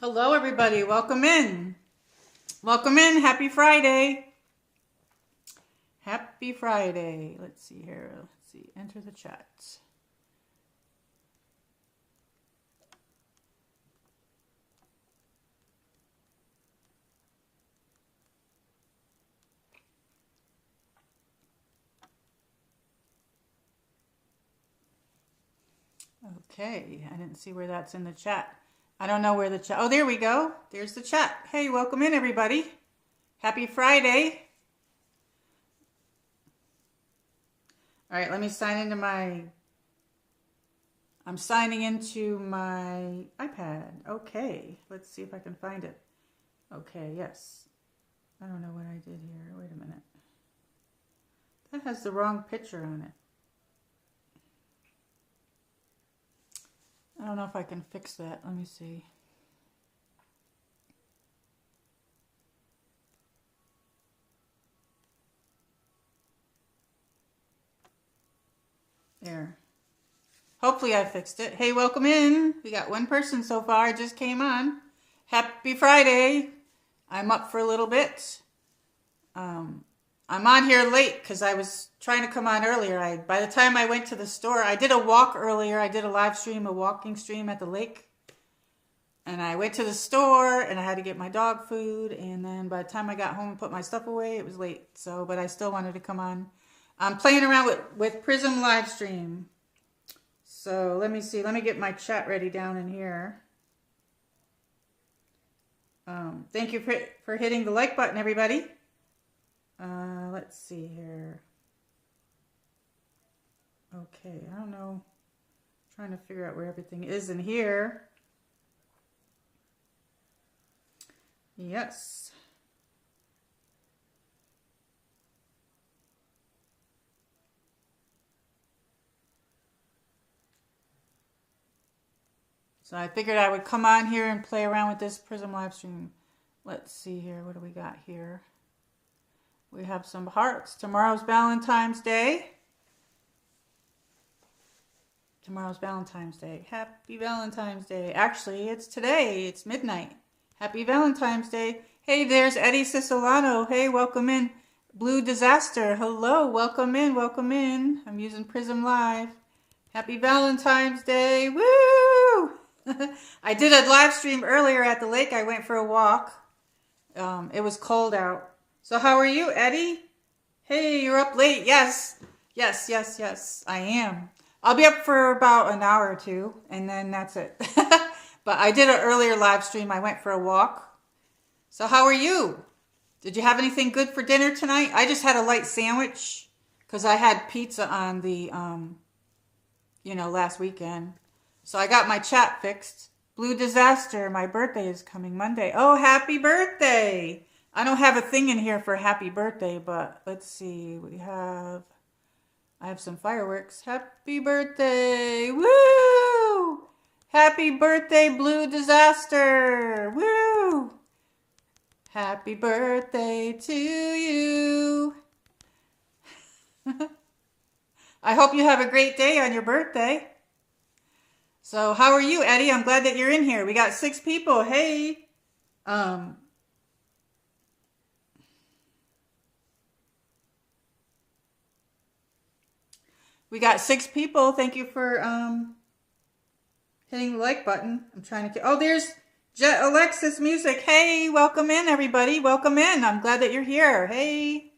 Hello, everybody. Welcome in. Welcome in. Happy Friday. Happy Friday. Let's see here. Let's see. Enter the chat. Okay. I didn't see where that's in the chat. I don't know where the chat. Oh, there we go. There's the chat. Hey, welcome in, everybody. Happy Friday. All right, let me sign into my... I'm signing into my iPad. Okay, let's see if I can find it. Okay, yes. I don't know what I did here. Wait a minute. That has the wrong picture on it. I don't know if I can fix that. Let me see. There. Hopefully I fixed it. Hey, welcome in. We got one person so far. I just came on. Happy Friday. I'm up for a little bit. I'm on here late because I was trying to come on earlier. By the time I went to the store, I did a walk earlier. I did a live stream, a walking stream at the lake. And I went to the store and I had to get my dog food. And then by the time I got home and put my stuff away, it was late. So, but I still wanted to come on. I'm playing around with Prism Livestream. So let me see. Let me get my chat ready down in here. Thank you for hitting the like button, everybody. Let's see here. Okay, I don't know. I'm trying to figure out where everything is in here. Yes. So I figured I would come on here and play around with this Prism live stream. Let's see here. What do we got here? We have some hearts. Tomorrow's Valentine's Day. Tomorrow's Valentine's Day. Happy Valentine's Day. Actually, it's today. It's midnight. Happy Valentine's Day. Hey, there's Eddie Cisolano. Hey, welcome in. Blue Disaster. Hello, welcome in, welcome in. I'm using Prism Live. Happy Valentine's Day. Woo! I did a live stream earlier at the lake. I went for a walk. It was cold out. So how are you, Eddie? Hey, you're up late. Yes. Yes, I am. I'll be up for about an hour or two, and then that's it. But I did an earlier live stream. I went for a walk. So how are you? Did you have anything good for dinner tonight? I just had a light sandwich because I had pizza on the, last weekend. So I got my chat fixed. Blue Disaster, my birthday is coming Monday. Oh, happy birthday. I don't have a thing in here for happy birthday, but let's see. I have some fireworks. Happy birthday. Woo! Happy birthday, Blue Disaster. Woo! Happy birthday to you. I hope you have a great day on your birthday. So how are you, Eddie? I'm glad that you're in here. We got 6 people. Hey. We got 6 people. Thank you for hitting the like button. I'm trying to... Oh, there's Jet Alexis Music. Hey, welcome in, everybody. Welcome in. I'm glad that you're here. Hey.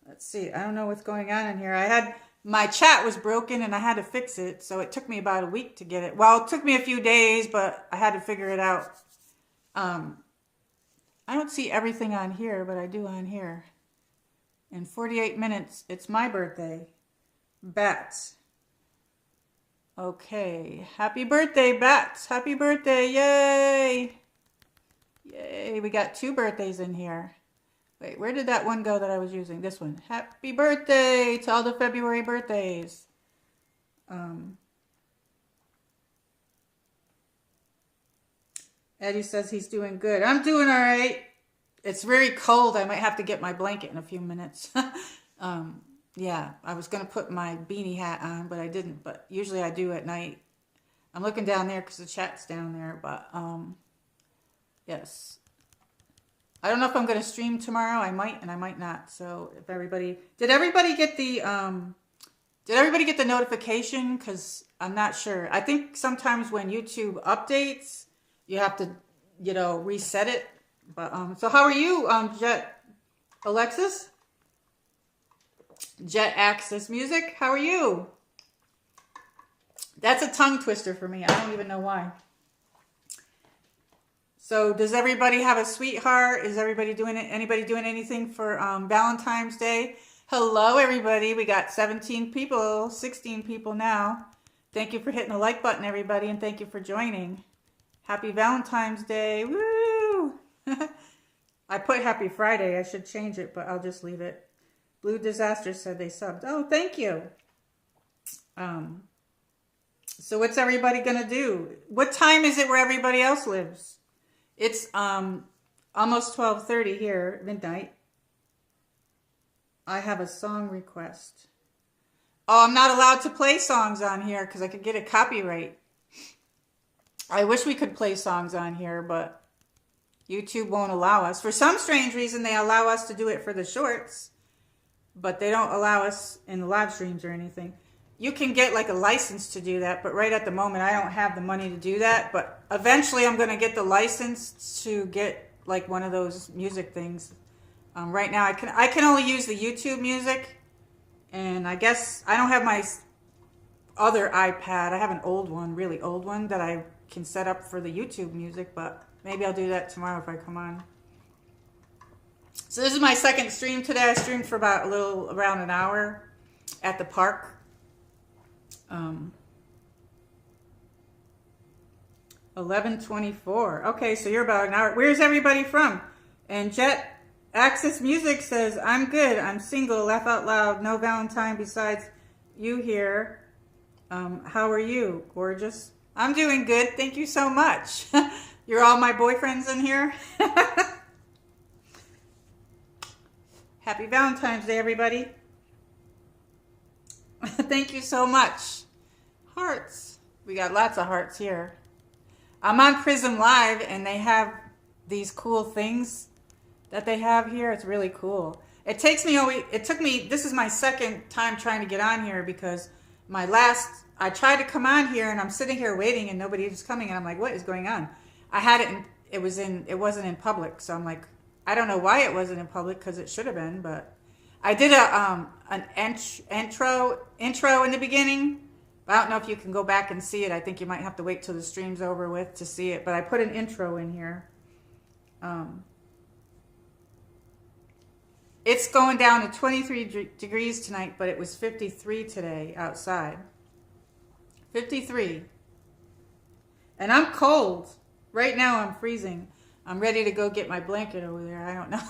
Let's see. I don't know what's going on in here. My chat was broken and I had to fix it. So it took me about a week to get it. Well, it took me a few days, but I had to figure it out. I don't see everything on here, but I do on here. In 48 minutes, it's my birthday. Bats. Okay. Happy birthday, Bats. Happy birthday. Yay. Yay. We got 2 birthdays in here. Wait, where did that one go that I was using? This one. Happy birthday to all the February birthdays. Eddie says he's doing good. I'm doing all right. It's very cold. I might have to get my blanket in a few minutes. Yeah, I was going to put my beanie hat on, but I didn't. But usually I do at night. I'm looking down there because the chat's down there, but yes. I don't know if I'm going to stream tomorrow. I might and I might not. So if everybody, did everybody get the notification? Because I'm not sure. I think sometimes when YouTube updates, you have to, reset it. But so how are you, Jet Alexis? Jet Access Music, how are you? That's a tongue twister for me. I don't even know why. So does everybody have a sweetheart? Is everybody doing it? Anybody doing anything for Valentine's Day? Hello, everybody. We got 17 people, 16 people now. Thank you for hitting the like button, everybody, and thank you for joining. Happy Valentine's Day. Woo! I put Happy Friday. I should change it, but I'll just leave it. Blue Disaster said they subbed. Oh, thank you. So what's everybody going to do? What time is it where everybody else lives? It's almost 12:30 here, midnight. I have a song request. Oh, I'm not allowed to play songs on here because I could get a copyright. I wish we could play songs on here, but YouTube won't allow us. For some strange reason, they allow us to do it for the shorts, but they don't allow us in the live streams or anything. You can get like a license to do that, but right at the moment, I don't have the money to do that. But eventually, I'm going to get the license to get like one of those music things. Right now, I can only use the YouTube music, and I guess I don't have my other iPad. I have an old one, really old one, that I can set up for the YouTube music, but maybe I'll do that tomorrow if I come on. So this is my second stream today. I streamed for about around an hour at the park. 11:24. Okay, so you're about an hour. Where's everybody from? And Jet Access Music says, I'm good. I'm single. Laugh out loud. No Valentine besides you here. How are you? Gorgeous. I'm doing good. Thank you so much. You're all my boyfriends in here. Happy Valentine's Day, everybody. Thank you so much. Hearts. We got lots of hearts here. I'm on Prism Live, and they have these cool things that they have here. It's really cool. It took me, this is my second time trying to get on here because I tried to come on here and I'm sitting here waiting and nobody was coming and I'm like, what is going on? I had it, it wasn't in public. So I'm like, I don't know why it wasn't in public because it should have been, but I did an intro in the beginning. I don't know if you can go back and see it. I think you might have to wait till the stream's over with to see it, but I put an intro in here. It's going down to 23 degrees tonight, but it was 53 today outside. 53. And I'm cold. Right now I'm freezing. I'm ready to go get my blanket over there. I don't know.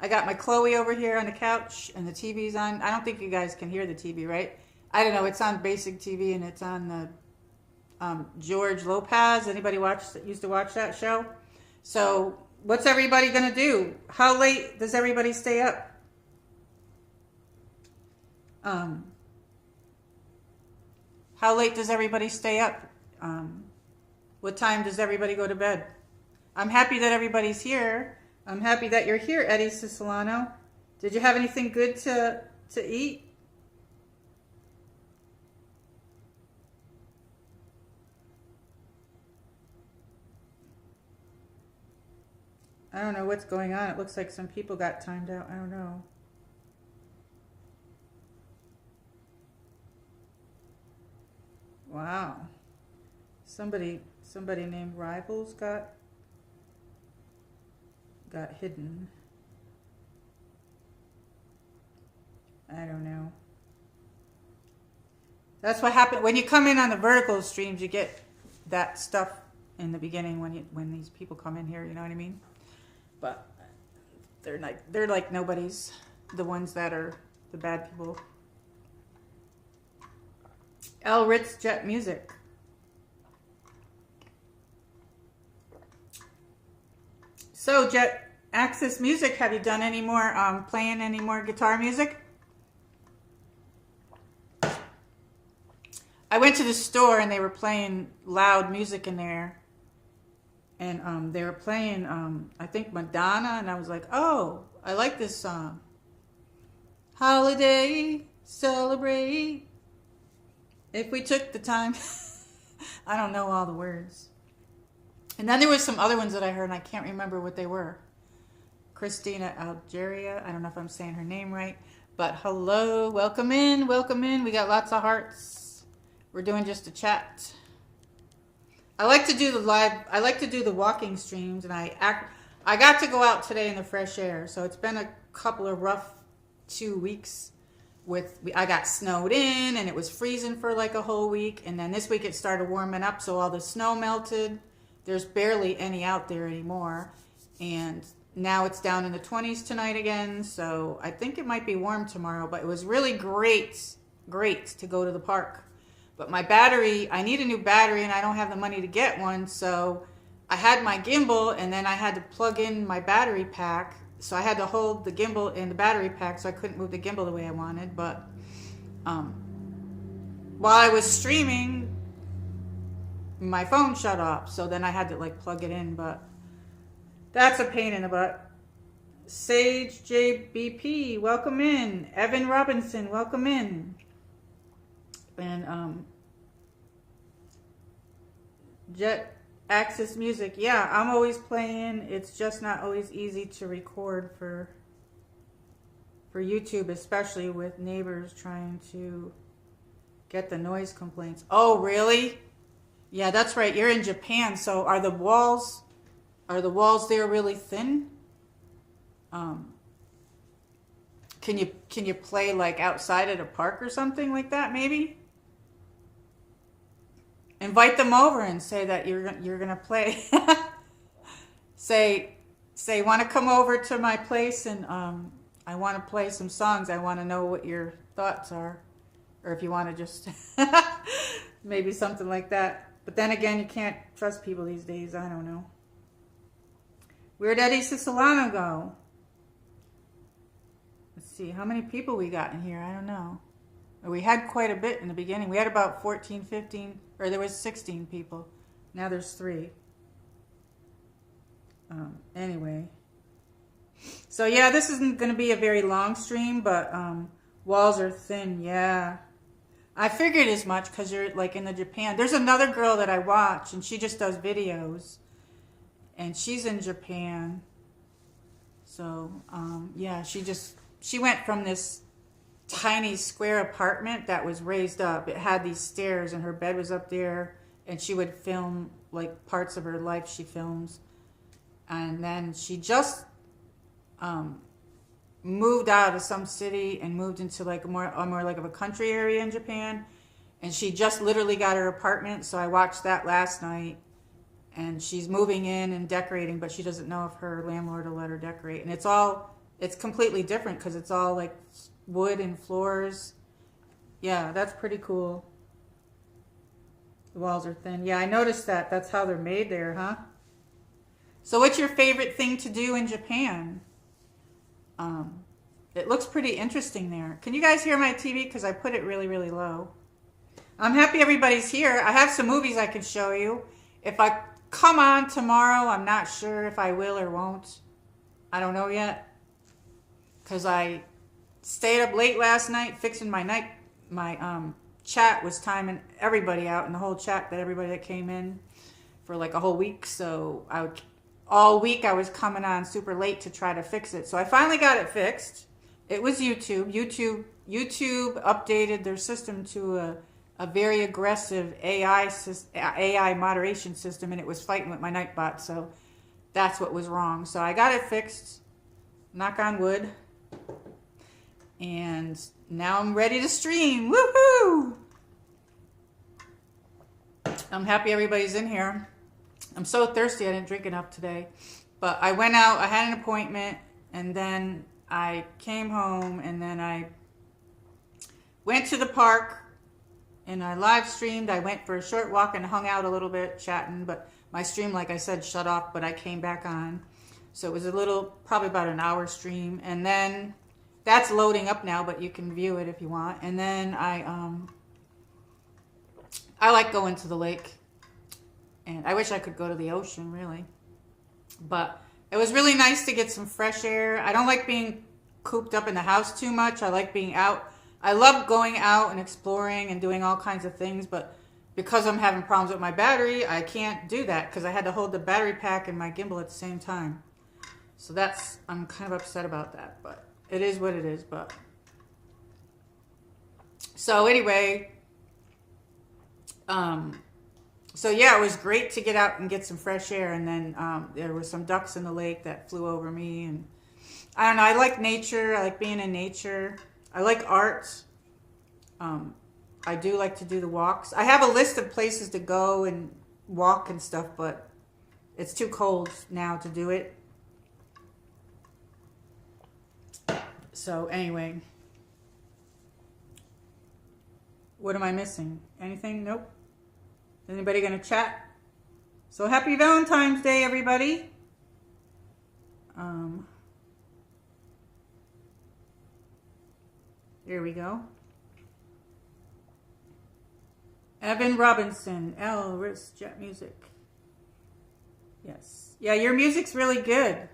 I got my Chloe over here on the couch and the TV's on. I don't think you guys can hear the TV, right? I don't know. It's on basic TV and it's on the George Lopez. Anybody used to watch that show? So what's everybody going to do? How late does everybody stay up? How late does everybody stay up? What time does everybody go to bed? I'm happy that everybody's here. I'm happy that you're here, Eddie Siciliano. Did you have anything good to eat? I don't know what's going on. It looks like some people got timed out. I don't know. Wow. Somebody named Rivals got hidden. I don't know. That's what happened when you come in on the vertical streams. You get that stuff in the beginning when these people come in here. You know what I mean? But they're like nobodies. The ones that are the bad people. L. Ritz Jet Music. So Jet Access Music, have you done any more playing any more guitar music? I went to the store and they were playing loud music in there. And they were playing, I think, Madonna. And I was like, oh, I like this song. Holiday, celebrate. If we took the time. I don't know all the words. And then there was some other ones that I heard, and I can't remember what they were. Christina Algeria. I don't know if I'm saying her name right. But hello, welcome in, welcome in. We got lots of hearts. We're doing just a chat. I like to do the live, I like to do the walking streams, and I got to go out today in the fresh air. So it's been a couple of rough 2 weeks I got snowed in, and it was freezing for like a whole week. And then this week it started warming up, so all the snow melted. There's barely any out there anymore. And now it's down in the 20s tonight again, so I think it might be warm tomorrow. But it was really great to go to the park. But my battery, I need a new battery, and I don't have the money to get one. So I had my gimbal, and then I had to plug in my battery pack. So I had to hold the gimbal in the battery pack, so I couldn't move the gimbal the way I wanted. But while I was streaming, my phone shut off. So then I had to like plug it in. But that's a pain in the butt. Sage JBP, welcome in. Evan Robinson, welcome in. And Jet Access Music, yeah, I'm always playing. It's just not always easy to record for YouTube, especially with neighbors trying to get the noise complaints. Oh, really? Yeah, that's right. You're in Japan, so are the walls there really thin? Can you play like outside at a park or something like that? Maybe. Invite them over and say that you're gonna play. say want to come over to my place and I want to play some songs. I want to know what your thoughts are, or if you want to just maybe something like that. But then again, you can't trust people these days. I don't know. Where'd Eddie Sicilano go? Let's see how many people we got in here. I don't know. We had quite a bit in the beginning. We had about 14, 15, or there was 16 people. Now there's 3. Anyway. So yeah, this isn't going to be a very long stream, but walls are thin. Yeah. I figured as much because you're like in the Japan. There's another girl that I watch, and she just does videos. And she's in Japan. So, yeah, she went from this tiny square apartment that was raised up. It had these stairs, and her bed was up there, and she would film like parts of her life she films. And then she just moved out of some city and moved into like a more like of a country area in Japan. And she just literally got her apartment, so I watched that last night. And she's moving in and decorating, but she doesn't know if her landlord will let her decorate. And it's completely different because it's all like wood and floors. Yeah, that's pretty cool. The walls are thin. Yeah, I noticed that. That's how they're made there, huh? So what's your favorite thing to do in Japan? It looks pretty interesting there. Can you guys hear my TV? Because I put it really, really low. I'm happy everybody's here. I have some movies I can show you. If I come on tomorrow, I'm not sure if I will or won't. I don't know yet. Because I stayed up late last night fixing my chat was timing everybody out in the whole chat, that everybody that came in for like a whole week. So all week I was coming on super late to try to fix it. So I finally got it fixed. It was YouTube. YouTube updated their system to a very aggressive AI moderation system, and it was fighting with my Nightbot, so that's what was wrong. So I got it fixed, knock on wood, and now I'm ready to stream. Woohoo! I'm happy everybody's in here. I'm so thirsty I didn't drink enough today, but I went out, I had an appointment, and then I came home, and then I went to the park, and I live streamed. I went for a short walk and hung out a little bit, chatting, but my stream, like I said, shut off, but I came back on. So it was probably about an hour stream. And then that's loading up now, but you can view it if you want. And then I I like going to the lake. And I wish I could go to the ocean, really. But it was really nice to get some fresh air. I don't like being cooped up in the house too much. I like being out. I love going out and exploring and doing all kinds of things, but because I'm having problems with my battery, I can't do that because I had to hold the battery pack and my gimbal at the same time. So I'm kind of upset about that, but it is what it is. But so anyway, so yeah, it was great to get out and get some fresh air. And then there were some ducks in the lake that flew over me. And I don't know, I like nature. I like being in nature. I like art. I do like to do the walks. I have a list of places to go and walk and stuff, but it's too cold now to do it. So anyway, what am I missing? Anything? Nope. Anybody gonna chat? So happy Valentine's Day, everybody. Here we go. Evan Robinson, L. Riz Jet Music. Yes. Yeah, your music's really good.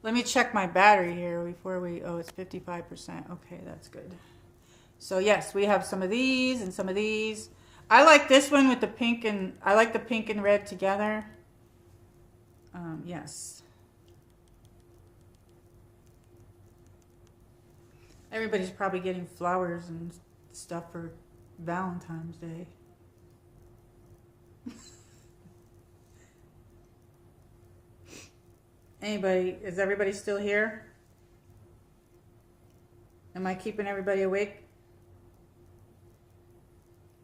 Let me check my battery here before it's 55%. Okay, that's good. So yes, we have some of these and some of these. I like this one with the pink and, I like the pink and red together. Yes. Everybody's probably getting flowers and stuff for Valentine's Day. Is everybody still here? Am I keeping everybody awake?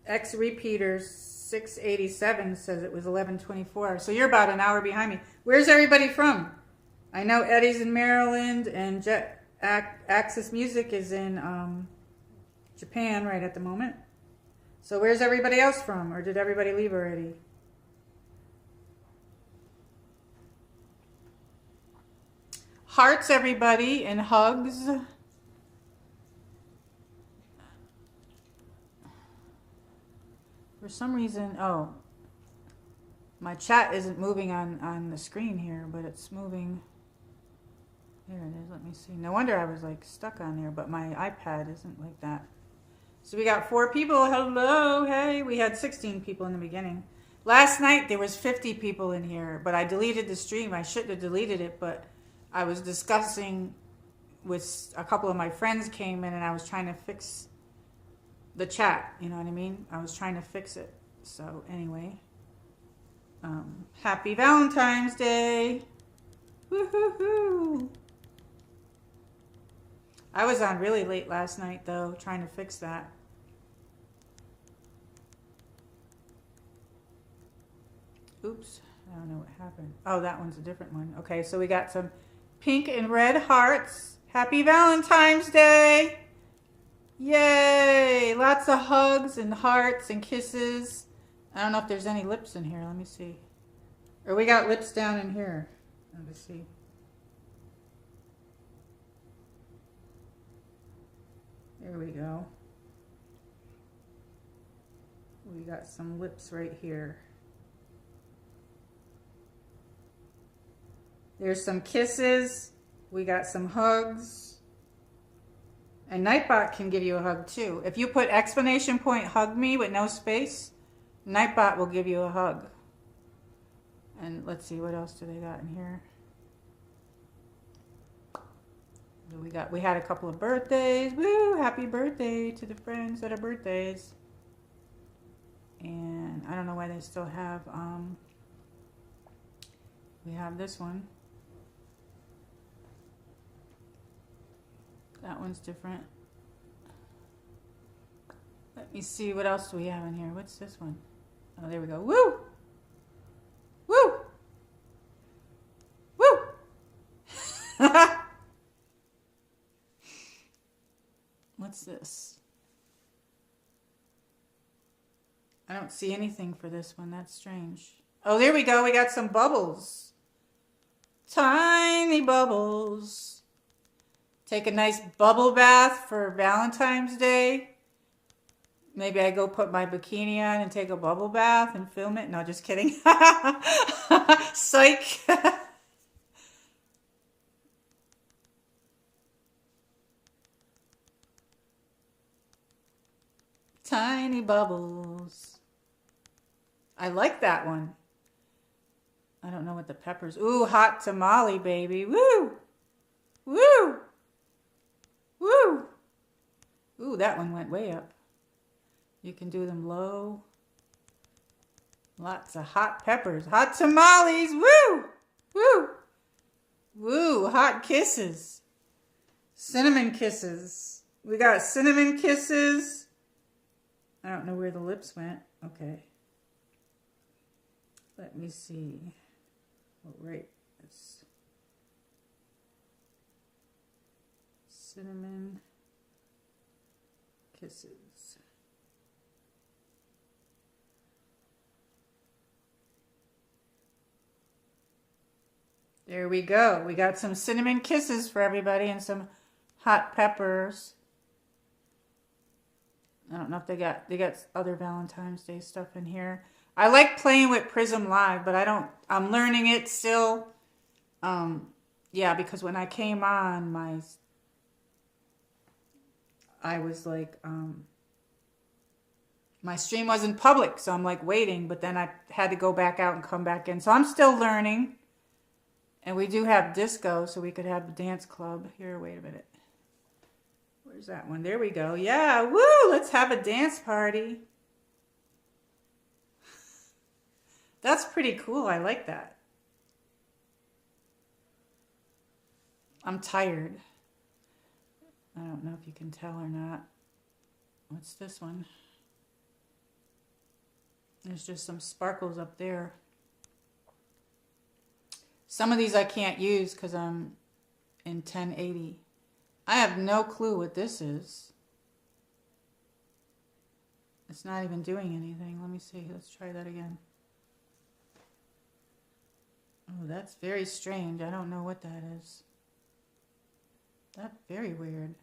X Repeaters 687 says it was 11:24. So you're about an hour behind me. Where's everybody from? I know Eddie's in Maryland and Axis Music is in Japan right at the moment. So where's everybody else from? Or did everybody leave already? Hearts, everybody, and hugs. For some reason, my chat isn't moving on the screen here, but it's moving. There it is. Let me see. No wonder I was like stuck on there, but my iPad isn't like that. So we got 4 people. Hello. Hey, we had 16 people in the beginning. Last night there was 50 people in here, but I deleted the stream. I shouldn't have deleted it, but I was discussing with a couple of my friends came in and I was trying to fix the chat. You know what I mean? I was trying to fix it. So anyway, happy Valentine's Day. Woo-hoo-hoo. I was on really late last night, though, trying to fix that. Oops, I don't know what happened. Oh, that one's a different one. Okay, so we got some pink and red hearts. Happy Valentine's Day! Yay! Lots of hugs and hearts and kisses. I don't know if there's any lips in here. Let me see. Or we got lips down in here. Let me see. There we go. We got some lips right here. There's some kisses. We got some hugs. And Nightbot can give you a hug too. If you put exclamation point hug me with no space, Nightbot will give you a hug. And let's see, what else do they got in here? We had a couple of birthdays. Woo! Happy birthday to the friends that are birthdays. And I don't know why they still have we have this one. That one's different. Let me see, what else do we have in here? What's this one? Oh, there we go. Woo! Woo! Woo! What's this? I don't see anything for this one. That's strange. Oh, there we go. We got some bubbles. Tiny bubbles. Take a nice bubble bath for Valentine's Day. Maybe I go put my bikini on and take a bubble bath and film it. No, just kidding. Psych. Tiny bubbles. I like that one. I don't know what the peppers. Ooh, hot tamale, baby. Woo! Woo! Woo! Ooh, that one went way up. You can do them low. Lots of hot peppers. Hot tamales. Woo! Woo! Woo! Hot kisses. Cinnamon kisses. We got cinnamon kisses. I don't know where the lips went. Okay. Let me see. Oh, right. This. Cinnamon kisses. There we go. We got some cinnamon kisses for everybody and some hot peppers. I don't know if they got other Valentine's Day stuff in here. I like playing with Prism Live, but I'm learning it still. Yeah, because when I came on, I was like, my stream wasn't public, so I'm like waiting, but then I had to go back out and come back in. So I'm still learning. And we do have disco, so we could have a dance club. Here, wait a minute. Where's that one? There we go. Yeah, woo! Let's have a dance party. That's pretty cool. I like that. I'm tired. I don't know if you can tell or not. What's this one? There's just some sparkles up there. Some of these I can't use because I'm in 1080. I have no clue what this is. It's not even doing anything. Let me see. Let's try that again. Oh, that's very strange. I don't know what that is. That's very weird.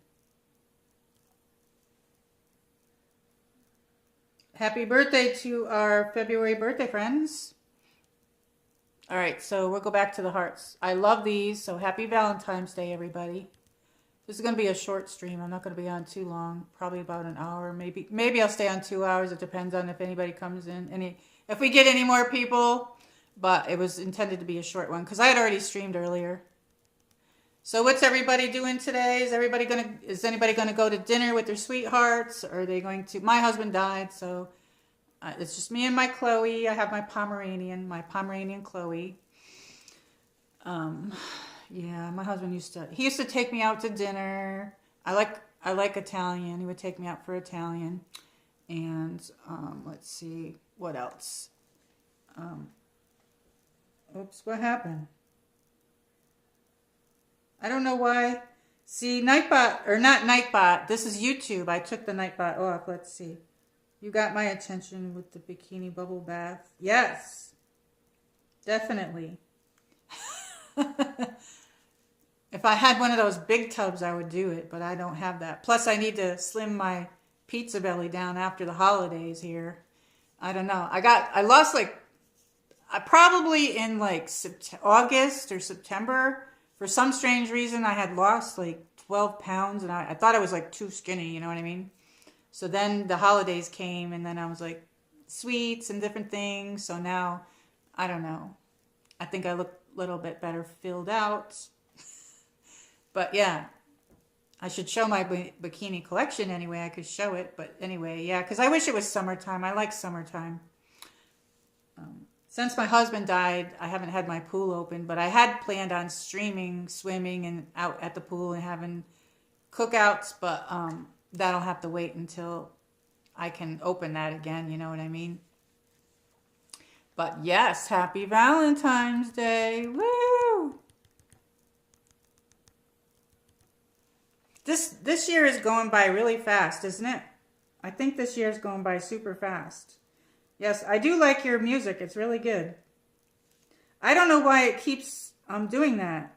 Happy birthday to our February birthday friends. All right, so we'll go back to the hearts. I love these, so happy Valentine's Day, everybody. This is going to be a short stream. I'm not going to be on too long, probably about an hour. Maybe I'll stay on 2 hours. It depends on if anybody comes in, if we get any more people. But it was intended to be a short one because I had already streamed earlier. So what's everybody doing today? Is anybody gonna go to dinner with their sweethearts? Or are they going to? My husband died, so it's just me and my Chloe. I have my Pomeranian Chloe. Yeah, my husband used to take me out to dinner. I like Italian. He would take me out for Italian. And let's see what else. Oops, what happened? I don't know why. See, Nightbot, or not Nightbot, this is YouTube. I took the Nightbot off. Let's see. You got my attention with the bikini bubble bath. Yes, definitely. If I had one of those big tubs, I would do it, but I don't have that. Plus, I need to slim my pizza belly down after the holidays here. I don't know. I lost probably in August or September. For some strange reason, I had lost 12 pounds, and I thought I was too skinny, you know what I mean? So then the holidays came, and then I was sweets and different things. So now, I don't know. I think I look a little bit better filled out. But yeah, I should show my bikini collection anyway. I could show it, but anyway, yeah, because I wish it was summertime. I like summertime. Since my husband died, I haven't had my pool open, but I had planned on streaming, swimming, and out at the pool and having cookouts, but that'll have to wait until I can open that again, you know what I mean? But yes, happy Valentine's Day. Woo! This year is going by really fast, isn't it? I think this year is going by super fast. Yes, I do like your music. It's really good. I don't know why it keeps doing that.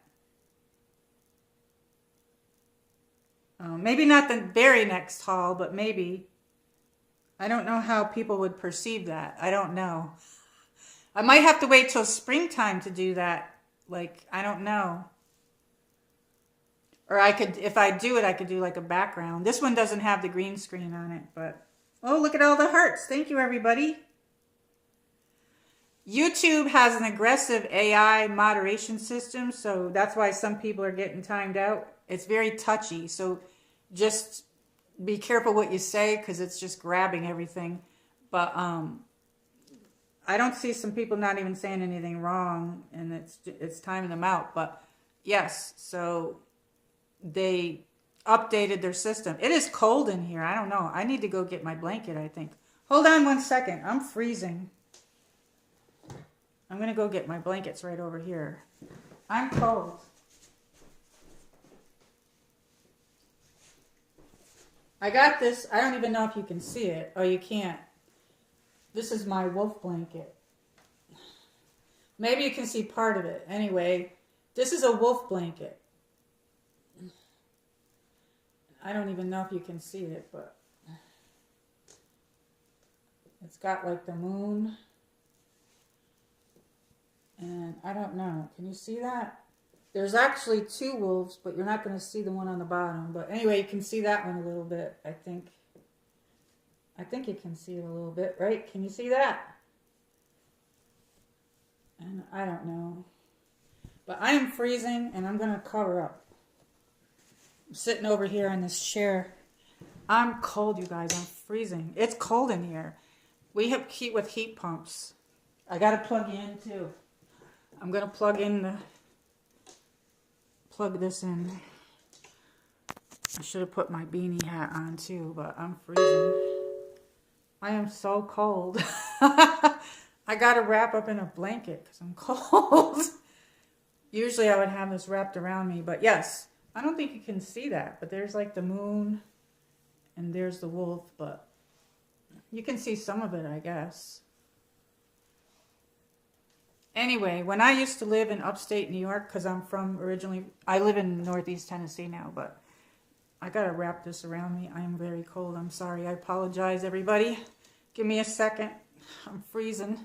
Maybe not the very next haul, but maybe. I don't know how people would perceive that. I don't know. I might have to wait till springtime to do that. Like, I don't know. Or I could, if I do it, I could do like a background. This one doesn't have the green screen on it, but... Oh, look at all the hearts. Thank you, everybody. YouTube has an aggressive AI moderation system, so that's why some people are getting timed out. It's very touchy, so just be careful what you say because it's just grabbing everything. But I don't see some people not even saying anything wrong, and it's timing them out. But yes, so they updated their system. It is cold in here. I don't know. I need to go get my blanket, I think. Hold on 1 second. I'm freezing. I'm going to go get my blankets right over here. I'm cold. I got this. I don't even know if you can see it. Oh, you can't. This is my wolf blanket. Maybe you can see part of it. Anyway, this is a wolf blanket. I don't even know if you can see it, but it's got like the moon. And I don't know. Can you see that? There's actually 2 wolves, but you're not going to see the one on the bottom. But anyway, you can see that one a little bit, I think. I think you can see it a little bit, right? Can you see that? And I don't know. But I am freezing, and I'm going to cover up. I'm sitting over here in this chair. I'm cold, you guys. I'm freezing. It's cold in here. We have heat with heat pumps. I got to plug in, too. I'm going to plug this in. I should have put my beanie hat on too, but I'm freezing. I am so cold. I got to wrap up in a blanket because I'm cold. Usually I would have this wrapped around me, but yes, I don't think you can see that, but there's like the moon and there's the wolf, but you can see some of it, I guess. Anyway, when I used to live in upstate New York, because I'm from originally, I live in Northeast Tennessee now, but I got to wrap this around me. I am very cold. I'm sorry. I apologize, everybody. Give me a second. I'm freezing.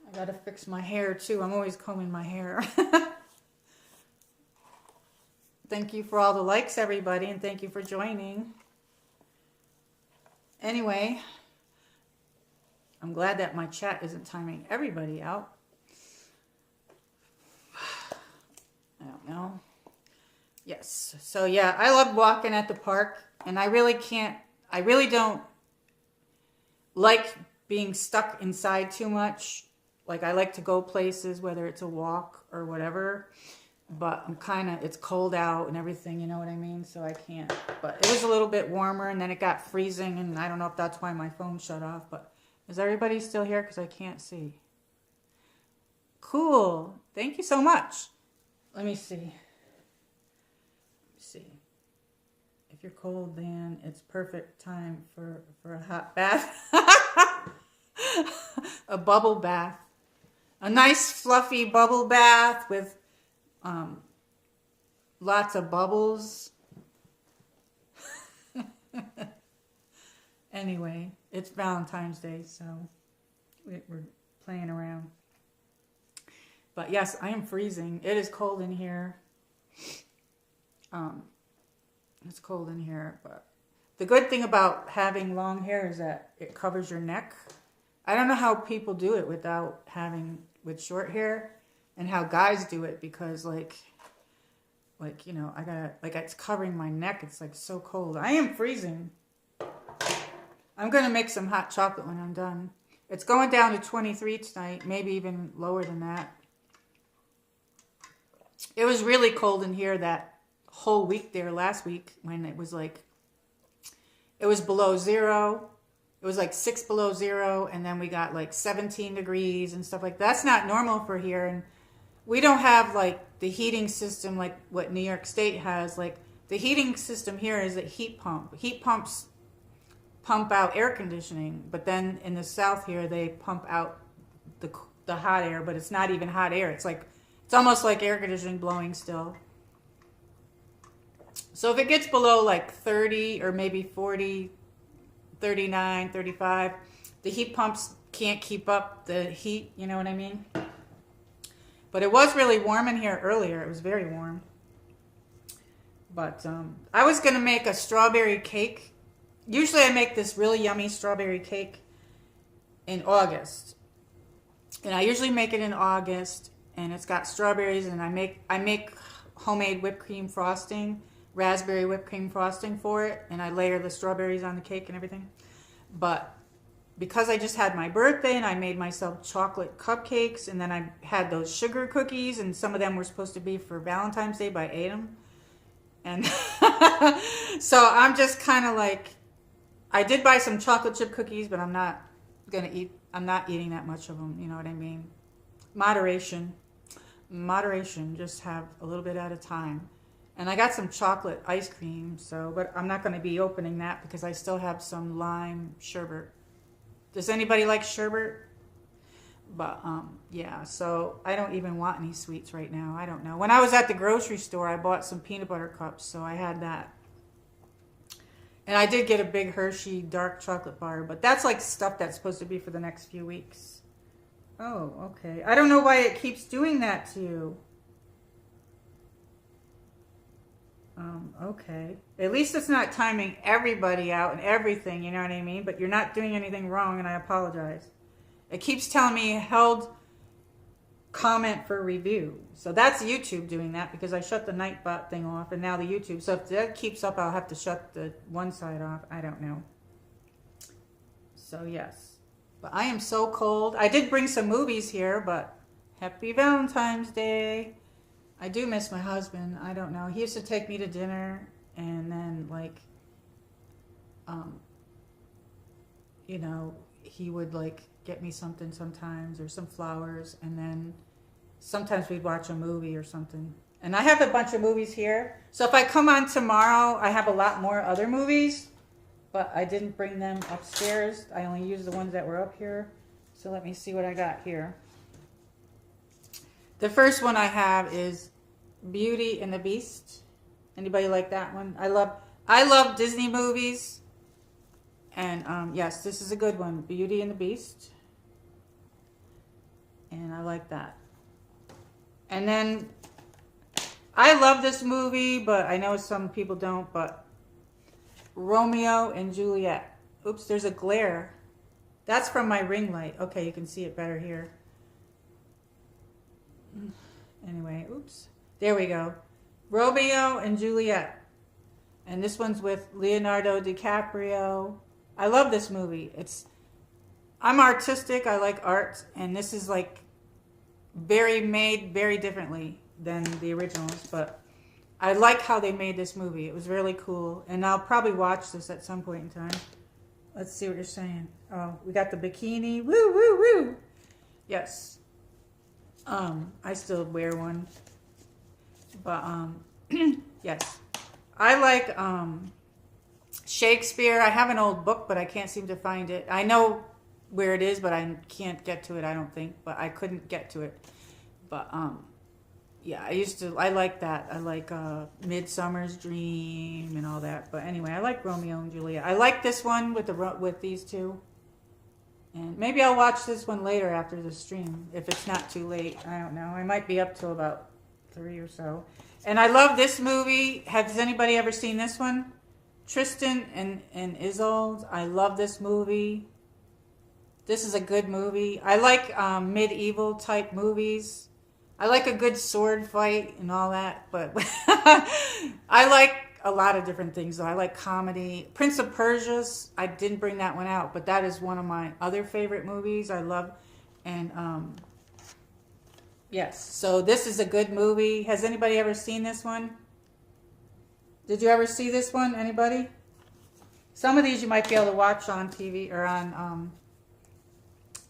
I got to fix my hair, too. I'm always combing my hair. Thank you for all the likes, everybody, and thank you for joining. Anyway... I'm glad that my chat isn't timing everybody out. I don't know. Yes. So yeah, I love walking at the park, and I really don't like being stuck inside too much. Like, I like to go places, whether it's a walk or whatever, but it's cold out and everything, you know what I mean? So I can't. But it was a little bit warmer, and then it got freezing, and I don't know if that's why my phone shut off, but is everybody still here? Because I can't see. Cool. Thank you so much. Let me see. If you're cold, then it's perfect time for a hot bath. A bubble bath. A nice fluffy bubble bath with lots of bubbles. Anyway, it's Valentine's Day, so we're playing around. But yes, I am freezing. It is cold in here. It's cold in here, but the good thing about having long hair is that it covers your neck. I don't know how people do it with short hair, and how guys do it, because like you know, it's covering my neck. It's like so cold. I am freezing. I'm going to make some hot chocolate when I'm done. It's going down to 23 tonight, maybe even lower than that. It was really cold in here that whole week there last week, when it was below 0. It was like 6 below 0, and then we got like 17 degrees and stuff like that. That's not normal for here, and we don't have like the heating system like what New York State has. Like, the heating system here is a heat pump. Heat pumps pump out air conditioning, but then in the south here they pump out the hot air, but it's not even hot air. It's almost like air conditioning blowing still. So if it gets below like 30 or maybe 40, 39, 35. The heat pumps can't keep up the heat, you know what I mean? But it was really warm in here earlier. It was very warm. But I was going to make a strawberry cake. Usually I make this really yummy strawberry cake in August. And I usually make it in August, and it's got strawberries, and I make homemade whipped cream frosting, raspberry whipped cream frosting for it, and I layer the strawberries on the cake and everything. But because I just had my birthday and I made myself chocolate cupcakes, and then I had those sugar cookies, and some of them were supposed to be for Valentine's Day, but I ate them. And so I'm just kind of like, I did buy some chocolate chip cookies, but I'm not eating that much of them, you know what I mean? Moderation, just have a little bit at a time. And I got some chocolate ice cream, but I'm not going to be opening that because I still have some lime sherbet. Does anybody like sherbet? But yeah, so I don't even want any sweets right now. I don't know. When I was at the grocery store, I bought some peanut butter cups, so I had that. And I did get a big Hershey dark chocolate bar, but that's like stuff that's supposed to be for the next few weeks. Oh, okay. I don't know why it keeps doing that to you. Okay. At least it's not timing everybody out and everything, you know what I mean? But you're not doing anything wrong, and I apologize. It keeps telling me held comment for review. So that's YouTube doing that because I shut the Nightbot thing off, and now the YouTube. So if that keeps up, I'll have to shut the one side off. I don't know. So yes. But I am so cold. I did bring some movies here, but happy Valentine's Day. I do miss my husband. I don't know. He used to take me to dinner, and then like, you know, he would like get me something sometimes or some flowers, and then sometimes we'd watch a movie or something. And I have a bunch of movies here. So if I come on tomorrow, I have a lot more other movies, but I didn't bring them upstairs. I only used the ones that were up here. So let me see what I got here. The first one I have is Beauty and the Beast. Anybody like that one? I love Disney movies. And yes, this is a good one. Beauty and the Beast. And I like that. And then I love this movie, but I know some people don't, but Romeo and Juliet. Oops, there's a glare. That's from my ring light. Okay, you can see it better here. Anyway, oops. There we go. Romeo and Juliet. And this one's with Leonardo DiCaprio. I love this movie. I'm artistic. I like art. And this is like made very differently than the originals. But I like how they made this movie. It was really cool. And I'll probably watch this at some point in time. Let's see what you're saying. Oh, we got the bikini. Woo, woo, woo. Yes. I still wear one. But, yes. I like, Shakespeare. I have an old book, but I can't seem to find it. I know where it is, but I can't get to it, I don't think. But I couldn't get to it. But, yeah, I like that. I like, Midsummer's Dream and all that. But anyway, I like Romeo and Juliet. I like this one with these two. And maybe I'll watch this one later after the stream, if it's not too late. I don't know. I might be up till about 3 or so. And I love this movie. Has anybody ever seen this one? Tristan and Isolde. I love this movie. This is a good movie. I like medieval type movies. I like a good sword fight and all that. But I like a lot of different things, though. I like comedy. Prince of Persia, I didn't bring that one out, but that is one of my other favorite movies. I love, and yes, so this is a good movie. Has anybody ever seen this one? Did you ever see this one? Anybody? Some of these you might be able to watch on TV or on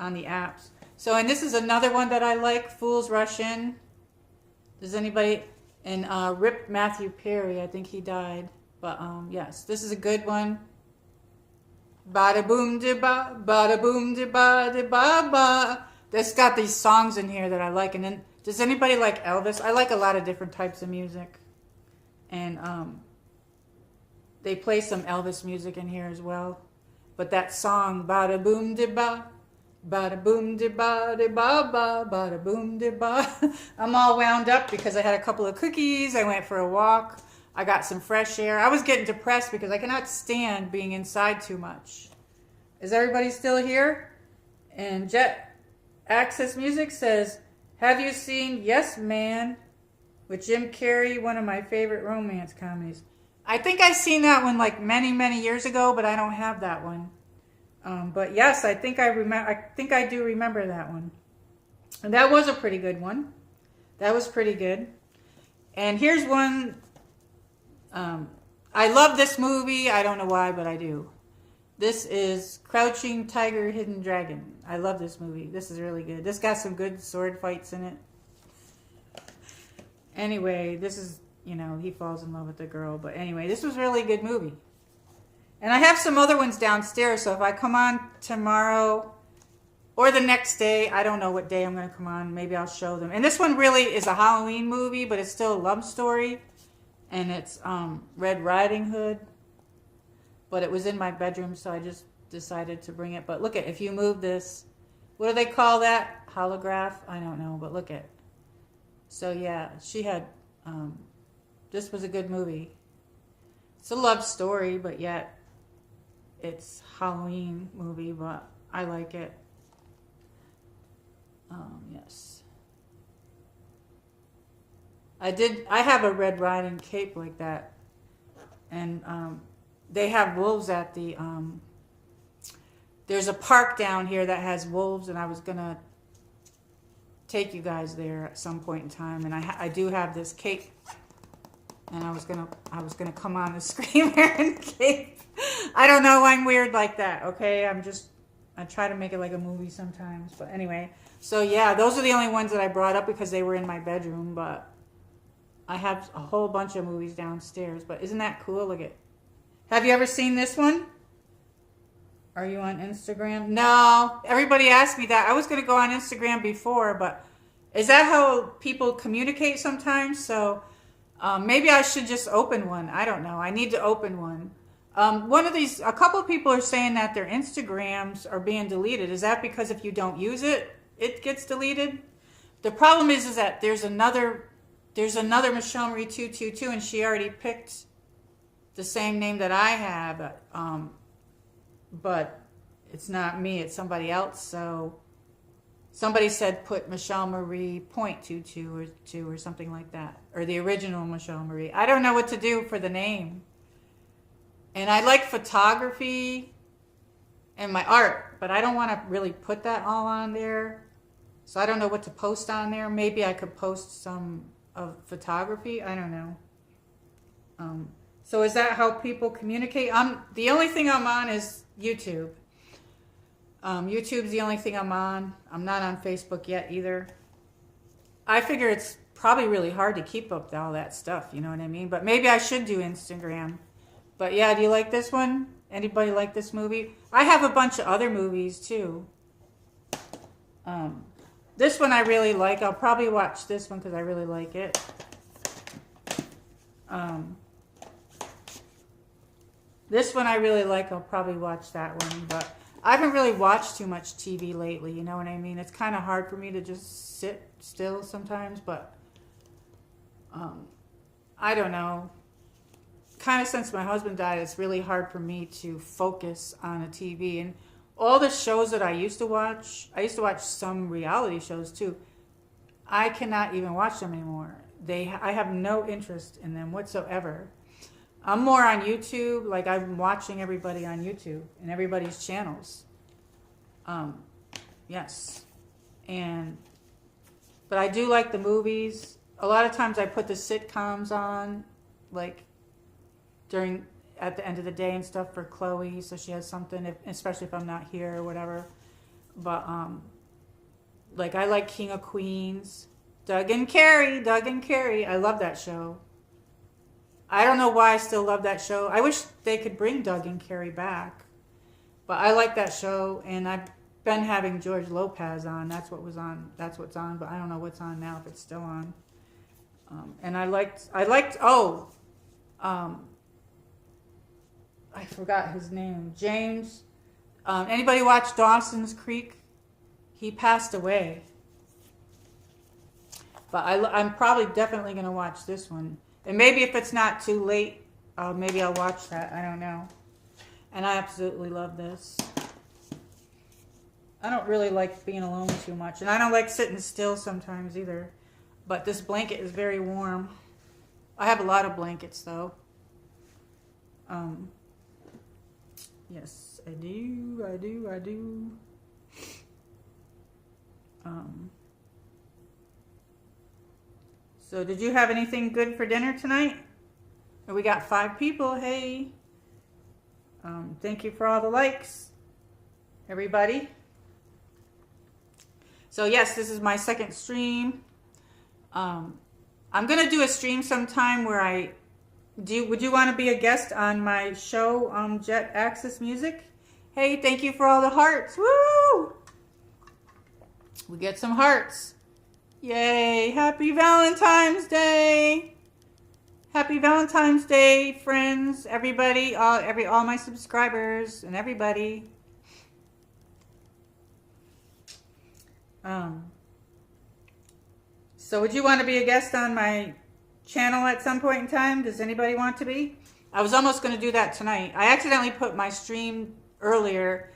the apps. So, and this is another one that I like, Fools Rush In. Does anybody? And Rip Matthew Perry, I think he died. But yes, this is a good one. Bada boom de ba, bada boom de ba de ba ba. It's got these songs in here that I like. And then, does anybody like Elvis? I like a lot of different types of music. And they play some Elvis music in here as well. But that song, bada boom de ba, bada boom de ba de ba ba, bada boom de ba. I'm all wound up because I had a couple of cookies. I went for a walk. I got some fresh air. I was getting depressed because I cannot stand being inside too much. Is everybody still here? And Jet Access Music says, have you seen Yes Man with Jim Carrey, one of my favorite romance comedies? I think I've seen that one like many, many years ago, but I don't have that one. But yes, I think I do remember that one. And that was a pretty good one. That was pretty good. And here's one. I love this movie. I don't know why, but I do. This is Crouching Tiger, Hidden Dragon. I love this movie. This is really good. This got some good sword fights in it. Anyway, this is, he falls in love with the girl. But anyway, this was a really good movie. And I have some other ones downstairs, so if I come on tomorrow or the next day, I don't know what day I'm going to come on, maybe I'll show them. And this one really is a Halloween movie, but it's still a love story. And it's Red Riding Hood. But it was in my bedroom, so I just decided to bring it. But look at, if you move this, what do they call that? Holograph? I don't know, but look at. So yeah, she had, this was a good movie. It's a love story, but yet it's Halloween movie, but I like it. Yes. I have a Red Riding cape like that. And they have wolves at the, there's a park down here that has wolves, and I was going to take you guys there at some point in time. And I do have this cape. And I was gonna come on the screen wearing a cape. I don't know, I'm weird like that, okay? I try to make it like a movie sometimes. But anyway, so yeah, those are the only ones that I brought up because they were in my bedroom. But I have a whole bunch of movies downstairs. But isn't that cool? Look at. Have you ever seen this one? Are you on Instagram? No. Everybody asked me that. I was going to go on Instagram before, but is that how people communicate sometimes? So maybe I should just open one. I don't know. I need to open one. A couple of people are saying that their Instagrams are being deleted. Is that because if you don't use it, it gets deleted? The problem is that there's another MichelleMarie 222, and she already picked the same name that I have, but it's not me, it's somebody else. So somebody said put MichelleMarie .22 or 2 or something like that, or the original MichelleMarie. I don't know what to do for the name. And I like photography and my art, but I don't want to really put that all on there. So I don't know what to post on there. Maybe I could post some of photography. I don't know. So is that how people communicate? The only thing I'm on is YouTube. YouTube's the only thing I'm on. I'm not on Facebook yet either. I figure it's probably really hard to keep up with all that stuff, you know what I mean? But maybe I should do Instagram. But yeah, do you like this one? Anybody like this movie? I have a bunch of other movies too. This one I really like. I'll probably watch this one because I really like it. This one I really like. I'll probably watch that one. But I haven't really watched too much TV lately. You know what I mean? It's kind of hard for me to just sit still sometimes. But I don't know. Kind of since my husband died, it's really hard for me to focus on a TV. And all the shows that I used to watch some reality shows too. I cannot even watch them anymore. I have no interest in them whatsoever. I'm more on YouTube. Like I'm watching everybody on YouTube and everybody's channels. Yes. But I do like the movies. A lot of times I put the sitcoms on, like at the end of the day and stuff for Chloe, so she has something, especially if I'm not here or whatever. But like I like King of Queens, Doug and Carrie. I love that show. I don't know why I still love that show. I wish they could bring Doug and Carrie back, but I like that show. And I've been having George Lopez on. That's what's on. But I don't know what's on now, if it's still on. And I forgot his name. James Anybody watch Dawson's Creek? He passed away. But I'm probably definitely going to watch this one. And maybe if it's not too late, maybe I'll watch that. I don't know. And I absolutely love this. I don't really like being alone too much. And I don't like sitting still sometimes either. But this blanket is very warm. I have a lot of blankets though. Yes, I do. So did you have anything good for dinner tonight? We got 5 people. Hey. Thank you for all the likes, everybody. So yes, this is my second stream. I'm gonna do a stream sometime where I do. Would you want to be a guest on my show, Jet Access Music? Hey, thank you for all the hearts. Woo! We get some hearts. Yay! Happy Valentine's Day! Happy Valentine's Day, friends, everybody, all my subscribers and everybody. So would you want to be a guest on my channel at some point in time? Does anybody want to be? I was almost going to do that tonight. I accidentally put my stream earlier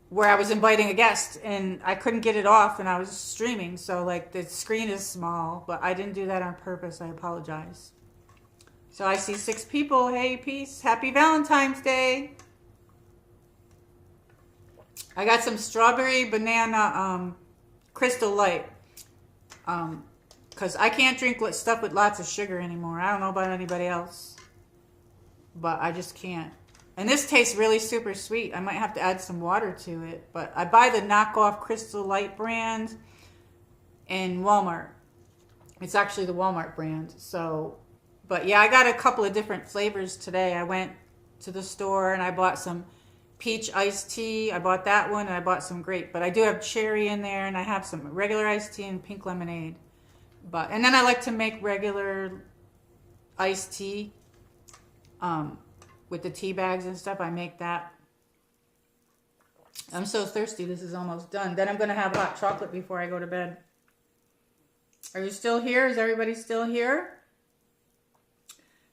where I was inviting a guest and I couldn't get it off and I was streaming. So like the screen is small, but I didn't do that on purpose. I apologize. So I see 6 people. Hey, peace. Happy Valentine's Day. I got some strawberry banana Crystal Light. Because I can't drink stuff with lots of sugar anymore. I don't know about anybody else. But I just can't. And this tastes really super sweet. I might have to add some water to it. But I buy the knockoff Crystal Light brand in Walmart. It's actually the Walmart brand. So, but yeah, I got a couple of different flavors today. I went to the store and I bought some peach iced tea. I bought that one and I bought some grape. But I do have cherry in there and I have some regular iced tea and pink lemonade. And then I like to make regular iced tea with the tea bags and stuff. I make that. I'm so thirsty. This is almost done. Then I'm going to have hot chocolate before I go to bed. Are you still here? Is everybody still here?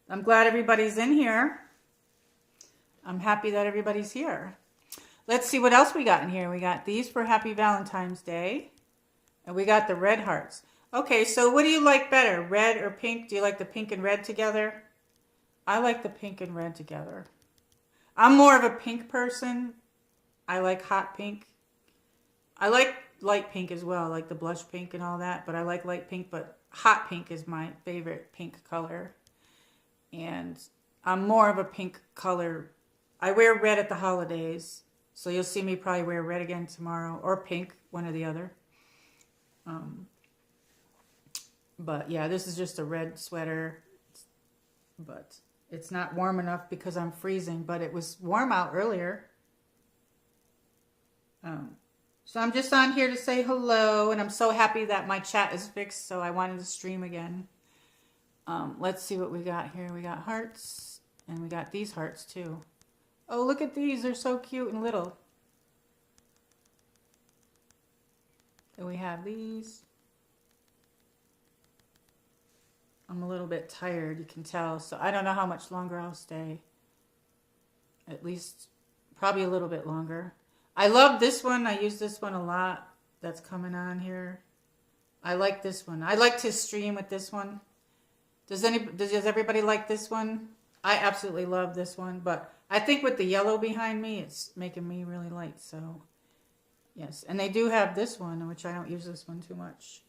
I'm glad everybody's in here. I'm happy that everybody's here. Let's see what else we got in here. We got these for Happy Valentine's Day. And we got the red hearts. Okay, so what do you like better? Red or pink? Do you like the pink and red together? I like the pink and red together. I'm more of a pink person. I like hot pink. I like light pink as well, like the blush pink and all that. But I like light pink, but hot pink is my favorite pink color. And I'm more of a pink color. I wear red at the holidays. So you'll see me probably wear red again tomorrow. Or pink, one or the other. But yeah, this is just a red sweater. But it's not warm enough because I'm freezing. But it was warm out earlier. So I'm just on here to say hello. And I'm so happy that my chat is fixed. So I wanted to stream again. Let's see what we got here. We got hearts. And we got these hearts too. Oh, look at these. They're so cute and little. And we have these. I'm a little bit tired, you can tell. So I don't know how much longer I'll stay. At least, probably a little bit longer. I love this one. I use this one a lot. That's coming on here. I like this one. I like to stream with this one. Does everybody like this one? I absolutely love this one. But I think with the yellow behind me, it's making me really light. So, yes. And they do have this one, which I don't use this one too much.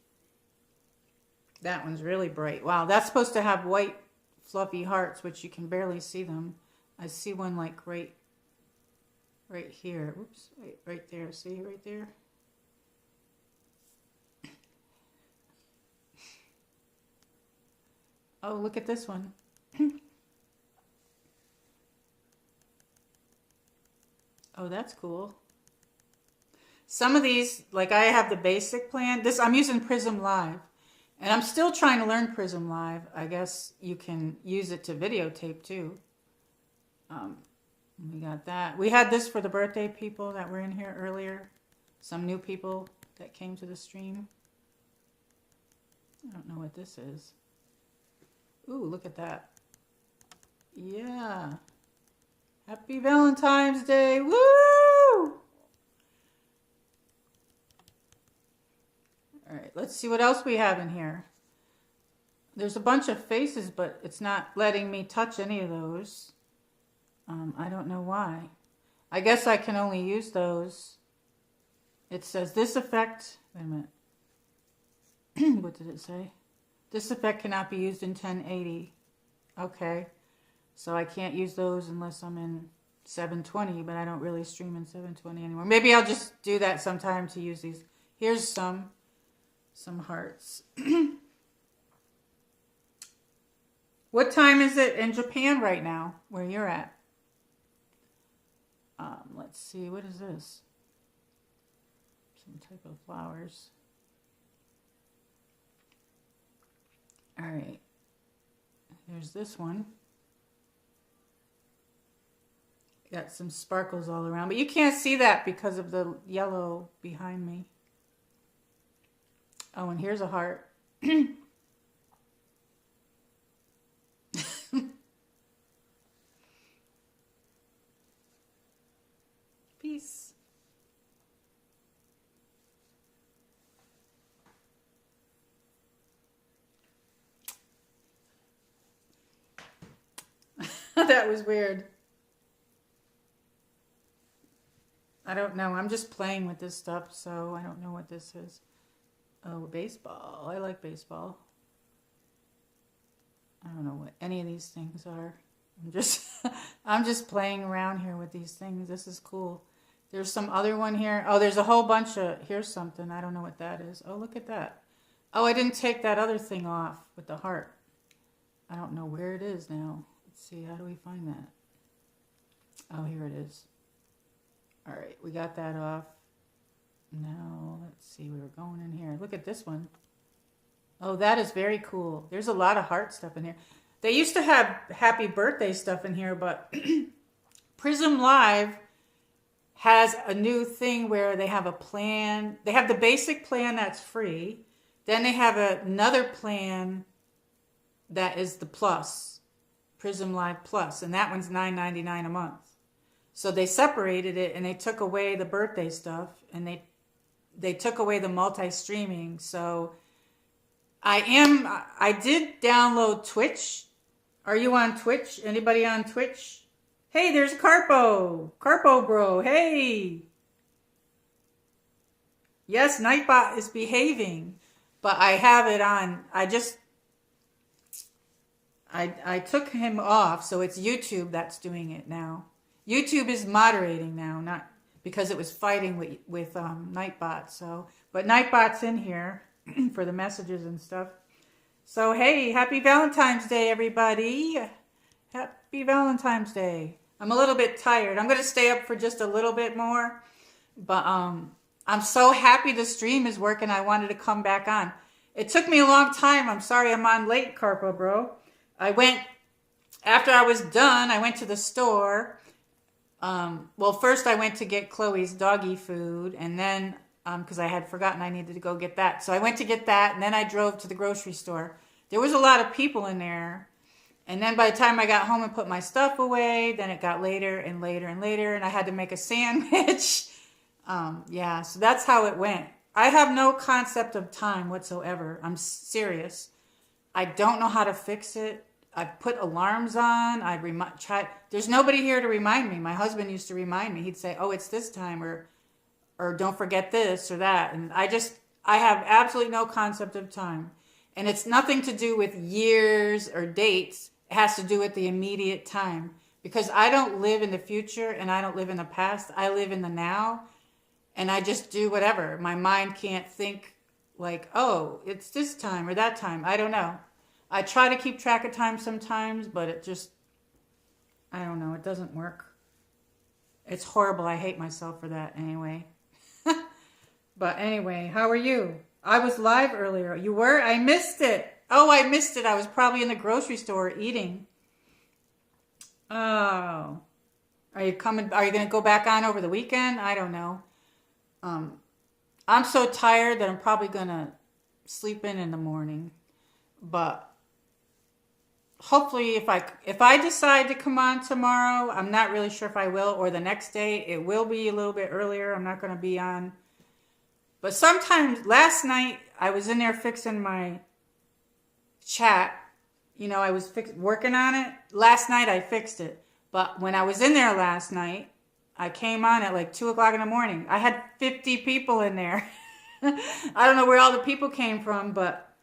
That one's really bright. Wow, that's supposed to have white fluffy hearts, which you can barely see them. I see one like right here. Oops, right there. See, right there? Oh, look at this one. Oh, that's cool. Some of these, like I have the basic plan. I'm using Prism Live. And I'm still trying to learn Prism Live. I guess you can use it to videotape too. We got that. We had this for the birthday people that were in here earlier. Some new people that came to the stream. I don't know what this is. Ooh, look at that. Yeah. Happy Valentine's Day. Woo! All right, let's see what else we have in here. There's a bunch of faces, but it's not letting me touch any of those. I don't know why. I guess I can only use those. It says this effect. Wait a minute. What did it say? This effect cannot be used in 1080. Okay. So I can't use those unless I'm in 720, but I don't really stream in 720 anymore. Maybe I'll just do that sometime to use these. Here's some hearts. What time is it in Japan right now, where you're at? Let's see, what is this? Some type of flowers. All right. There's this one. Got some sparkles all around, but you can't see that because of the yellow behind me. Oh, and here's a heart. Peace. That was weird. I don't know. I'm just playing with this stuff, so I don't know what this is. Oh, baseball. I like baseball. I don't know what any of these things are. I'm just playing around here with these things. This is cool. There's some other one here. Oh, there's a whole bunch of, here's something. I don't know what that is. Oh, look at that. Oh, I didn't take that other thing off with the heart. I don't know where it is now. Let's see, how do we find that? Oh, here it is. All right, we got that off. Now, let's see, we were going in here. Look at this one. Oh, that is very cool. There's a lot of heart stuff in here. They used to have happy birthday stuff in here, but Prism Live has a new thing where they have a plan. They have the basic plan that's free. Then they have another plan that is the plus, Prism Live Plus, and that one's $9.99 a month. So they separated it and they took away the birthday stuff and they took away the multi-streaming. So I did download Twitch. Are you on Twitch? Anybody on Twitch? Hey, there's Carpo bro. Hey. Yes, Nightbot is behaving, but I have it on. I took him off, so it's YouTube that's doing it now. YouTube is moderating now, not because it was fighting with Nightbot. So, but Nightbot's in here for the messages and stuff. So hey, happy Valentine's Day, everybody! Happy Valentine's Day. I'm a little bit tired. I'm gonna stay up for just a little bit more, but I'm so happy the stream is working. I wanted to come back on. It took me a long time. I'm sorry I'm on late, Carpo bro. After I was done, I went to the store. Well, first I went to get Chloe's doggy food, and then, because I had forgotten I needed to go get that. So I went to get that, and then I drove to the grocery store. There was a lot of people in there. And then by the time I got home and put my stuff away, then it got later and later and later, and I had to make a sandwich. Yeah, so that's how it went. I have no concept of time whatsoever. I'm serious. I don't know how to fix it. I put alarms on. There's nobody here to remind me. My husband used to remind me. He'd say, "Oh, it's this time," or "Don't forget this or that." And I have absolutely no concept of time. And it's nothing to do with years or dates. It has to do with the immediate time. Because I don't live in the future and I don't live in the past. I live in the now. And I just do whatever. My mind can't think like, oh, it's this time or that time. I don't know. I try to keep track of time sometimes, but it just, I don't know. It doesn't work. It's horrible. I hate myself for that anyway. But anyway, how are you? I was live earlier. You were? I missed it. Oh, I missed it. I was probably in the grocery store eating. Oh. Are you coming? Are you going to go back on over the weekend? I don't know. I'm so tired that I'm probably going to sleep in the morning. But hopefully if I decide to come on tomorrow, I'm not really sure if I will, or the next day, it will be a little bit earlier. I'm not going to be on. But sometimes, last night, I was in there fixing my chat. You know, I was working on it. Last night, I fixed it. But when I was in there last night, I came on at like 2 o'clock in the morning. I had 50 people in there. I don't know where all the people came from, but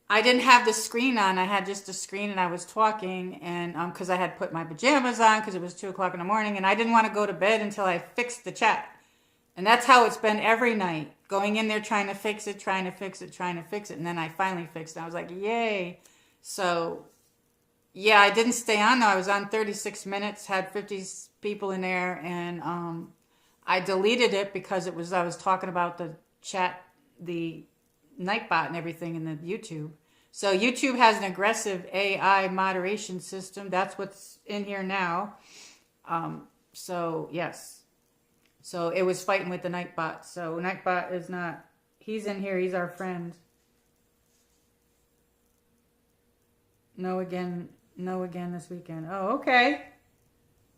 I didn't have the screen on. I had just a screen and I was talking, and because I had put my pajamas on because it was 2 o'clock in the morning, and I didn't want to go to bed until I fixed the chat. And that's how it's been every night, going in there trying to fix it, and then I finally fixed it. I was like, yay. So yeah, I didn't stay on though. I was on 36 minutes, had 50 people in there, and I deleted it because I was talking about the chat, the Nightbot and everything in the YouTube. So YouTube has an aggressive AI moderation system. That's what's in here now. So yes. So it was fighting with the Nightbot. So Nightbot is not, he's in here. He's our friend. No again this weekend. Oh, okay.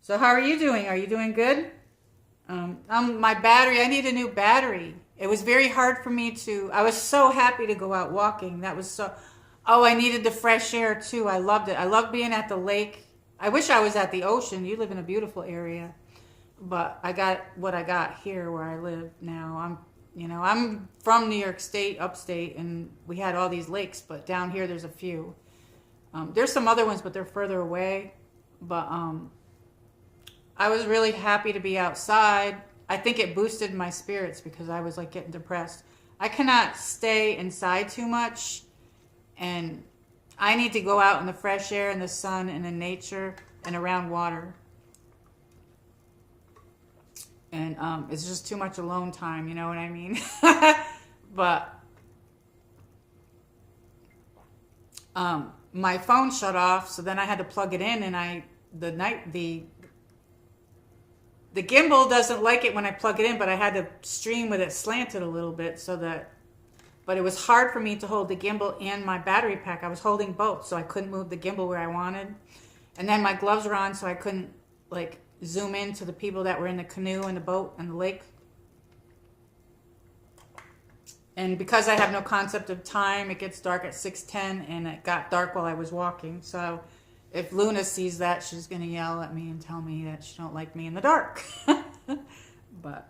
So how are you doing? Are you doing good? My battery, I need a new battery. It was very hard for me I was so happy to go out walking. I needed the fresh air too. I loved it. I love being at the lake. I wish I was at the ocean. You live in a beautiful area. But I got what I got here where I live now. I'm from New York State, upstate, and we had all these lakes, but down here there's a few. There's some other ones, but they're further away. But I was really happy to be outside. I think it boosted my spirits because I was like getting depressed. I cannot stay inside too much, and I need to go out in the fresh air and the sun and in nature and around water. And it's just too much alone time, you know what I mean? But my phone shut off, so then I had to plug it in, and the gimbal doesn't like it when I plug it in, but I had to stream with it slanted a little bit but it was hard for me to hold the gimbal and my battery pack. I was holding both, so I couldn't move the gimbal where I wanted. And then my gloves were on, so I couldn't like zoom in to the people that were in the canoe and the boat and the lake. And because I have no concept of time, it gets dark at 6:10, and it got dark while I was walking. So if Luna sees that, she's going to yell at me and tell me that she don't like me in the dark. But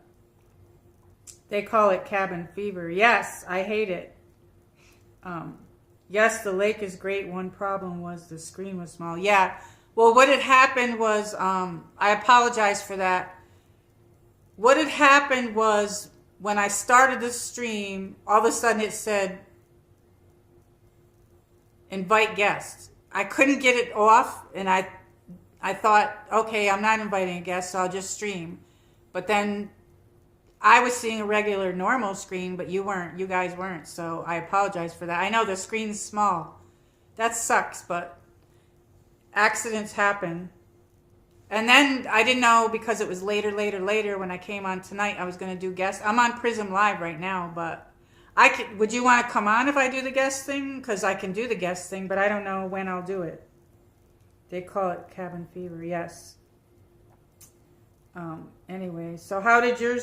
they call it cabin fever. Yes, I hate it. Yes, the lake is great. One problem was the screen was small. Yeah. Well, what had happened was, I apologize for that. What had happened was when I started the stream, all of a sudden it said, invite guests. I couldn't get it off, and I thought, okay, I'm not inviting a guest, so I'll just stream. But then I was seeing a regular normal screen, but you guys weren't, so I apologize for that. I know the screen's small. That sucks, but accidents happen. And then I didn't know, because it was later when I came on tonight, I was going to do guests. I'm on Prism Live right now, but would you want to come on if I do the guest thing? Because I can do the guest thing, but I don't know when I'll do it. They call it cabin fever, yes. Anyway, so how did your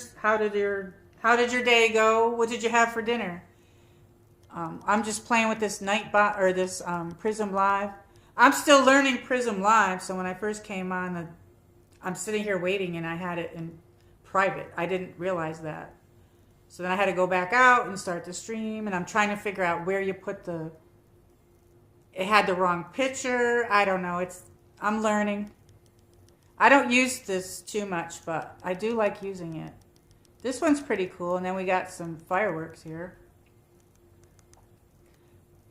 day go? What did you have for dinner? I'm just playing with this Nightbot, or this Prism Live. I'm still learning Prism Live, so when I first came on, I'm sitting here waiting, and I had it in private. I didn't realize that. So then I had to go back out and start the stream, and I'm trying to figure out where you put it had the wrong picture. I don't know. I'm learning. I don't use this too much, but I do like using it. This one's pretty cool, and then we got some fireworks here.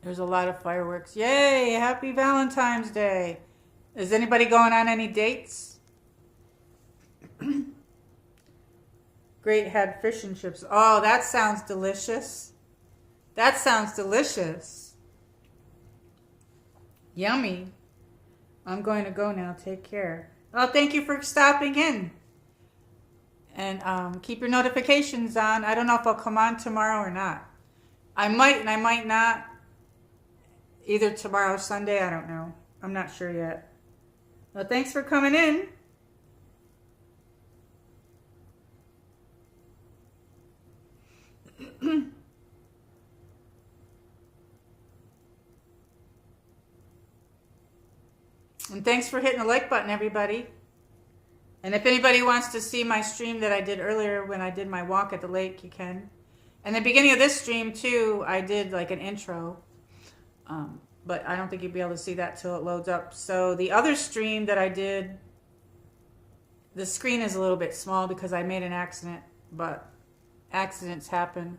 There's a lot of fireworks. Yay! Happy Valentine's Day. Is anybody going on any dates? Great, had fish and chips. Oh, that sounds delicious. That sounds delicious. Yummy. I'm going to go now. Take care. Well, thank you for stopping in. And keep your notifications on. I don't know if I'll come on tomorrow or not. I might and I might not. Either tomorrow or Sunday, I don't know. I'm not sure yet. Well, thanks for coming in. And thanks for hitting the like button, everybody. And if anybody wants to see my stream that I did earlier when I did my walk at the lake, you can. And the beginning of this stream, too, I did like an intro. But I don't think you'll be able to see that till it loads up. So the other stream that I did, the screen is a little bit small because I made an accident. But accidents happen.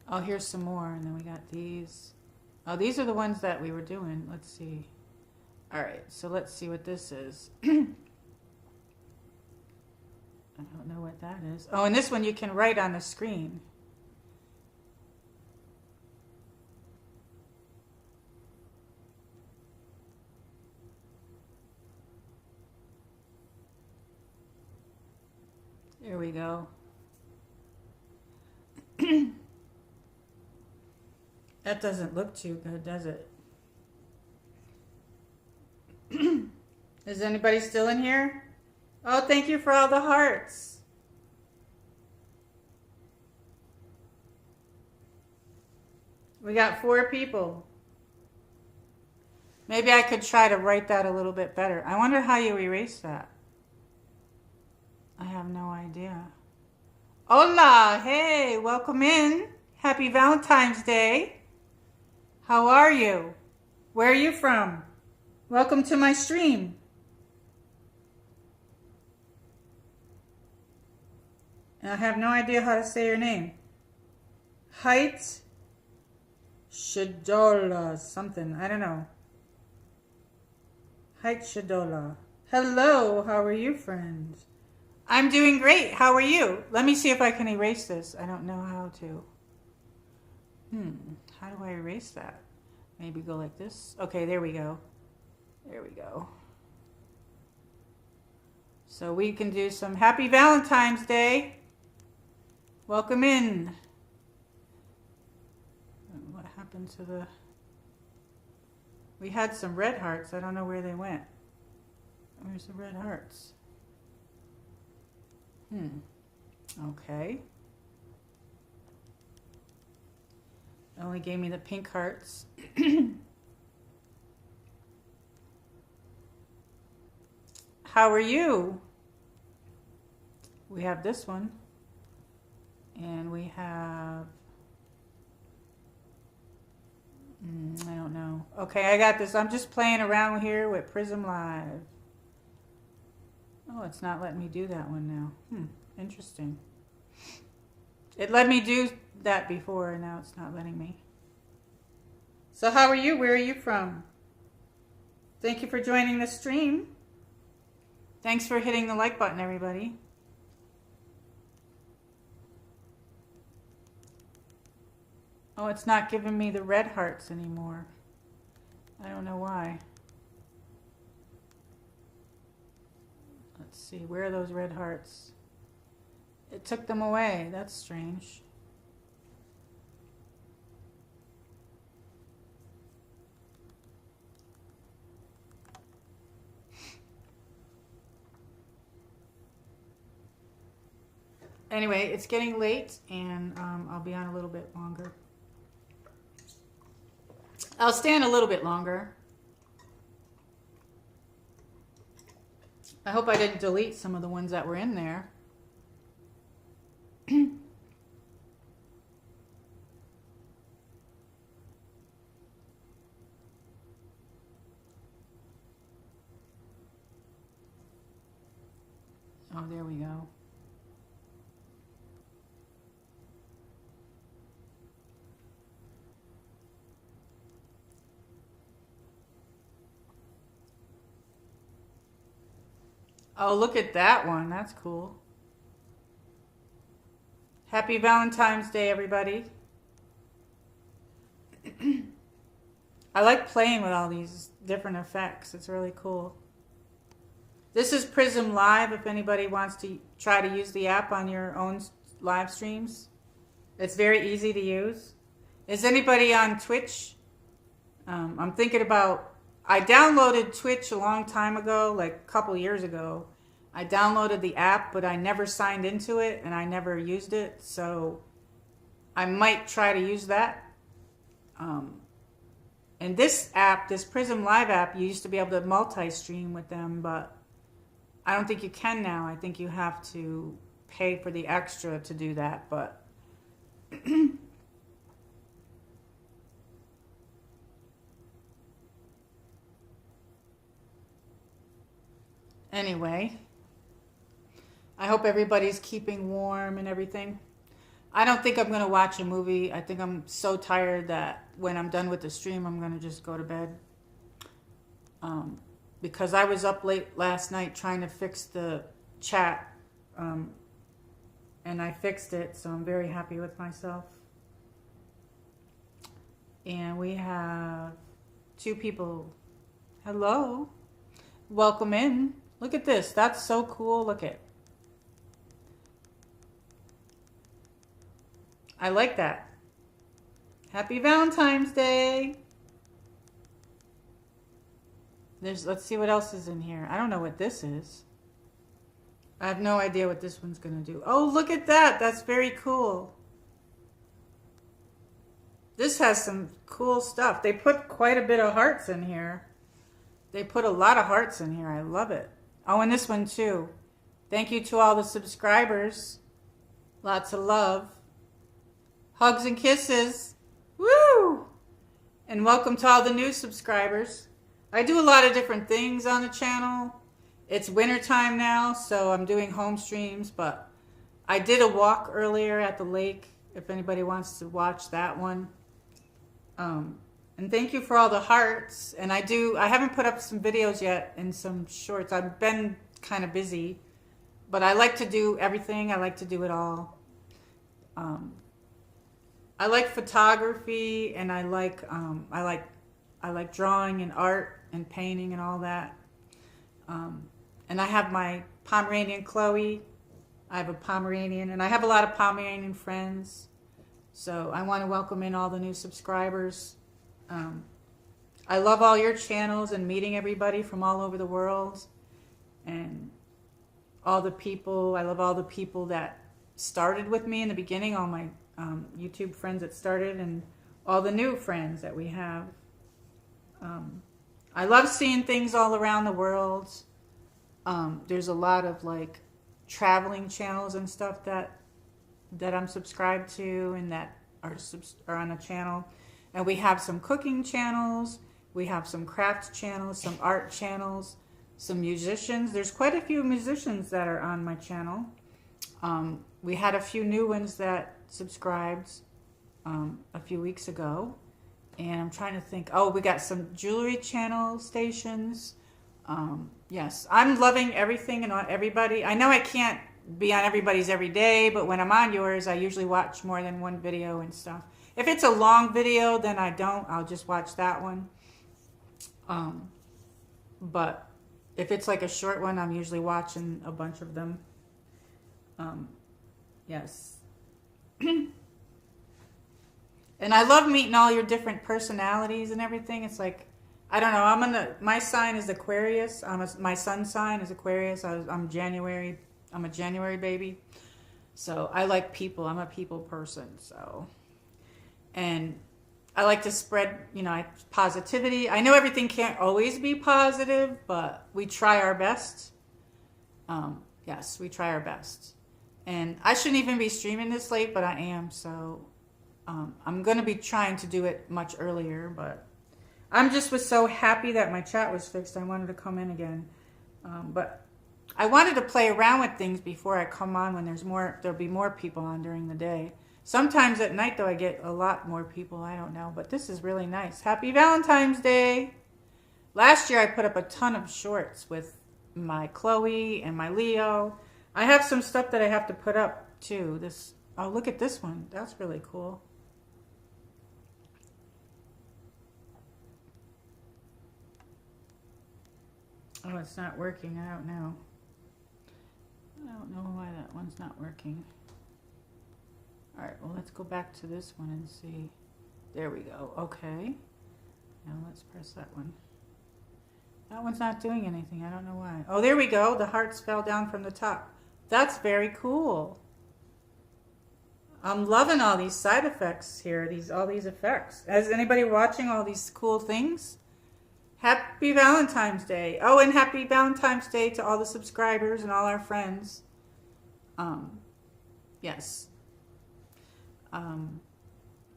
Oh, here's some more. And then we got these. Oh, these are the ones that we were doing. Let's see. All right, so let's see what this is. I don't know what that is. Oh, and this one you can write on the screen. There we go. That doesn't look too good, does it? Is anybody still in here? Oh, thank you for all the hearts. We got 4 people. Maybe I could try to write that a little bit better. I wonder how you erase that. I have no idea. Hola, hey, welcome in. Happy Valentine's Day. How are you? Where are you from? Welcome to my stream. And I have no idea how to say your name. Height Shadola something. I don't know. Height Shadola. Hello, how are you, friends? I'm doing great. How are you? Let me see if I can erase this. I don't know how to. How do I erase that? Maybe go like this. Okay, there we go. There we go. So we can do some Happy Valentine's Day. Welcome in. What happened to the... We had some red hearts. I don't know where they went. Where's the red hearts? Okay. Only gave me the pink hearts. How are you? We have this one. And we have... I don't know. Okay, I got this. I'm just playing around here with Prism Live. Oh, it's not letting me do that one now. Interesting. It let me do that before, and now it's not letting me. So how are you? Where are you from? Thank you for joining the stream. Thanks for hitting the like button, everybody. Oh, it's not giving me the red hearts anymore. I don't know why. Let's see, where are those red hearts? It took them away. That's strange. Anyway, it's getting late, and I'll be on a little bit longer. I'll stand a little bit longer. I hope I didn't delete some of the ones that were in there. Oh, there we go. Oh, look at that one. That's cool. Happy Valentine's Day, everybody. I I like playing with all these different effects. It's really cool. This is Prism Live if anybody wants to try to use the app on your own live streams. It's very easy to use. Is anybody on Twitch? I'm thinking about, I downloaded Twitch a long time ago, like a couple years ago. I downloaded the app, but I never signed into it and I never used it. So I might try to use that. And this app, this Prism Live app, you used to be able to multi-stream with them, but I don't think you can now. I think you have to pay for the extra to do that, but anyway, I hope everybody's keeping warm and everything. I don't think I'm going to watch a movie. I think I'm so tired that when I'm done with the stream, I'm going to just go to bed. Because I was up late last night trying to fix the chat. And I fixed it, so I'm very happy with myself. And we have 2 people. Hello. Welcome in. Look at this. That's so cool. Look at. I like that. Happy Valentine's Day. Let's see what else is in here. I don't know what this is. I have no idea what this one's going to do. Oh, look at that. That's very cool. This has some cool stuff. They put quite a bit of hearts in here. They put a lot of hearts in here. I love it. Oh, and this one too. Thank you to all the subscribers. Lots of love. Hugs and kisses. Woo! And welcome to all the new subscribers. I do a lot of different things on the channel. It's winter time now, so I'm doing home streams, but I did a walk earlier at the lake, if anybody wants to watch that one. And thank you for all the hearts. And I haven't put up some videos yet and some shorts. I've been kind of busy, but I like to do everything. I like to do it all. I like photography, and I like drawing and art and painting and all that. And I have my Pomeranian Chloe. I have a Pomeranian, and I have a lot of Pomeranian friends. So I want to welcome in all the new subscribers. I love all your channels and meeting everybody from all over the world. And all the people, I love all the people that started with me in the beginning, all my YouTube friends that started, and all the new friends that we have. I love seeing things all around the world. There's a lot of like traveling channels and stuff that I'm subscribed to and that are on the channel. And we have some cooking channels. We have some craft channels, some art channels, some musicians. There's quite a few musicians that are on my channel. We had a few new ones that subscribed a few weeks ago. And I'm trying to think. Oh, we got some jewelry channel stations. Yes, I'm loving everything and everybody. I know I can't be on everybody's every day, but when I'm on yours, I usually watch more than one video and stuff. If it's a long video, then I don't. I'll just watch that one. But if it's like a short one, I'm usually watching a bunch of them. Yes. And I love meeting all your different personalities and everything. It's like, I don't know, my sign is Aquarius. My sun's sign is Aquarius. I'm January. I'm a January baby. So I like people. I'm a people person. So, and I like to spread, positivity. I know everything can't always be positive, but we try our best. Yes, we try our best. And I shouldn't even be streaming this late, but I am. So I'm going to be trying to do it much earlier, but I'm just was so happy that my chat was fixed. I wanted to come in again. But I wanted to play around with things before I come on when there'll be more people on during the day. Sometimes at night, though, I get a lot more people. I don't know, but this is really nice. Happy Valentine's Day. Last year, I put up a ton of shorts with my Chloe and my Leo. I have some stuff that I have to put up, too. Oh, look at this one. That's really cool. Oh, it's not working. I don't know. I don't know why that one's not working. All right, well, let's go back to this one and see. There we go. Okay. Now let's press that one. That one's not doing anything. I don't know why. Oh, there we go. The hearts fell down from the top. That's very cool. I'm loving all these side effects here. All these effects. Is anybody watching all these cool things? Happy Valentine's Day. Oh, and happy Valentine's Day to all the subscribers and all our friends. Yes.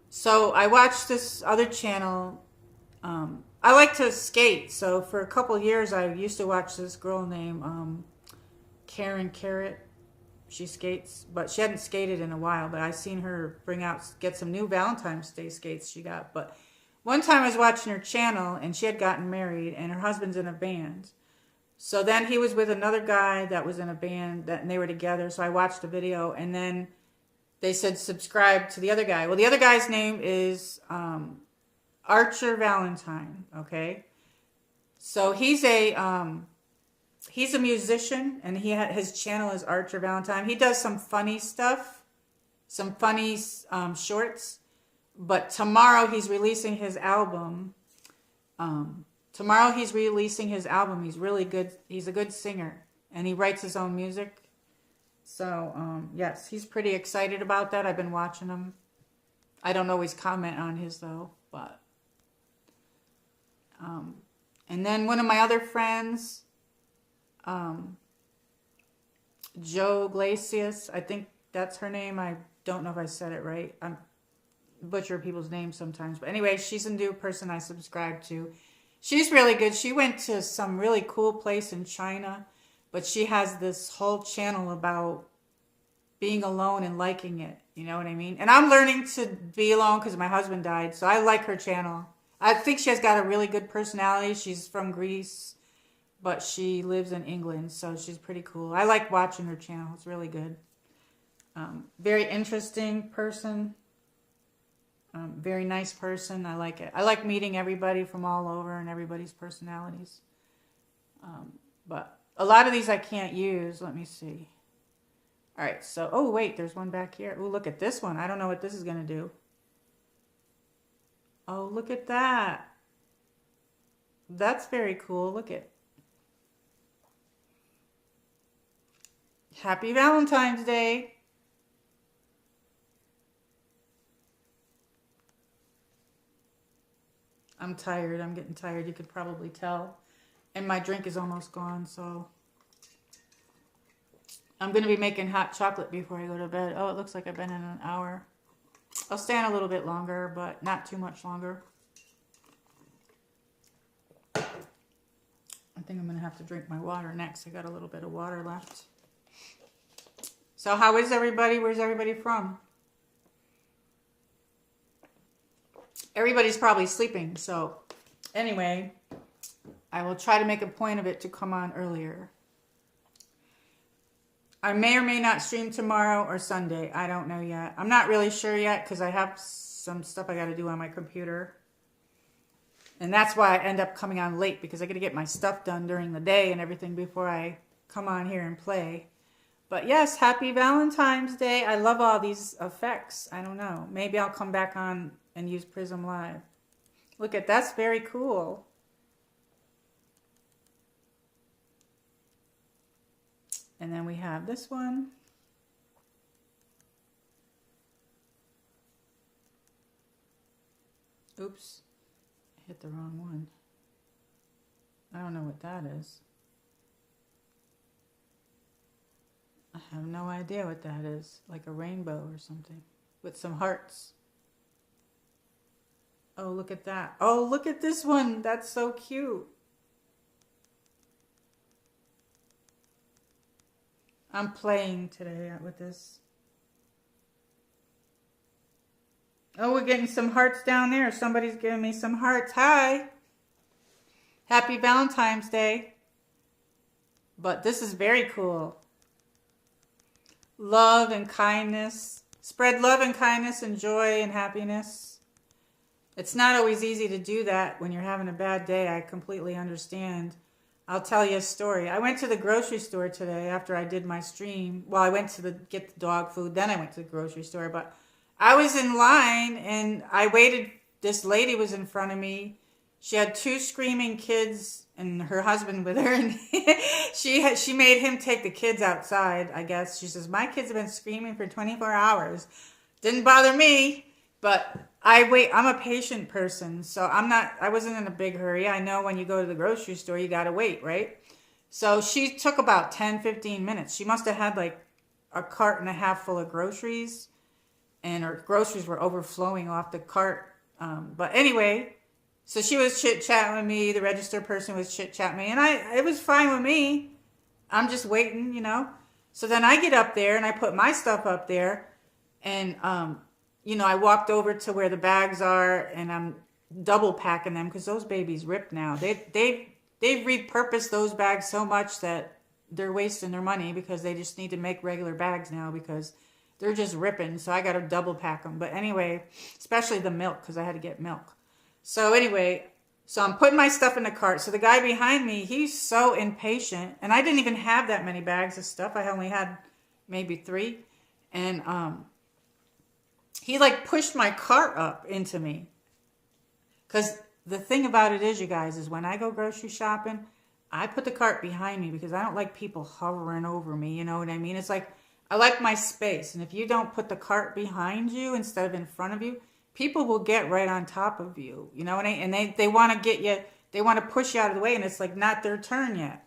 So I watched this other channel. I like to skate. So for a couple years, I used to watch this girl named Karen Carrot. She skates, but she hadn't skated in a while. But I seen her get some new Valentine's Day skates she got. But one time I was watching her channel, and she had gotten married, and her husband's in a band. So then he was with another guy that was in a band, and they were together. So I watched a video, and then they said subscribe to the other guy. Well, the other guy's name is Archer Valentine. Okay, so he's a musician, and his channel is Archer Valentine. He does some funny stuff, some funny shorts. But tomorrow he's releasing his album. He's really good. He's a good singer, and he writes his own music. So, yes, he's pretty excited about that. I've been watching him. I don't always comment on his, though, but... and then one of my other friends, Joe Glacius, I think that's her name. I don't know if I said it right. I'm butcher people's names sometimes. But anyway, she's a new person I subscribe to. She's really good. She went to some really cool place in China, but she has this whole channel about being alone and liking it. You know what I mean? And I'm learning to be alone because my husband died, so I like her channel. I think she has got a really good personality. She's from Greece, but she lives in England, so she's pretty cool. I like watching her channel. It's really good. Very interesting person. Very nice person. I like it. I like meeting everybody from all over and everybody's personalities. But a lot of these I can't use. Let me see. All right. So, oh, wait, there's one back here. Oh, look at this one. I don't know what this is going to do. Oh, look at that. That's very cool. Look at. Happy Valentine's Day. I'm tired. I'm getting tired. You could probably tell. And my drink is almost gone, so I'm going to be making hot chocolate before I go to bed. Oh, it looks like I've been in an hour. I'll stay on a little bit longer, but not too much longer. I think I'm going to have to drink my water next. I got a little bit of water left. So how is everybody? Where's everybody from? Everybody's probably sleeping, so anyway, I will try to make a point of it to come on earlier. I may or may not stream tomorrow or Sunday. I don't know yet. I'm not really sure yet because I have some stuff I got to do on my computer. And that's why I end up coming on late, because I got to get my stuff done during the day and everything before I come on here and play. But yes, happy Valentine's Day. I love all these effects. I don't know. Maybe I'll come back on and use Prism Live. Look at that's very cool. And then we have this one. Oops, I hit the wrong one. I don't know what that is. I have no idea what that is. Like a rainbow or something with some hearts. Oh, look at that. Oh, look at this one. That's so cute. I'm playing today with this. Oh, we're getting some hearts down there. Somebody's giving me some hearts. Hi. Happy Valentine's Day. But this is very cool. Love and kindness. Spread love and kindness and joy and happiness. It's not always easy to do that when you're having a bad day. I completely understand. I'll tell you a story. I went to the grocery store today after I did my stream. Well, I went to get the dog food, then I went to the grocery store. But I was in line and I waited. This lady was in front of me. She had two screaming kids and her husband with her, and she made him take the kids outside. I guess she says my kids have been screaming for 24 hours. Didn't bother me, but I wait. I'm a patient person, so I wasn't in a big hurry. I know when you go to the grocery store, you got to wait, right? So she took about 10, 15 minutes. She must have had like a cart and a half full of groceries, and her groceries were overflowing off the cart. But anyway, so she was chit-chatting with me. The register person was chit-chatting me, and it was fine with me. I'm just waiting, you know. So then I get up there, and I put my stuff up there, and you know, I walked over to where the bags are, and I'm double packing them because those babies rip now. They've repurposed those bags so much that they're wasting their money because they just need to make regular bags now because they're just ripping. So I got to double pack them. But anyway, especially the milk because I had to get milk. So anyway, so I'm putting my stuff in the cart. So the guy behind me, he's so impatient, and I didn't even have that many bags of stuff. I only had maybe 3, and he like pushed my cart up into me. Because the thing about it is, you guys, is when I go grocery shopping, I put the cart behind me because I don't like people hovering over me. You know what I mean? It's like, I like my space. And if you don't put the cart behind you instead of in front of you, people will get right on top of you. You know what I mean? And they want to get you, they want to push you out of the way, and it's like not their turn yet.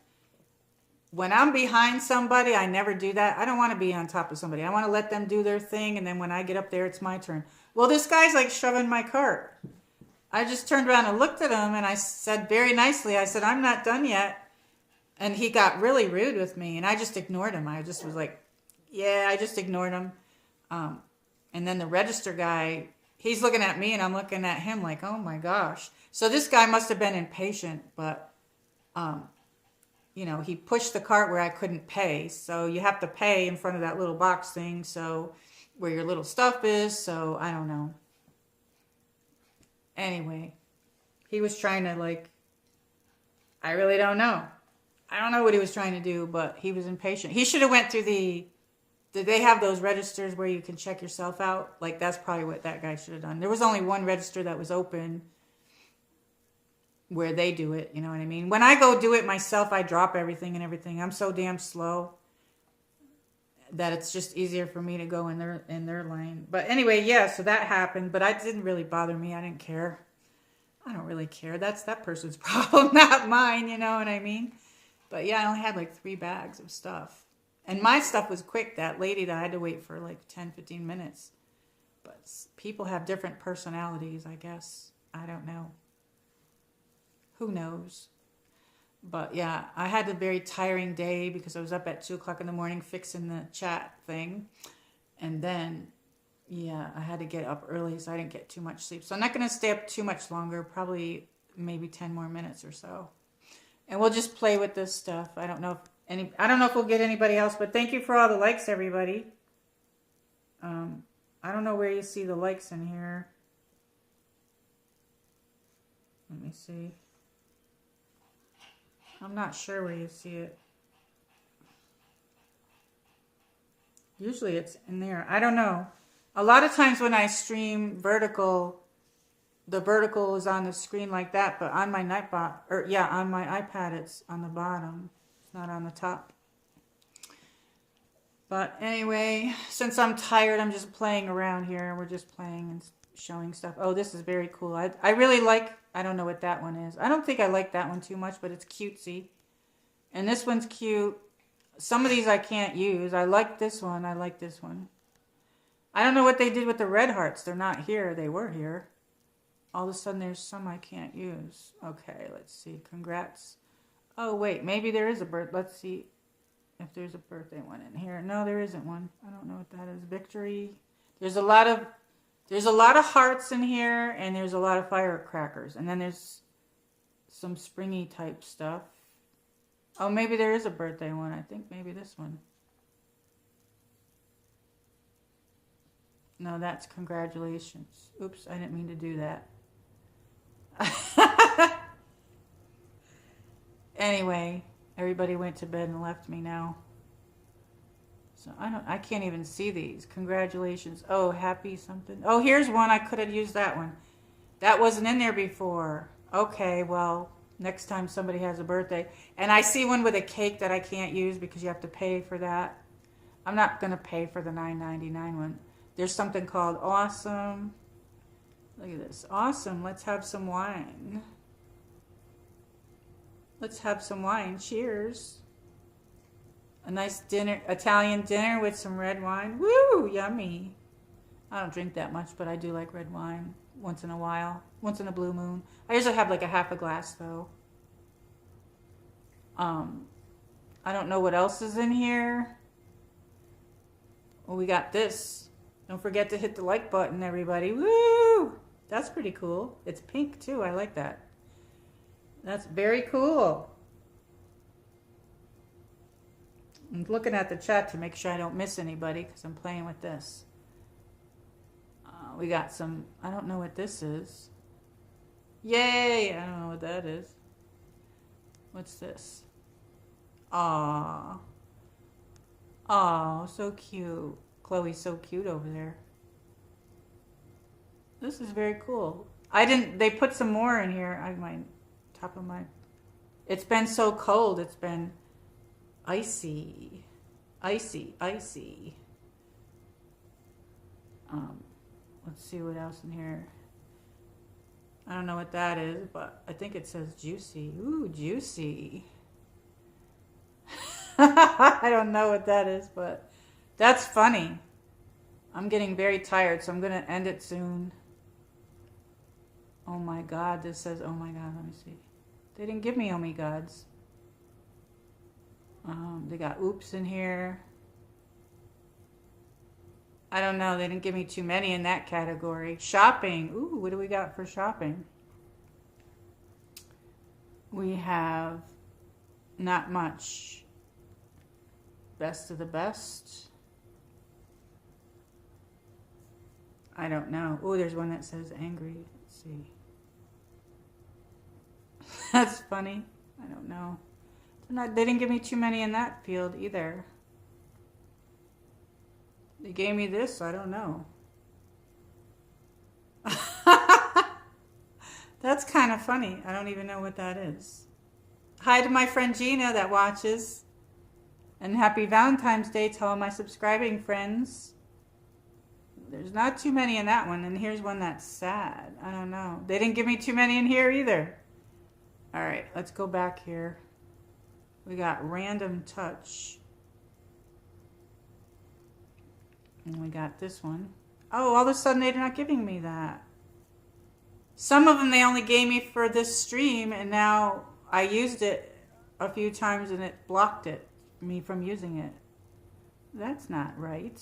When I'm behind somebody, I never do that. I don't want to be on top of somebody. I want to let them do their thing, and then when I get up there, it's my turn. Well, this guy's like shoving my cart. I just turned around and looked at him, and I said very nicely, I said, I'm not done yet. And he got really rude with me, and I just ignored him. I just was like, yeah, I just ignored him. And then the register guy, he's looking at me, and I'm looking at him like, oh my gosh. So this guy must have been impatient, but you know, he pushed the cart where I couldn't pay. So you have to pay in front of that little box thing. So where your little stuff is. So I don't know. Anyway, he was trying to like, I really don't know. I don't know what he was trying to do, but he was impatient. He should have went through did they have those registers where you can check yourself out? Like that's probably what that guy should have done. There was only one register that was open where they do it, you know what I mean? When I go do it myself, I drop everything and everything. I'm so damn slow that it's just easier for me to go in their lane. But anyway, yeah, so that happened, but it didn't really bother me. I didn't care. I don't really care. That's that person's problem, not mine, you know what I mean? But yeah, I only had like 3 bags of stuff. And my stuff was quick. That lady that I had to wait for like 10, 15 minutes. But people have different personalities, I guess. I don't know. Who knows? But yeah, I had a very tiring day because I was up at 2 o'clock in the morning fixing the chat thing. And then, yeah, I had to get up early, so I didn't get too much sleep. So I'm not going to stay up too much longer, probably maybe 10 more minutes or so. And we'll just play with this stuff. I don't know if we'll get anybody else, but thank you for all the likes, everybody. I don't know where you see the likes in here. Let me see. I'm not sure where you see it. Usually it's in there. I don't know. A lot of times when I stream vertical, the vertical is on the screen like that, but on my on my iPad it's on the bottom. It's not on the top. But anyway, since I'm tired, I'm just playing around here. We're just playing and showing stuff. Oh, this is very cool. I really like, I don't know what that one is. I don't think I like that one too much, but it's cutesy. And this one's cute. Some of these I can't use. I like this one. I like this one. I don't know what they did with the red hearts. They're not here. They were here. All of a sudden there's some I can't use. Okay, let's see. Congrats. Oh, wait. Maybe there is a birth. Let's see if there's a birthday one in here. No, there isn't one. I don't know what that is. Victory. There's a lot of hearts in here, and there's a lot of firecrackers. And then there's some springy type stuff. Oh, maybe there is a birthday one. I think maybe this one. No, that's congratulations. Oops, I didn't mean to do that. Anyway, everybody went to bed and left me now. So I can't even see these. Congratulations. Oh, happy something. Oh, here's one. I could have used that one. That wasn't in there before. Okay, well, next time somebody has a birthday. And I see one with a cake that I can't use because you have to pay for that. I'm not going to pay for the $9.99 one. There's something called Awesome. Look at this. Awesome. Let's have some wine. Let's have some wine. Cheers. A nice dinner, Italian dinner with some red wine. Woo, yummy. I don't drink that much, but I do like red wine once in a while. Once in a blue moon. I usually have like a half a glass though. I don't know what else is in here. Well, we got this. Don't forget to hit the like button, everybody. Woo! That's pretty cool. It's pink too. I like that. That's very cool. I'm looking at the chat to make sure I don't miss anybody because I'm playing with this. We got some, I don't know what this is. Yay! I don't know what that is. What's this? Aww. Aww, so cute. Chloe's so cute over there. This is very cool. They put some more in here. It's been so cold. It's been icy. Icy. Let's see what else in here. I don't know what that is, but I think it says juicy. Ooh, juicy. I don't know what that is, but that's funny. I'm getting very tired, so I'm going to end it soon. Oh my God, this says, oh my God, let me see. They didn't give me oh my gods. They got oops in here. I don't know, they didn't give me too many in that category. Shopping, ooh, what do we got for shopping? We have not much. Best of the best. I don't know. Oh, there's one that says angry. Let's see. That's funny. I don't know. They didn't give me too many in that field either. They gave me this. I don't know. That's kind of funny. I don't even know what that is. Hi to my friend Gina that watches. And happy Valentine's Day to all my subscribing friends. There's not too many in that one. And here's one that's sad. I don't know. They didn't give me too many in here either. All right, let's go back here. We got Random Touch. And we got this one. Oh, all of a sudden they're not giving me that. Some of them they only gave me for this stream, and now I used it a few times and it blocked me from using it. That's not right.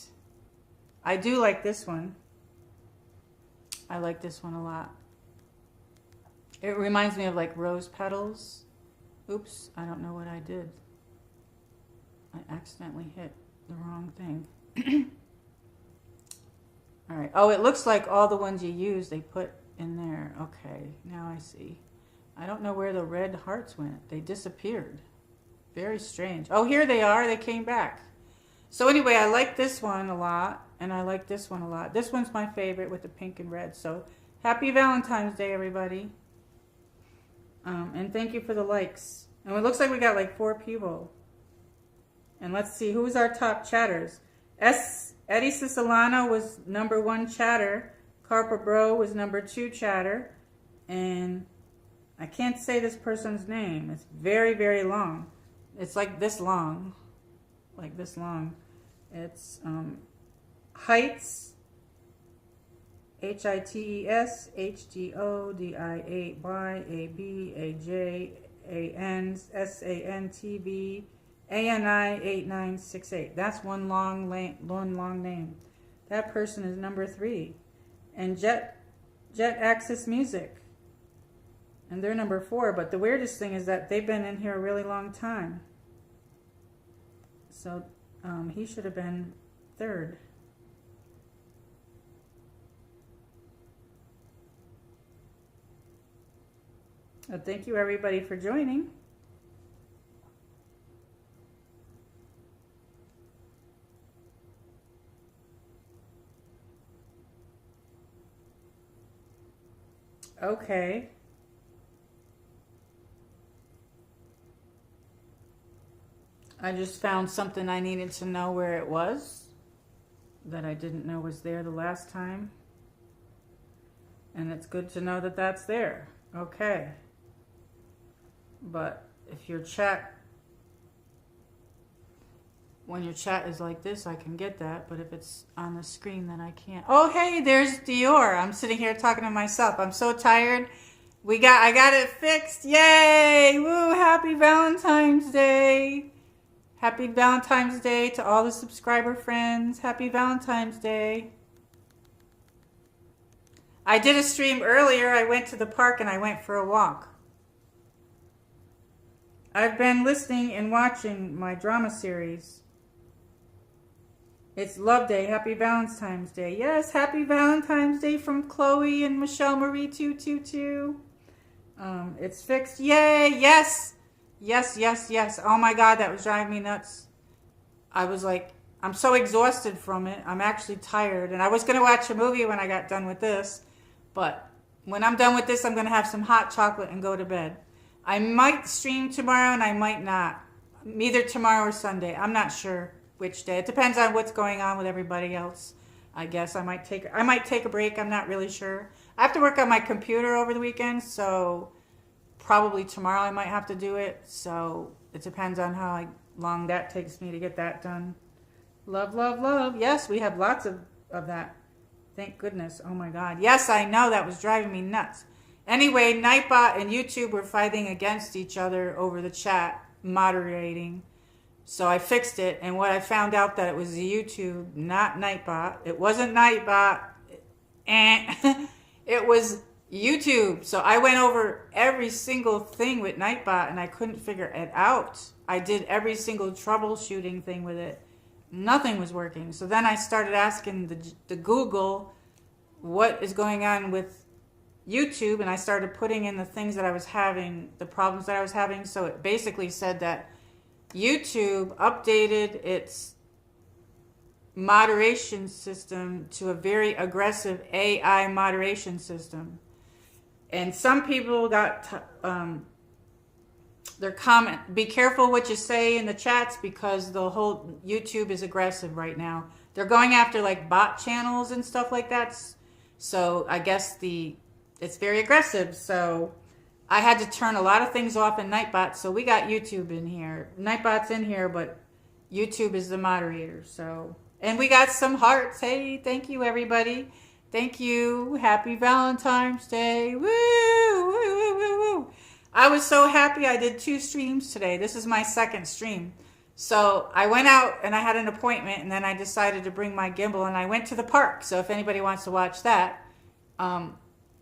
I do like this one. I like this one a lot. It reminds me of like rose petals. Oops, I don't know what I did. I accidentally hit the wrong thing. All right. Oh, it looks like all the ones you use, they put in there. Okay, now I see. I don't know where the red hearts went. They disappeared. Very strange. Oh, here they are. They came back. So anyway, I like this one a lot, and I like this one a lot. This one's my favorite with the pink and red. So happy Valentine's Day, everybody. And thank you for the likes. And it looks like we got like 4 people. And let's see, who's our top chatters? Eddie Cisolano was number 1 chatter. Carper Bro was number 2 chatter. And I can't say this person's name. It's very, very long. It's like this long. Like this long. It's Heights. Hites, HDODIAYABAJAN SANTV ANI 8968. That's one long name. That person is number 3. And Jet Axis Music. And they're number 4. But the weirdest thing is that they've been in here a really long time. So he should have been 3rd. Well, thank you everybody for joining. Okay. I just found something I needed to know where it was that I didn't know was there the last time. And it's good to know that that's there. Okay. But if your chat, when your chat is like this, I can get that. But if it's on the screen, then I can't. Oh, hey, there's Dior. I'm sitting here talking to myself. I'm so tired. I got it fixed. Yay! Woo! Happy Valentine's Day. Happy Valentine's Day to all the subscriber friends. Happy Valentine's Day. I did a stream earlier. I went to the park and I went for a walk. I've been listening and watching my drama series. It's Love Day. Happy Valentine's Day. Yes, happy Valentine's Day from Chloe and MichelleMarie 222. It's fixed. Yay! Yes! Yes, yes, yes. Oh my God, that was driving me nuts. I was like, I'm so exhausted from it. I'm actually tired. And I was going to watch a movie when I got done with this. But when I'm done with this, I'm going to have some hot chocolate and go to bed. I might stream tomorrow and I might not. Either tomorrow or Sunday. I'm not sure which day. It depends on what's going on with everybody else. I guess I might take a break. I'm not really sure. I have to work on my computer over the weekend, so probably tomorrow I might have to do it. So it depends on how long that takes me to get that done. Love, love, love. Yes, we have lots of that. Thank goodness. Oh my God. Yes, I know. That was driving me nuts. Anyway, Nightbot and YouTube were fighting against each other over the chat moderating. So I fixed it, and what I found out that it was the YouTube, not Nightbot. It wasn't Nightbot. It was YouTube. So I went over every single thing with Nightbot, and I couldn't figure it out. I did every single troubleshooting thing with it. Nothing was working. So then I started asking the Google what is going on with YouTube, and I started putting in the things that I was having, the problems that I was having. So it basically said that YouTube updated its moderation system to a very aggressive AI moderation system. And some people got their comment, be careful what you say in the chats because the whole YouTube is aggressive right now. They're going after like bot channels and stuff like that. So I guess it's very aggressive. So I had to turn a lot of things off in Nightbot. So we got YouTube in here. Nightbot's in here, but YouTube is the moderator. So, and we got some hearts. Hey, thank you everybody. Thank you. Happy Valentine's Day. Woo, woo, woo, woo, woo. I was so happy I did 2 streams today. This is my second stream. So I went out and I had an appointment, and then I decided to bring my gimbal and I went to the park. So if anybody wants to watch that,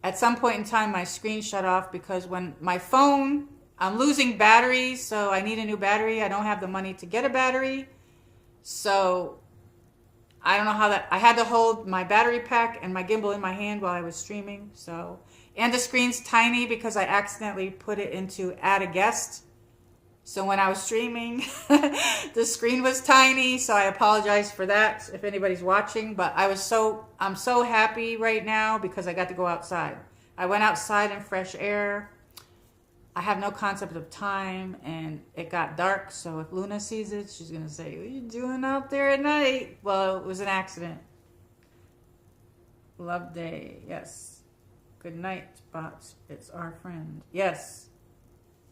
at some point in time my screen shut off because when my phone, I'm losing batteries, so I need a new battery. I don't have the money to get a battery. So I don't know how I had to hold my battery pack and my gimbal in my hand while I was streaming. So, and the screen's tiny because I accidentally put it into add a guest. So when I was streaming, the screen was tiny. So I apologize for that if anybody's watching. But I'm so happy right now because I got to go outside. I went outside in fresh air. I have no concept of time, and it got dark. So if Luna sees it, she's gonna say, "What are you doing out there at night?" Well, it was an accident. Love Day, yes. Good night, bot. It's our friend. Yes.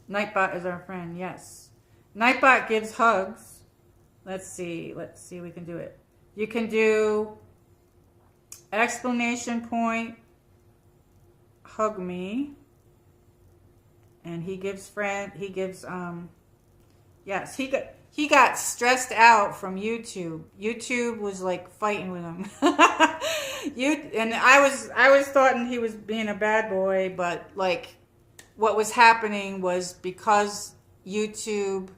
Nightbot is our friend. Yes. Nightbot gives hugs. Let's see. We can do it. You can do exclamation point, hug me. And he gives yes, he got stressed out from YouTube. YouTube was like fighting with him. And I was thought he was being a bad boy, but like what was happening was because YouTube,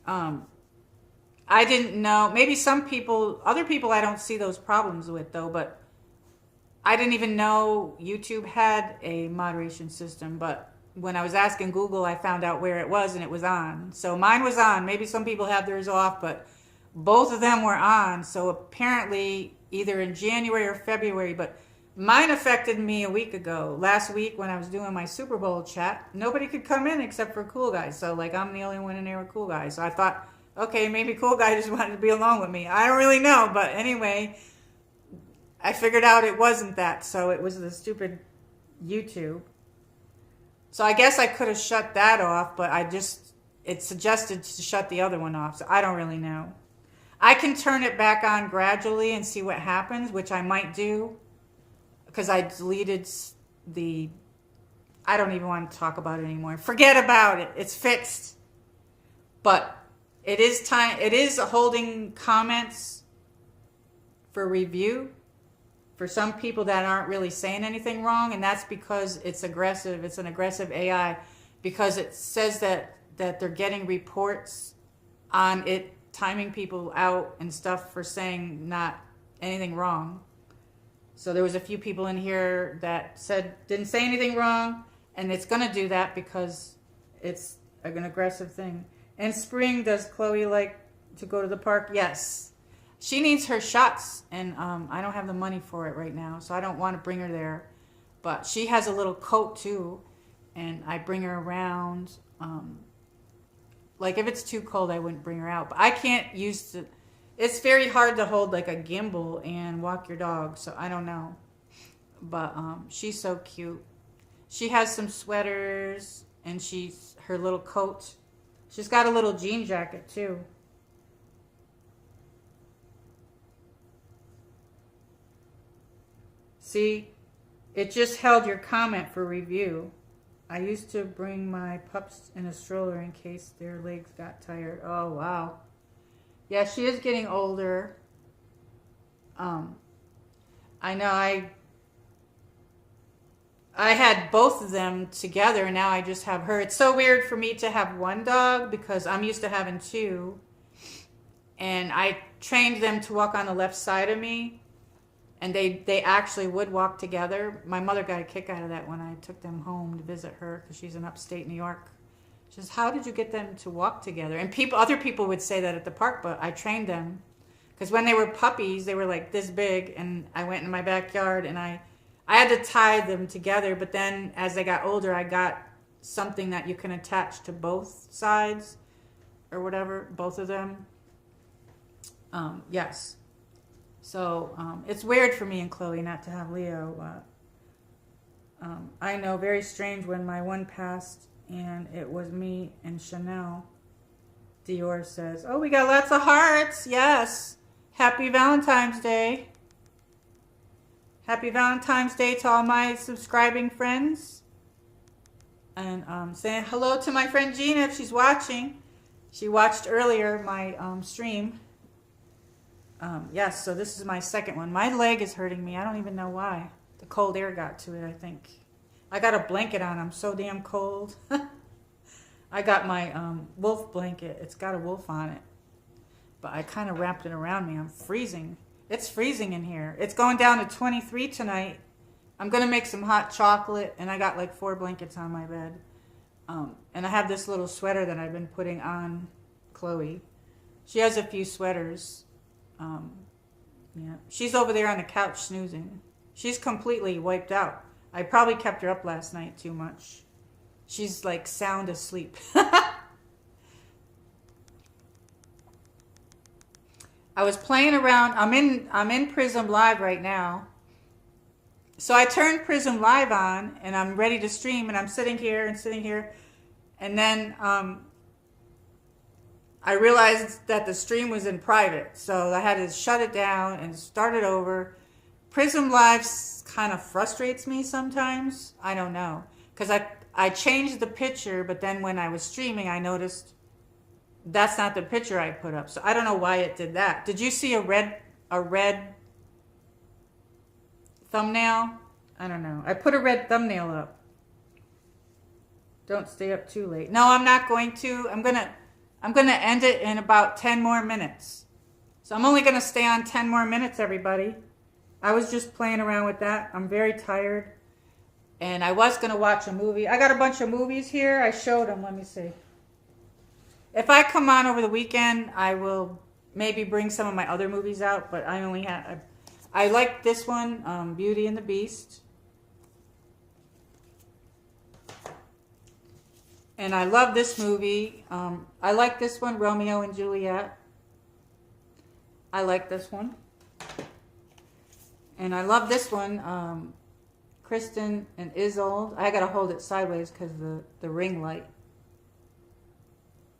I didn't know, maybe other people I don't see those problems with though, but I didn't even know YouTube had a moderation system, but when I was asking Google, I found out where it was and it was on. So mine was on. Maybe some people have theirs off, but both of them were on. So apparently either in January or February, but Mine affected me a week ago. Last week when I was doing my Super Bowl chat, nobody could come in except for Cool Guy. So like I'm the only one in there with Cool Guy. So I thought, okay, maybe Cool Guy just wanted to be alone with me. I don't really know, but anyway, I figured out it wasn't that. So it was the stupid YouTube. So I guess I could have shut that off, but it suggested to shut the other one off. So I don't really know. I can turn it back on gradually and see what happens, which I might do. Because I deleted I don't even want to talk about it anymore. Forget about it. It's fixed. But it is holding comments for review for some people that aren't really saying anything wrong. And that's because it's aggressive. It's an aggressive AI. Because it says that they're getting reports on it timing people out and stuff for saying not anything wrong. So there was a few people in here that didn't say anything wrong, and it's going to do that because it's an aggressive thing. In spring, does Chloe like to go to the park? Yes. She needs her shots, and I don't have the money for it right now, so I don't want to bring her there. But she has a little coat too, and I bring her around. Like if it's too cold, I wouldn't bring her out. But I can't use the... It's very hard to hold like a gimbal and walk your dog, so I don't know. But she's so cute. She has some sweaters and her little coat. She's got a little jean jacket too. See, it just held your comment for review. I used to bring my pups in a stroller in case their legs got tired. Oh, wow. Yeah, she is getting older. I know I had both of them together, and now I just have her. It's so weird for me to have one dog because I'm used to having two. And I trained them to walk on the left side of me, and they actually would walk together. My mother got a kick out of that when I took them home to visit her because she's in upstate New York. She says, how did you get them to walk together? And other people would say that at the park, but I trained them. Because when they were puppies, they were like this big, and I went in my backyard, and I had to tie them together. But then as they got older, I got something that you can attach to both sides or whatever, both of them. Yes. So it's weird for me and Chloe not to have Leo. I know, very strange when my one passed. And it was me and Chanel. Dior says, oh, we got lots of hearts. Yes. Happy Valentine's Day. Happy Valentine's Day to all my subscribing friends. And saying hello to my friend Gina if she's watching. She watched earlier my stream. Yes, so this is my second one. My leg is hurting me. I don't even know why. The cold air got to it, I think. I got a blanket on. I'm so damn cold. I got my wolf blanket. It's got a wolf on it. But I kind of wrapped it around me. I'm freezing. It's freezing in here. It's going down to 23 tonight. I'm going to make some hot chocolate. And I got like 4 blankets on my bed. And I have this little sweater that I've been putting on Chloe. She has a few sweaters. Yeah. She's over there on the couch snoozing. She's completely wiped out. I probably kept her up last night too much. She's like sound asleep. I was playing around. I'm in Prism Live right now. So I turned Prism Live on and I'm ready to stream, and I'm sitting here. And then I realized that the stream was in private. So I had to shut it down and start it over. Prism Live kind of frustrates me sometimes. I don't know. Because I changed the picture, but then when I was streaming, I noticed that's not the picture I put up. So I don't know why it did that. Did you see a red thumbnail? I don't know. I put a red thumbnail up. Don't stay up too late. No, I'm not going to. I'm gonna end it in about 10 more minutes. So I'm only gonna stay on 10 more minutes, everybody. I was just playing around with that. I'm very tired. And I was going to watch a movie. I got a bunch of movies here. I showed them. Let me see. If I come on over the weekend, I will maybe bring some of my other movies out. But I I like this one, Beauty and the Beast. And I love this movie. I like this one, Romeo and Juliet. I like this one. And I love this one, Kristen and Isolde. I gotta hold it sideways because the ring light.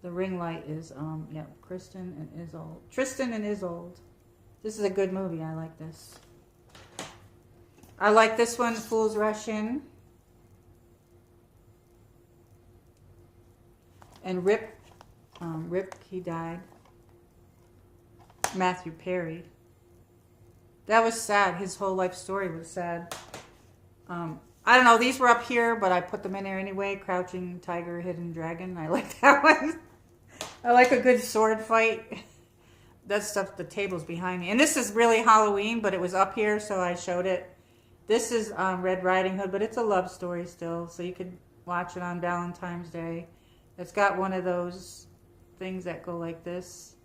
The ring light is, yeah, Kristen and Isolde. Tristan and Isolde. This is a good movie. I like this. I like this one, Fools Rush In. And Rip, he died. Matthew Perry. That was sad. His whole life story was sad. I don't know. These were up here, but I put them in there anyway. Crouching Tiger, Hidden Dragon. I like that one. I like a good sword fight. That stuff, the table's behind me. And this is really Halloween, but it was up here, so I showed it. This is Red Riding Hood, but it's a love story still, so you could watch it on Valentine's Day. It's got one of those things that go like this.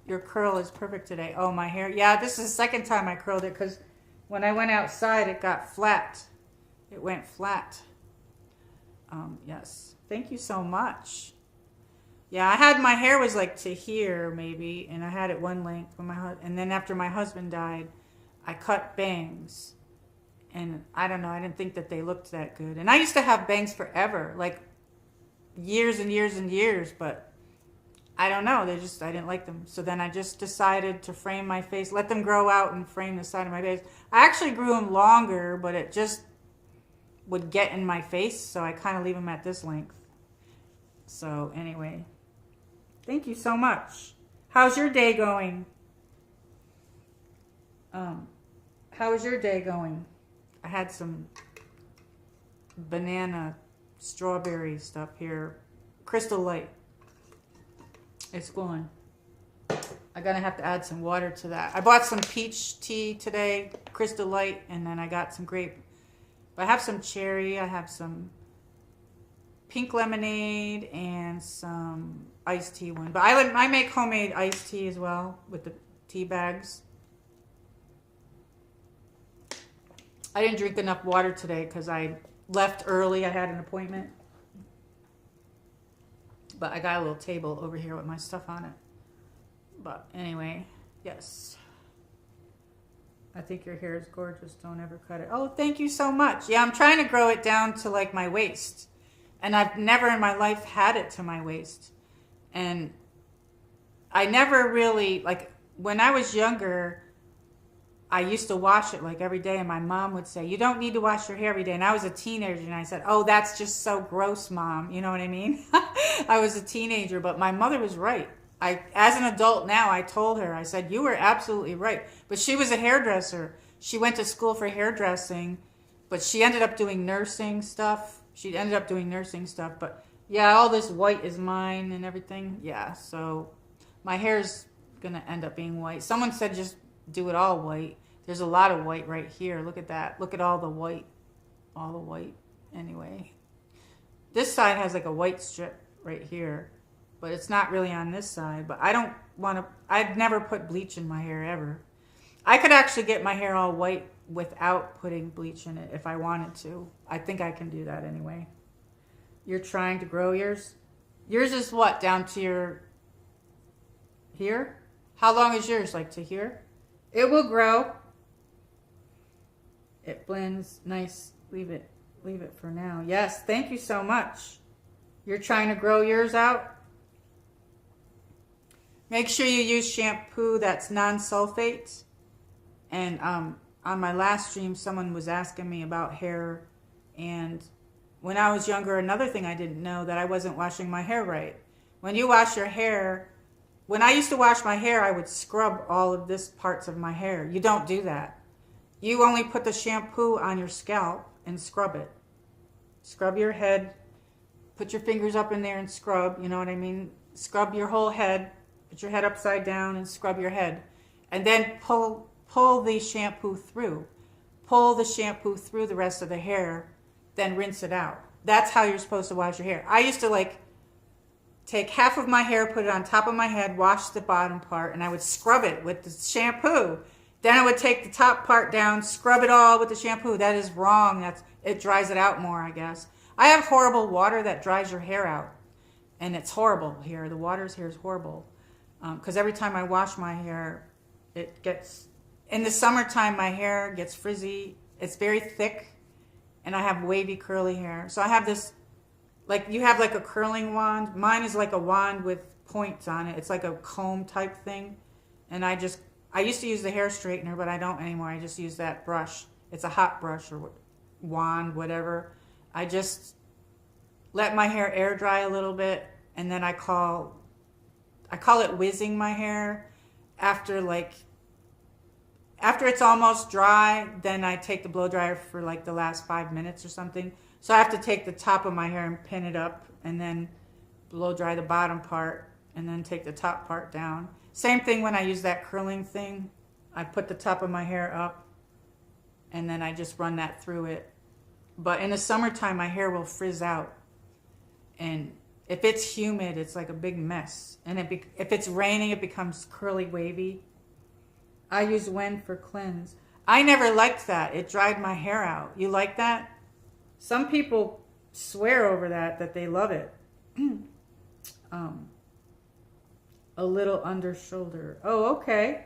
Your curl is perfect today. Oh, my hair. Yeah, this is the second time I curled it because when I went outside, it got flat. It went flat. Yes. Thank you so much. Yeah, I had my hair was like to here maybe, and I had it one length when and then after my husband died, I cut bangs. And I don't know, I didn't think that they looked that good. And I used to have bangs forever, like years and years and years, but I don't know, I didn't like them. So then I just decided to frame my face, let them grow out and frame the side of my face. I actually grew them longer, but it just would get in my face, so I kind of leave them at this length. So anyway, thank you so much. How's your day going? How is your day going? I had some banana strawberry stuff here. Crystal Light. It's glowing. I'm gonna have to add some water to that. I bought some peach tea today, Crystal Light, and then I got some grape. I have some cherry, I have some pink lemonade, and some iced tea one. But I make homemade iced tea as well with the tea bags. I didn't drink enough water today because I left early. I had an appointment. But I got a little table over here with my stuff on it. But anyway, yes. I think your hair is gorgeous. Don't ever cut it. Oh, thank you so much. Yeah, I'm trying to grow it down to like my waist. And I've never in my life had it to my waist. And I never really, like, when I was younger, I used to wash it like every day. And my mom would say, you don't need to wash your hair every day. And I was a teenager and I said, oh, that's just so gross, Mom. You know what I mean? I was a teenager, but my mother was right. As an adult now, I told her, I said, you were absolutely right. But she was a hairdresser. She went to school for hairdressing, but she ended up doing nursing stuff. But yeah, all this white is mine and everything. Yeah, so my hair's going to end up being white. Someone said just do it all white. There's a lot of white right here. Look at that. Look at all the white. All the white. Anyway. This side has like a white strip right here. But it's not really on this side. But I don't want to... I'd never put bleach in my hair ever. I could actually get my hair all white without putting bleach in it if I wanted to. I think I can do that anyway. You're trying to grow yours? Yours is what? Down to your... here? How long is yours? Like to here? It will grow. It blends nice. Leave it for now. Yes, thank you so much. You're trying to grow yours out? Make sure you use shampoo that's non-sulfate. And on my last stream, someone was asking me about hair. And when I was younger, another thing I didn't know, that I wasn't washing my hair right. When you wash your hair, when I used to wash my hair, I would scrub all of this parts of my hair. You don't do that. You only put the shampoo on your scalp and scrub it. Scrub your head. Put your fingers up in there and scrub. You know what I mean? Scrub your whole head. Put your head upside down and scrub your head. And then pull the shampoo through. Pull the shampoo through the rest of the hair. Then rinse it out. That's how you're supposed to wash your hair. I used to take half of my hair, put it on top of my head, wash the bottom part, and I would scrub it with the shampoo. Then I would take the top part down, scrub it all with the shampoo. That is wrong. It dries it out more, I guess. I have horrible water that dries your hair out. And it's horrible here. The water here is horrible. Because every time I wash my hair, it gets... In the summertime, my hair gets frizzy. It's very thick. And I have wavy, curly hair. So I have this... Like, you have like a curling wand. Mine is like a wand with points on it. It's like a comb type thing. And I used to use the hair straightener, but I don't anymore. I just use that brush. It's a hot brush or wand, whatever. I just let my hair air dry a little bit, and then I call it whizzing my hair. After it's almost dry, then I take the blow dryer for like the last 5 minutes or something. So I have to take the top of my hair and pin it up, and then blow dry the bottom part, and then take the top part down. Same thing when I use that curling thing. I put the top of my hair up, and then I just run that through it. But in the summertime, my hair will frizz out. And if it's humid, it's like a big mess. And if it's raining, it becomes curly wavy. I use Wen for cleanse. I never liked that. It dried my hair out. You like that? Some people swear over that they love it. A little under shoulder. Oh, okay.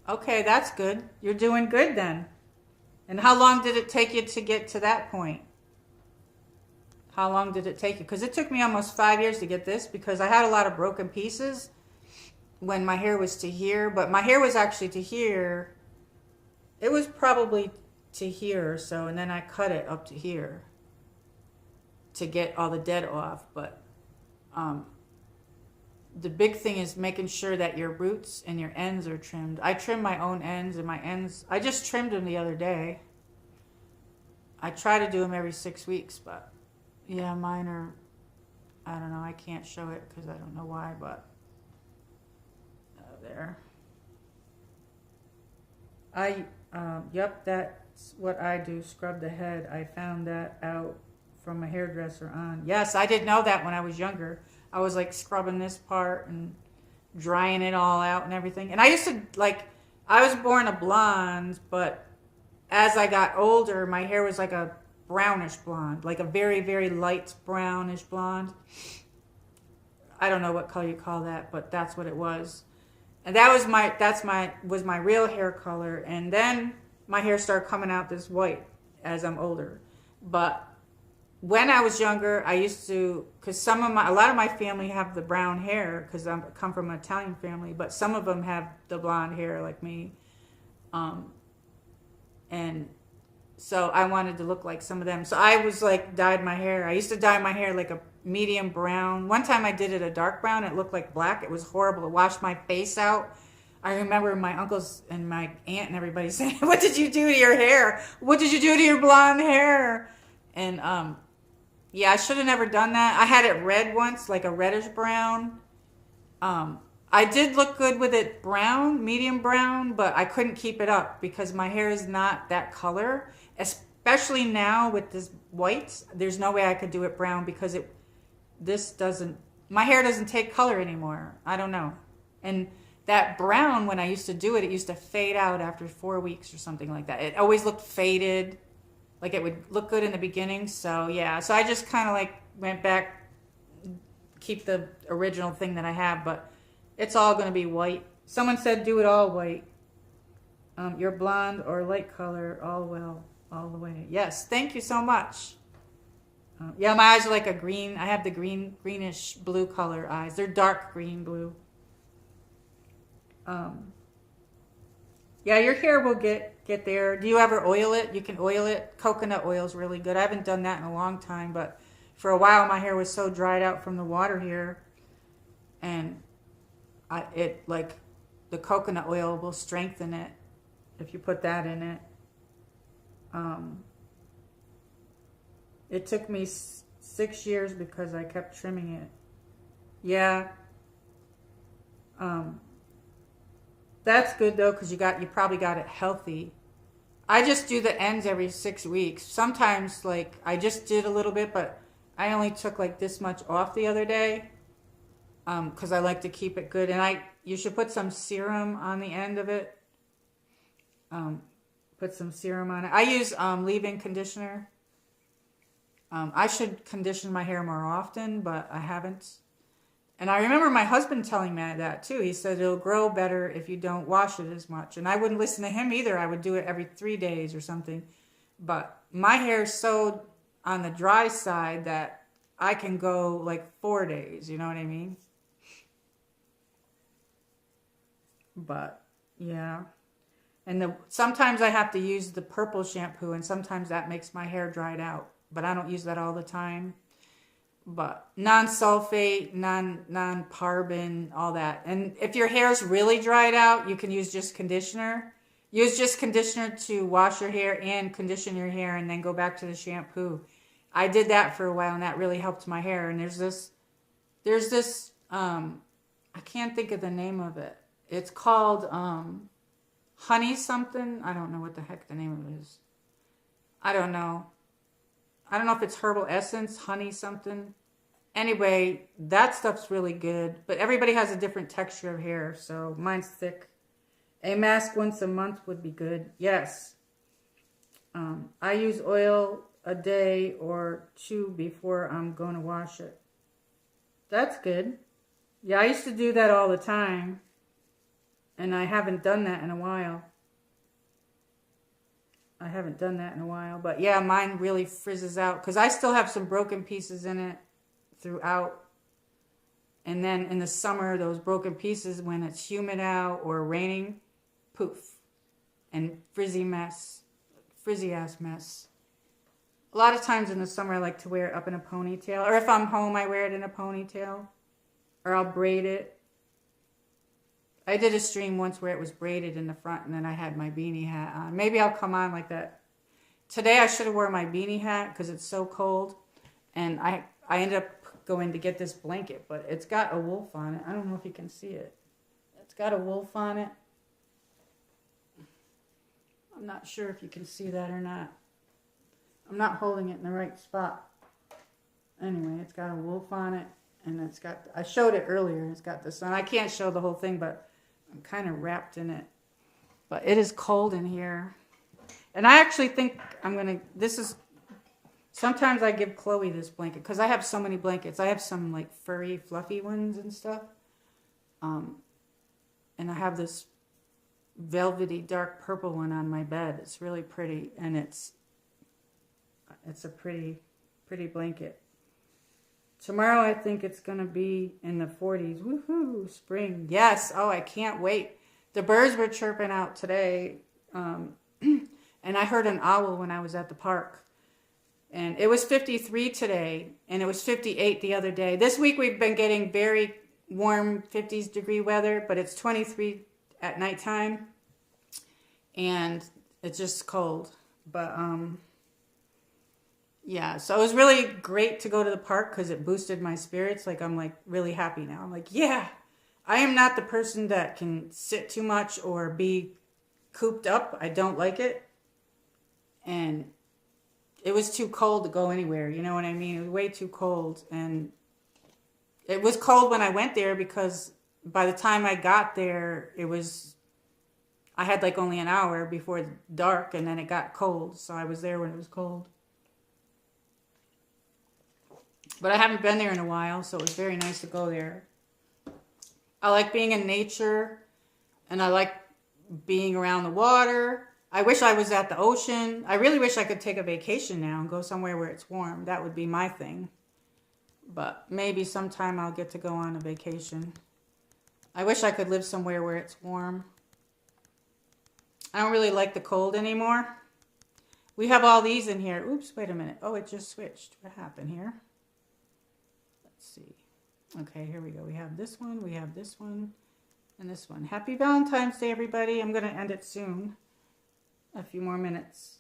Okay, that's good. You're doing good then. And how long did it take you to get to that point? How long did it take you? Because it took me almost 5 years to get this, because I had a lot of broken pieces when my hair was to here. But my hair was actually to here. It was probably to here or so, and then I cut it up to here to get all the dead off. But the big thing is making sure that your roots and your ends are trimmed. I trim my own ends, and my ends, I just trimmed them the other day. I try to do them every 6 weeks, but yeah, mine are, I don't know, I can't show it because I don't know why, but there. Yep, that's what I do, scrub the head. I found that out from a hairdresser on. Yes, I didn't know that when I was younger. I was like scrubbing this part and drying it all out and everything. And I used to I was born a blonde, but as I got older, my hair was like a brownish blonde, like a very, very light brownish blonde. I don't know what color you call that, but that's what it was. And that was my real hair color. And then my hair started coming out this white as I'm older. But when I was younger, I used to, because a lot of my family have the brown hair, because I come from an Italian family, but some of them have the blonde hair like me. And so I wanted to look like some of them. So I was dyed my hair. I used to dye my hair like a medium brown. One time I did it a dark brown. It looked like black. It was horrible. It washed my face out. I remember my uncles and my aunt and everybody saying, "What did you do to your hair? What did you do to your blonde hair?" And yeah, I should have never done that. I had it red once, like a reddish brown. I did look good with it brown, medium brown, but I couldn't keep it up because my hair is not that color. Especially now with this white, there's no way I could do it brown because my hair doesn't take color anymore. I don't know. And that brown, when I used to do it, it used to fade out after 4 weeks or something like that. It always looked faded. Like it would look good in the beginning. So yeah, so I just kind of went back, keep the original thing that I have, but it's all going to be white. Someone said do it all white. You're blonde or light color, all the way. Yes, thank you so much. Yeah, my eyes are like a green. I have the greenish blue color eyes. They're dark green blue. Yeah, your hair will get there. Do you ever oil it? You can oil it. Coconut oil is really good. I haven't done that in a long time, but for a while my hair was so dried out from the water here, and the coconut oil will strengthen it if you put that in it. It took me 6 years because I kept trimming it. Yeah. That's good though, because you probably got it healthy. I just do the ends every 6 weeks. Sometimes I just did a little bit, but I only took like this much off the other day because I like to keep it good. And you should put some serum on the end of it. Put some serum on it. I use leave-in conditioner. I should condition my hair more often, but I haven't. And I remember my husband telling me that too. He said it'll grow better if you don't wash it as much. And I wouldn't listen to him either. I would do it every 3 days or something. But my hair is so on the dry side that I can go like 4 days. You know what I mean? But yeah. And sometimes I have to use the purple shampoo, and sometimes that makes my hair dried out. But I don't use that all the time. But non-sulfate, non-paraben, all that. And if your hair's really dried out, you can use just conditioner. Use just conditioner to wash your hair and condition your hair, and then go back to the shampoo. I did that for a while, and that really helped my hair. And there's this, I can't think of the name of it. It's called honey something. I don't know what the heck the name of it is. I don't know if it's herbal essence, honey something. Anyway, that stuff's really good. But everybody has a different texture of hair, so mine's thick. A mask once a month would be good. Yes. I use oil a day or two before I'm going to wash it. That's good. Yeah, I used to do that all the time. And I haven't done that in a while. But yeah, mine really frizzes out. Because I still have some broken pieces in it throughout. And then in the summer, those broken pieces, when it's humid out or raining, poof. And frizzy ass mess. A lot of times in the summer, I like to wear it up in a ponytail. Or if I'm home, I wear it in a ponytail. Or I'll braid it. I did a stream once where it was braided in the front, and then I had my beanie hat on. Maybe I'll come on like that. Today I should have worn my beanie hat because it's so cold. And I ended up going to get this blanket, but it's got a wolf on it. I don't know if you can see it. It's got a wolf on it. I'm not sure if you can see that or not. I'm not holding it in the right spot. Anyway, it's got a wolf on it. And it's got, I showed it earlier. It's got the sun. I can't show the whole thing, but I'm kind of wrapped in it. But it is cold in here. And I actually think I'm going to, sometimes I give Chloe this blanket because I have so many blankets. I have some like furry, fluffy ones and stuff. And I have this velvety, dark purple one on my bed. It's really pretty. And it's a pretty blanket. Tomorrow, I think it's going to be in the 40s. Woohoo, spring. Yes. Oh, I can't wait. The birds were chirping out today. And I heard an owl when I was at the park. And it was 53 today. And it was 58 the other day. This week, we've been getting very warm 50s degree weather. But it's 23 at nighttime. And it's just cold. But, yeah, so it was really great to go to the park because it boosted my spirits. Like, I'm like really happy now. I'm like, yeah, I am not the person that can sit too much or be cooped up. I don't like it. And it was too cold to go anywhere. You know what I mean? It was way too cold. And it was cold when I went there because by the time I got there, I had like only an hour before dark and then it got cold. So I was there when it was cold. But I haven't been there in a while, so it was very nice to go there. I like being in nature, and I like being around the water. I wish I was at the ocean. I really wish I could take a vacation now and go somewhere where it's warm. That would be my thing. But maybe sometime I'll get to go on a vacation. I wish I could live somewhere where it's warm. I don't really like the cold anymore. We have all these in here. Oops, wait a minute. Oh, it just switched. What happened here? See. Okay, here we go. We have this one, and this one. Happy Valentine's Day, everybody. I'm going to end it soon. A few more minutes.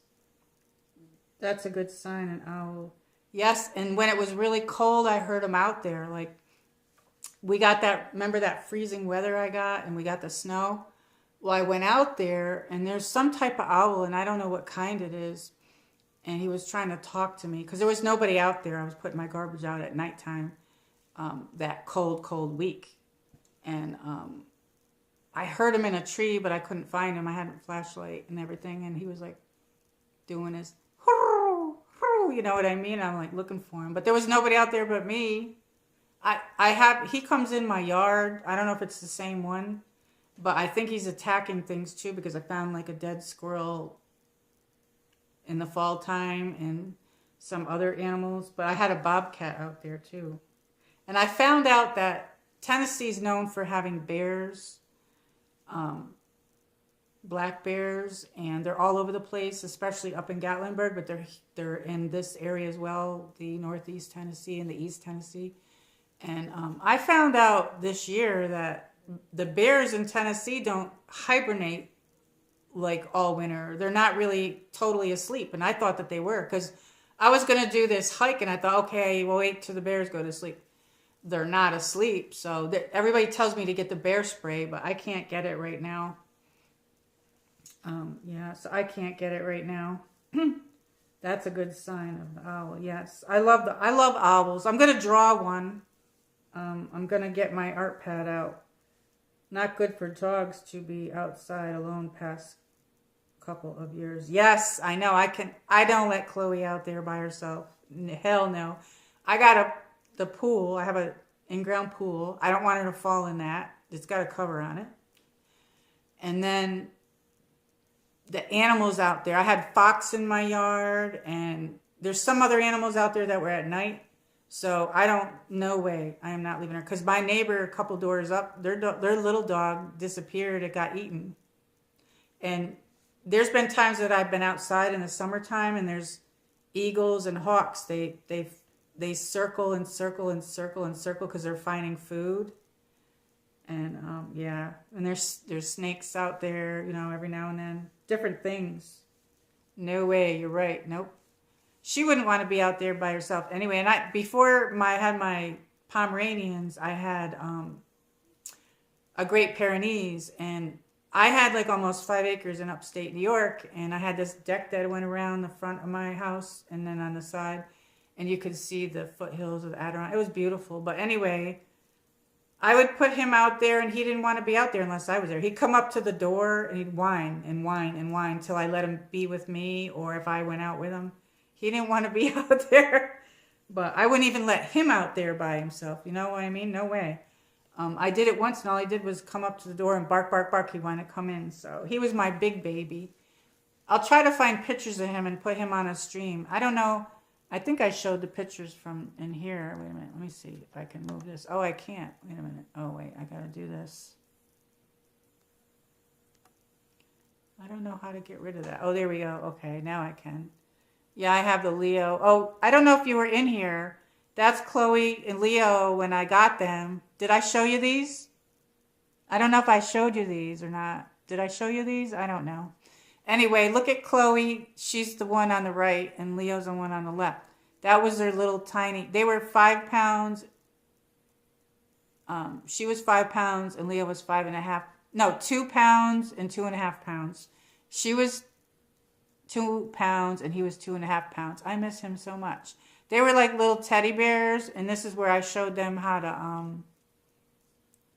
That's a good sign, an owl. Yes, and when it was really cold, I heard them out there. Like, we got that, remember that freezing weather I got, and we got the snow? Well, I went out there, and there's some type of owl, and I don't know what kind it is. and he was trying to talk to me because there was nobody out there. I was putting my garbage out at nighttime that cold week. And I heard him in a tree, but I couldn't find him. I had a flashlight and everything, and he was like doing his, you know what I mean? I'm like looking for him, but there was nobody out there but me. He comes in my yard. I don't know if it's the same one, but I think he's attacking things too, because I found like a dead squirrel in the fall time and some other animals, but I had a bobcat out there too. And I found out that Tennessee's known for having bears, black bears, and they're all over the place, especially up in Gatlinburg, but they're in this area as well, the Northeast Tennessee and the East Tennessee. And I found out this year that the bears in Tennessee don't hibernate like all winter. They're not really totally asleep, and I thought that they were, because I was going to do this hike, and I thought, okay, we'll wait till the bears go to sleep. They're not asleep, so everybody tells me to get the bear spray, but I can't get it right now. Yeah, so I can't get it right now. That's a good sign of the owl. Yes, I love owls. I'm gonna draw one. I'm gonna get my art pad out. Not good for dogs to be outside alone past couple of years. Yes, I know. I don't let Chloe out there by herself. Hell no. I got the pool. I have a in-ground pool. I don't want her to fall in that. It's got a cover on it. And then the animals out there. I had fox in my yard, and there's some other animals out there that were at night. So no way, I am not leaving her. Because my neighbor, a couple doors up, their little dog disappeared. It got eaten. And there's been times that I've been outside in the summertime, and there's eagles and hawks. They circle and circle and circle and circle because they're finding food. And yeah, and there's snakes out there, you know, every now and then. Different things. No way, you're right. Nope. She wouldn't want to be out there by herself anyway. And before I had my Pomeranians, I had a Great Pyrenees, and I had like almost 5 acres in upstate New York, and I had this deck that went around the front of my house and then on the side, and you could see the foothills of the Adirondack. It was beautiful. But anyway, I would put him out there, and he didn't want to be out there unless I was there. He'd come up to the door, and he'd whine and whine and whine till I let him be with me, or if I went out with him. He didn't want to be out there, but I wouldn't even let him out there by himself. You know what I mean? No way. I did it once, and all he did was come up to the door and bark, bark, bark. He wanted to come in, so he was my big baby. I'll try to find pictures of him and put him on a stream. I don't know. I think I showed the pictures from in here. Wait a minute. Let me see if I can move this. Oh, I can't. Wait a minute. Oh, wait. I got to do this. I don't know how to get rid of that. Oh, there we go. Okay, now I can. Yeah, I have the Leo. Oh, I don't know if you were in here. That's Chloe and Leo when I got them. Did I show you these? I don't know if I showed you these or not. Did I show you these? I don't know. Anyway, look at Chloe. She's the one on the right, and Leo's the one on the left. That was their little tiny. They were 5 pounds. She was 5 pounds, and Leo was 5.5. No, 2 pounds and 2.5 pounds. She was 2 pounds, and he was 2.5 pounds. I miss him so much. They were like little teddy bears, and this is where I showed them how to,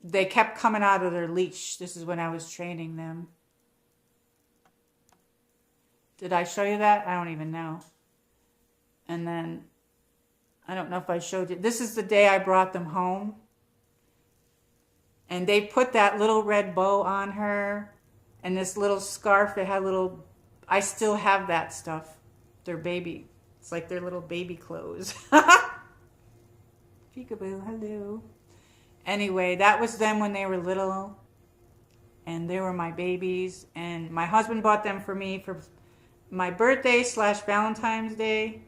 they kept coming out of their leash. This is when I was training them. Did I show you that? I don't even know. And then, I don't know if I showed you. This is the day I brought them home. And they put that little red bow on her, and this little scarf. It had little, I still have that stuff. They're baby. It's like their little baby clothes. Peekaboo, hello. Anyway, that was them when they were little. And they were my babies. And my husband bought them for me for my birthday / Valentine's Day.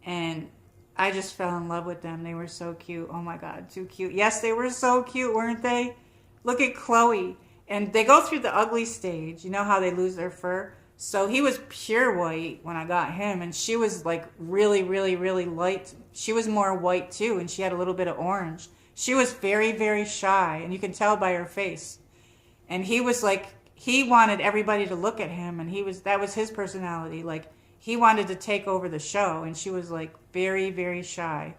And I just fell in love with them. They were so cute. Oh my God, too cute. Yes, they were so cute, weren't they? Look at Chloe. And they go through the ugly stage. You know how they lose their fur? So he was pure white when I got him, and she was like really, really, really light. She was more white too, and she had a little bit of orange. She was very, very shy, and you can tell by her face. And he was like, he wanted everybody to look at him, and that was his personality. Like, he wanted to take over the show, and she was like very, very shy.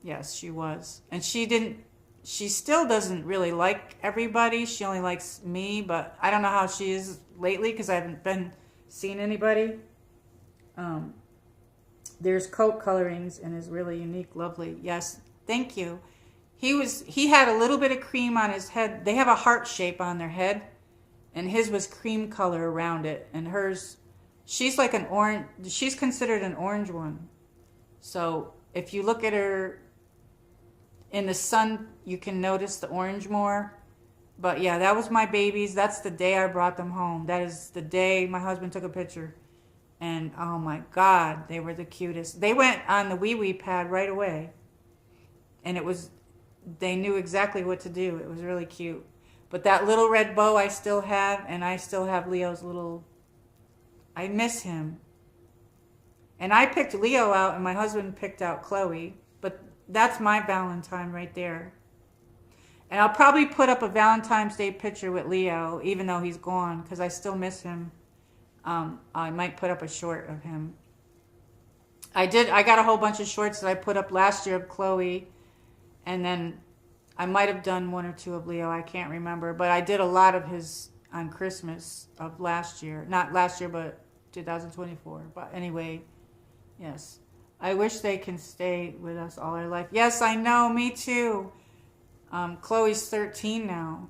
Yes, she was. And she still doesn't really like everybody. She only likes me, but I don't know how she is lately because I haven't been seeing anybody. There's coat colorings and is really unique, lovely. Yes, thank you. He had a little bit of cream on his head. They have a heart shape on their head, and his was cream color around it. And hers, she's like an orange. She's considered an orange one. So if you look at her in the sun, you can notice the orange more. But yeah, that was my babies. That's the day I brought them home. That is the day my husband took a picture. And oh my God, they were the cutest. They went on the wee wee pad right away. And they knew exactly what to do. It was really cute. But that little red bow I still have, and I still have Leo's little, I miss him. And I picked Leo out, and my husband picked out Chloe. But that's my Valentine right there. And I'll probably put up a Valentine's Day picture with Leo, even though he's gone, because I still miss him. I might put up a short of him. I got a whole bunch of shorts that I put up last year of Chloe. And then I might have done one or two of Leo. I can't remember. But I did a lot of his on Christmas of last year. Not last year, but 2024. But anyway, yes. I wish they can stay with us all our life. Yes, I know. Me too. Chloe's 13 now.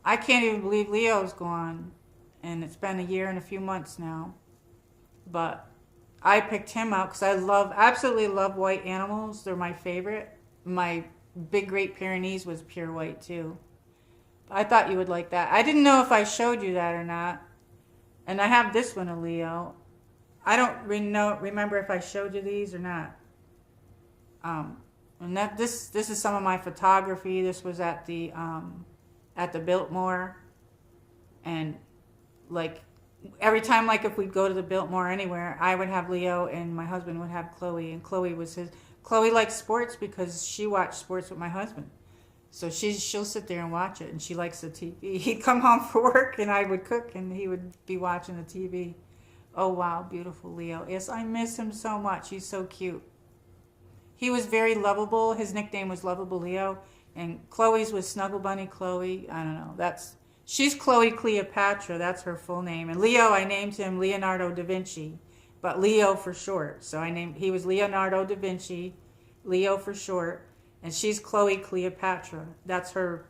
I can't even believe Leo's gone. And it's been a year and a few months now. But I picked him out because I absolutely love white animals. They're my favorite. My big Great Pyrenees was pure white too. I thought you would like that. I didn't know if I showed you that or not. And I have this one, a Leo. I don't remember if I showed you these or not. And this is some of my photography. This was at the Biltmore, and like every time, like if we'd go to the Biltmore anywhere, I would have Leo and my husband would have Chloe, and Chloe likes sports because she watched sports with my husband. So she'll sit there and watch it, and she likes the TV. He'd come home for work, and I would cook, and he would be watching the TV. Oh, wow, beautiful Leo. Yes, I miss him so much. He's so cute. He was very lovable. His nickname was Lovable Leo, and Chloe's was Snuggle Bunny Chloe. I don't know. She's Chloe Cleopatra. That's her full name. And Leo, I named him Leonardo da Vinci, but Leo for short. So he was Leonardo da Vinci, Leo for short, and she's Chloe Cleopatra. That's her.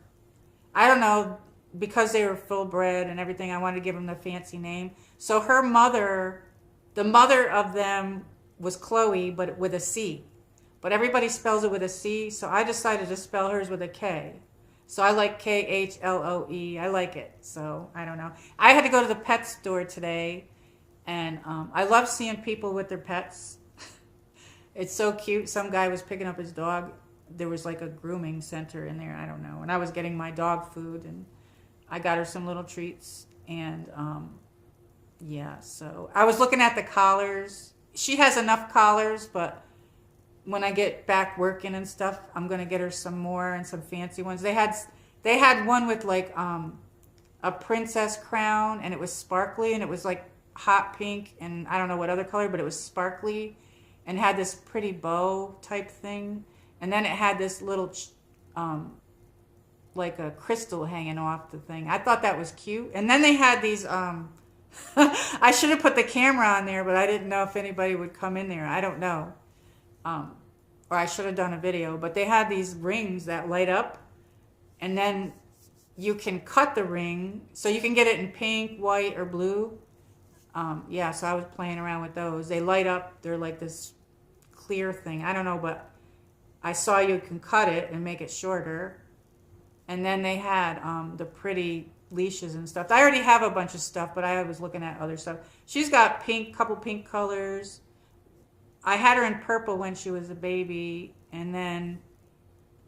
I don't know, because they were full bred and everything, I wanted to give them the fancy name. So her mother, the mother of them was Chloe, but with a C. But everybody spells it with a C, so I decided to spell hers with a K. So I like Khloe. I like it. So I don't know. I had to go to the pet store today, and I love seeing people with their pets. It's so cute. Some guy was picking up his dog. There was like a grooming center in there. I don't know. And I was getting my dog food, and I got her some little treats. And yeah, so I was looking at the collars. She has enough collars, but when I get back working and stuff, I'm going to get her some more and some fancy ones. They had one with like a princess crown, and it was sparkly, and it was like hot pink, and I don't know what other color, but it was sparkly and had this pretty bow type thing. And then it had this little like a crystal hanging off the thing. I thought that was cute. And then they had these I should have put the camera on there, but I didn't know if anybody would come in there. I don't know. Or I should have done a video, but they had these rings that light up, and then you can cut the ring, so you can get it in pink, white, or blue. Yeah, so I was playing around with those. They light up. They're like this clear thing. I don't know, but I saw you can cut it and make it shorter. And then they had the pretty leashes and stuff. I already have a bunch of stuff, but I was looking at other stuff. She's got couple pink colors. I had her in purple when she was a baby, and then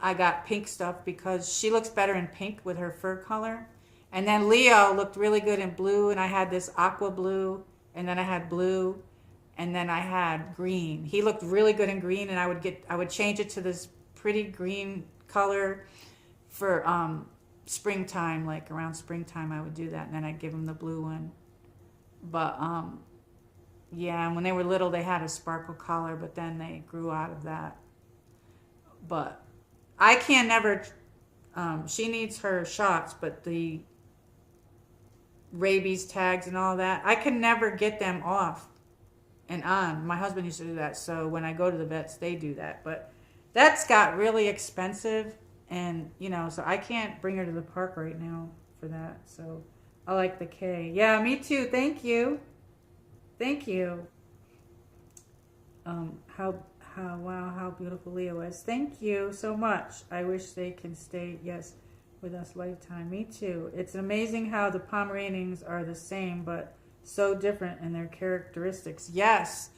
I got pink stuff because she looks better in pink with her fur color. And then Leo looked really good in blue, and I had this aqua blue, and then I had blue, and then I had green. He looked really good in green, and I would change it to this pretty green color for springtime, like around springtime I would do that, and then I'd give him the blue one. But Yeah, and when they were little, they had a sparkle collar, but then they grew out of that. But I can never. She needs her shots, but the rabies tags and all that, I can never get them off and on. My husband used to do that, so when I go to the vets, they do that. But that's got really expensive, and so I can't bring her to the park right now for that. So I like the K. Yeah, me too. Thank you. Thank you. Wow, how beautiful Leo is. Thank you so much. I wish they can stay, yes, with us lifetime. Me too. It's amazing how the Pomeranians are the same, but so different in their characteristics. Yes,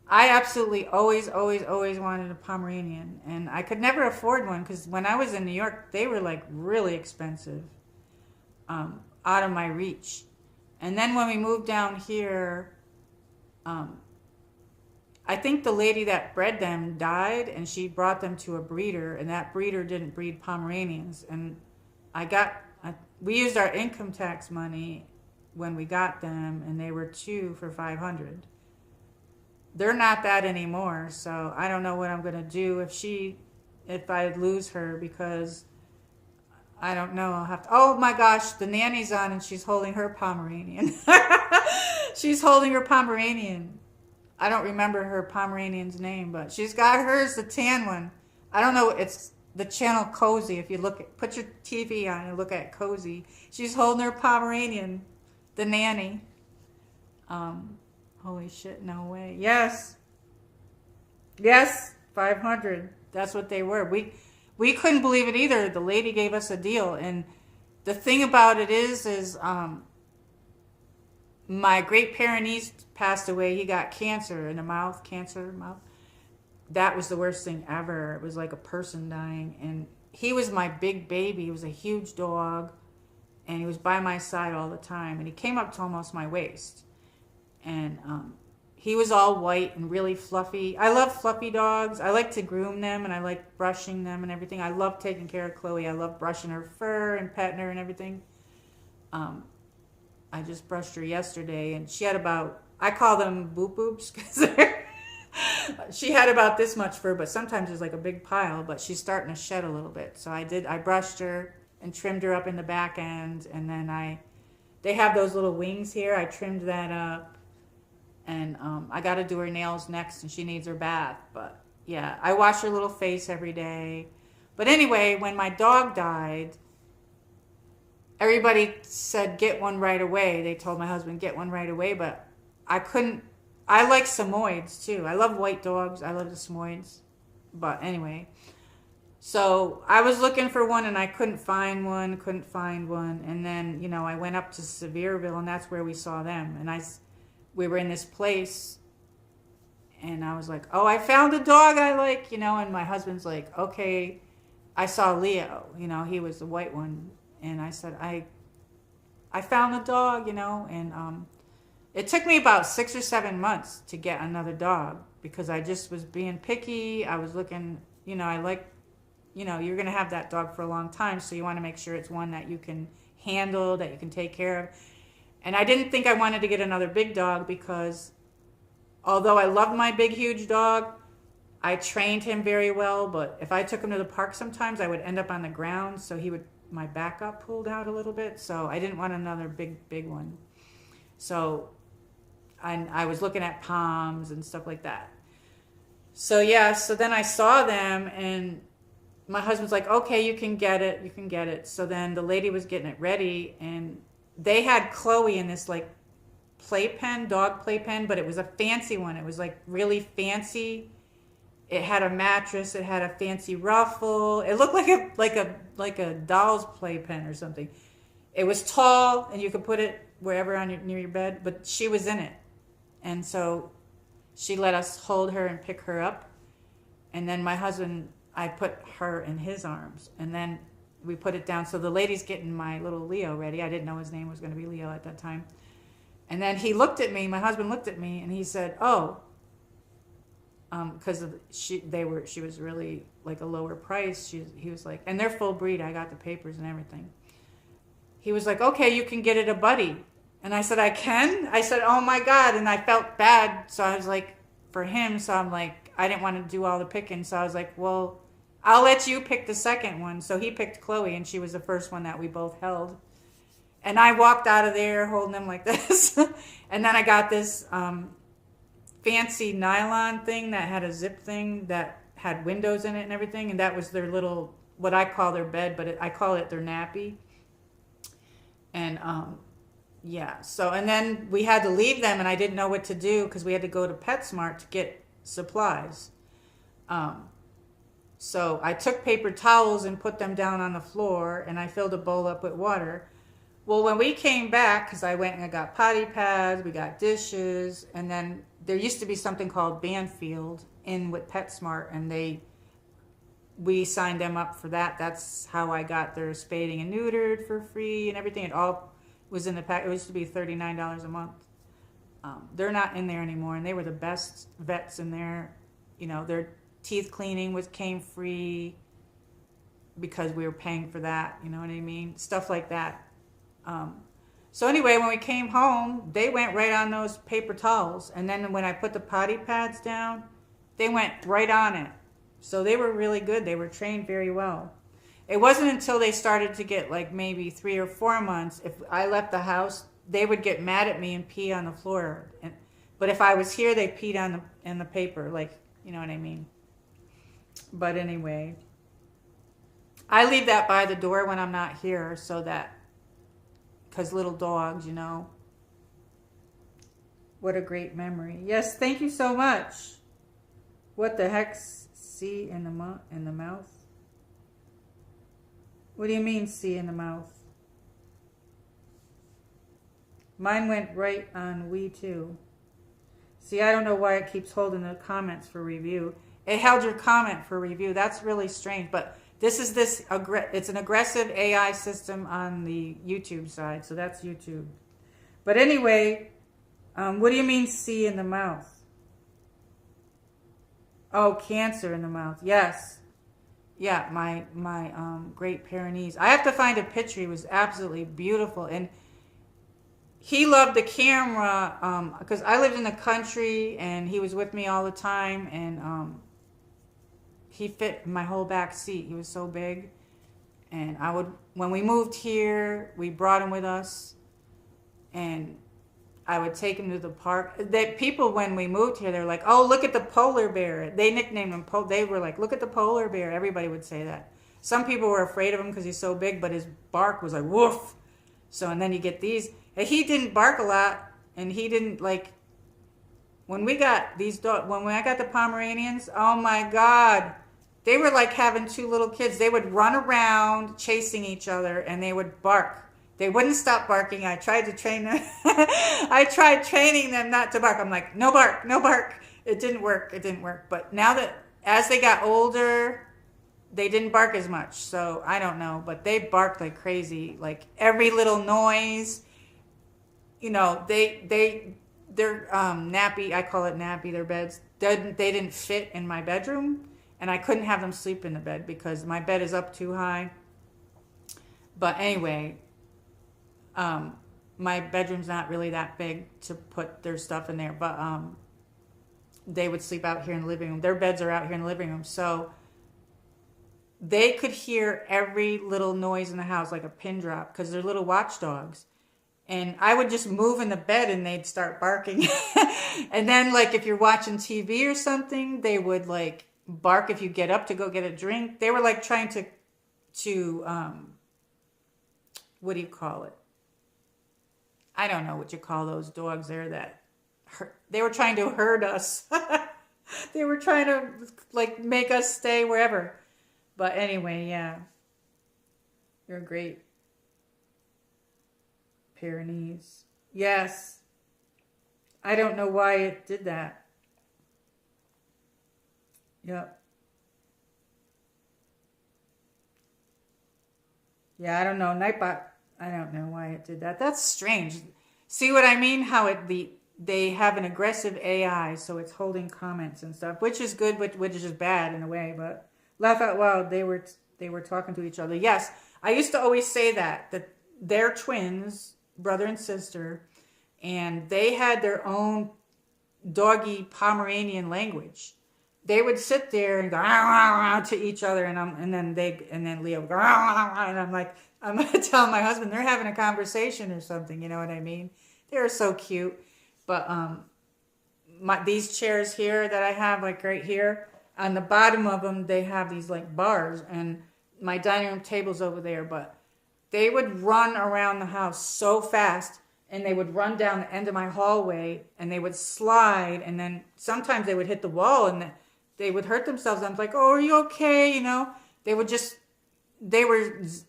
I absolutely always wanted a Pomeranian, and I could never afford one because when I was in New York, they were like really expensive, out of my reach. And then when we moved down here, I think the lady that bred them died, and she brought them to a breeder, and that breeder didn't breed Pomeranians. And we used our income tax money when we got them, and they were 2 for $500. They're not that anymore, so I don't know what I'm gonna do if I lose her, because I don't know. I'll have to. Oh my gosh, the nanny's on, and she's holding her Pomeranian. She's holding her Pomeranian. I don't remember her Pomeranian's name, but she's got hers, the tan one. I don't know. It's the channel Cozy. If you put your TV on and look at Cozy, she's holding her Pomeranian, the nanny. Holy shit, no way. Yes, 500. That's what they were. We couldn't believe it either. The lady gave us a deal, and the thing about it is my great Pyrenees passed away. He got cancer in the mouth, That was the worst thing ever. It was like a person dying, and he was my big baby. He was a huge dog, and he was by my side all the time, and he came up to almost my waist, and he was all white and really fluffy. I love fluffy dogs. I like to groom them, and I like brushing them and everything. I love taking care of Chloe. I love brushing her fur and petting her and everything. I just brushed her yesterday, and she had about, I call them boop boops, because she had about this much fur, but sometimes there's like a big pile, but she's starting to shed a little bit. So I brushed her and trimmed her up in the back end, and then they have those little wings here. I trimmed that up, and I got to do her nails next, and she needs her bath. But yeah, I wash her little face every day. But anyway, when my dog died, everybody said get one right away. They told my husband get one right away, but I couldn't. I like Samoyeds too. I love white dogs. I love the Samoyeds. But anyway, so I was looking for one, and I couldn't find one. And then, I went up to Sevierville, and that's where we saw them. And we were in this place, and I was like, oh, I found a dog I like, and my husband's like, okay. I saw Leo, he was the white one. And I said, I found the dog, and it took me about 6 or 7 months to get another dog, because I just was being picky. I was looking, I like, you're going to have that dog for a long time, so you want to make sure it's one that you can handle, that you can take care of. And I didn't think I wanted to get another big dog, because although I loved my big, huge dog, I trained him very well, but if I took him to the park sometimes, I would end up on the ground, so my back got pulled out a little bit, so I didn't want another big one. So I was looking at Poms and stuff like that. So yeah, so then I saw them, and my husband's like, okay, you can get it. So then the lady was getting it ready, and they had Chloe in this like dog playpen, but it was a fancy one. It was like really fancy. It had a mattress. It had a fancy ruffle. It looked like a doll's playpen or something. It was tall, and you could put it wherever near your bed. But she was in it, and so she let us hold her and pick her up. And then my husband, I put her in his arms, and then we put it down. So the lady's getting my little Leo ready. I didn't know his name was going to be Leo at that time. And then he looked at me. My husband looked at me, and he said, "Oh." Because she was really like a lower price. He was like, and they're full breed. I got the papers and everything. He was like, okay, you can get it a buddy. And I said, I can? I said, oh my God. And I felt bad. So I was like, for him. So I'm like, I didn't want to do all the picking. So I was like, well, I'll let you pick the second one. So he picked Chloe, and she was the first one that we both held. And I walked out of there holding him like this. And then I got this fancy nylon thing that had a zip thing that had windows in it and everything. And that was their little, what I call their bed, but I call it their nappy. And yeah, so, and then we had to leave them, and I didn't know what to do because we had to go to PetSmart to get supplies. So I took paper towels and put them down on the floor, and I filled a bowl up with water. Well, when we came back, because I went and I got potty pads, we got dishes, and then there used to be something called Banfield in with PetSmart, and we signed them up for that. That's how I got their spading and neutered for free and everything. It all was in the pack. It used to be $39 a month. They're not in there anymore, and they were the best vets in there. You know, their teeth cleaning came free because we were paying for that. You know what I mean? Stuff like that. So anyway, when we came home, they went right on those paper towels, and then when I put the potty pads down, they went right on it. So they were really good. They were trained very well. It wasn't until they started to get like maybe 3 or 4 months, if I left the house, they would get mad at me and pee on the floor. But if I was here, they peed in the paper, like, you know what I mean? But anyway, I leave that by the door when I'm not here, so that, because little dogs, you know. What a great memory. Yes, thank you so much. What the heck? C in the mouth? What do you mean C in the mouth? Mine went right on we too. See, I don't know why it keeps holding the comments for review. It held your comment for review. That's really strange. But it's an aggressive AI system on the YouTube side. So that's YouTube. But anyway, what do you mean C in the mouth? Oh, cancer in the mouth. Yes. Yeah, my Great Pyrenees. I have to find a picture. He was absolutely beautiful. And he loved the camera because I lived in the country, and he was with me all the time. And he fit my whole back seat. He was so big. And when we moved here, we brought him with us. And I would take him to the park. People, when we moved here, they're like, oh, look at the polar bear. They nicknamed him, they were like, look at the polar bear. Everybody would say that. Some people were afraid of him because he's so big, but his bark was like, woof. So, and then you get these. And he didn't bark a lot, and he didn't, like, when we got these dogs, when I got the Pomeranians, oh my God. They were like having 2 little kids. They would run around chasing each other, and they would bark. They wouldn't stop barking. I tried to train them. I tried training them not to bark. I'm like, no bark, no bark. It didn't work. It didn't work. But now that, as they got older, they didn't bark as much. So I don't know. But they barked like crazy. Like every little noise. You know, they're nappy. I call it nappy. Their beds. They didn't fit in my bedroom. And I couldn't have them sleep in the bed because my bed is up too high. But anyway, my bedroom's not really that big to put their stuff in there, but they would sleep out here in the living room. Their beds are out here in the living room, so they could hear every little noise in the house, like a pin drop, because they're little watchdogs. And I would just move in the bed and they'd start barking. And then, like, if you're watching TV or something, they would like bark if you get up to go get a drink. They were like trying to what do you call it? I don't know what you call those dogs there that they were trying to herd us. They were trying to like make us stay wherever. But anyway, yeah. You're great. Pyrenees. Yes. I don't know why it did that. Yep. Yeah, I don't know. Nightbot. I don't know why it did that. That's strange. See what I mean? How they have an aggressive AI, so it's holding comments and stuff, which is good, which is bad in a way. But laugh out loud. They were talking to each other. Yes, I used to always say that they're twins, brother and sister, and they had their own doggy Pomeranian language. They would sit there and go to each other, and then Leo would go, and I'm like, I'm gonna tell my husband they're having a conversation or something. You know what I mean? They're so cute. But these chairs here that I have, like right here, on the bottom of them, they have these like bars, and my dining room table's over there. But they would run around the house so fast, and they would run down the end of my hallway, and they would slide, and then sometimes they would hit the wall, and they would hurt themselves. I'm like, oh, are you okay? You know, they were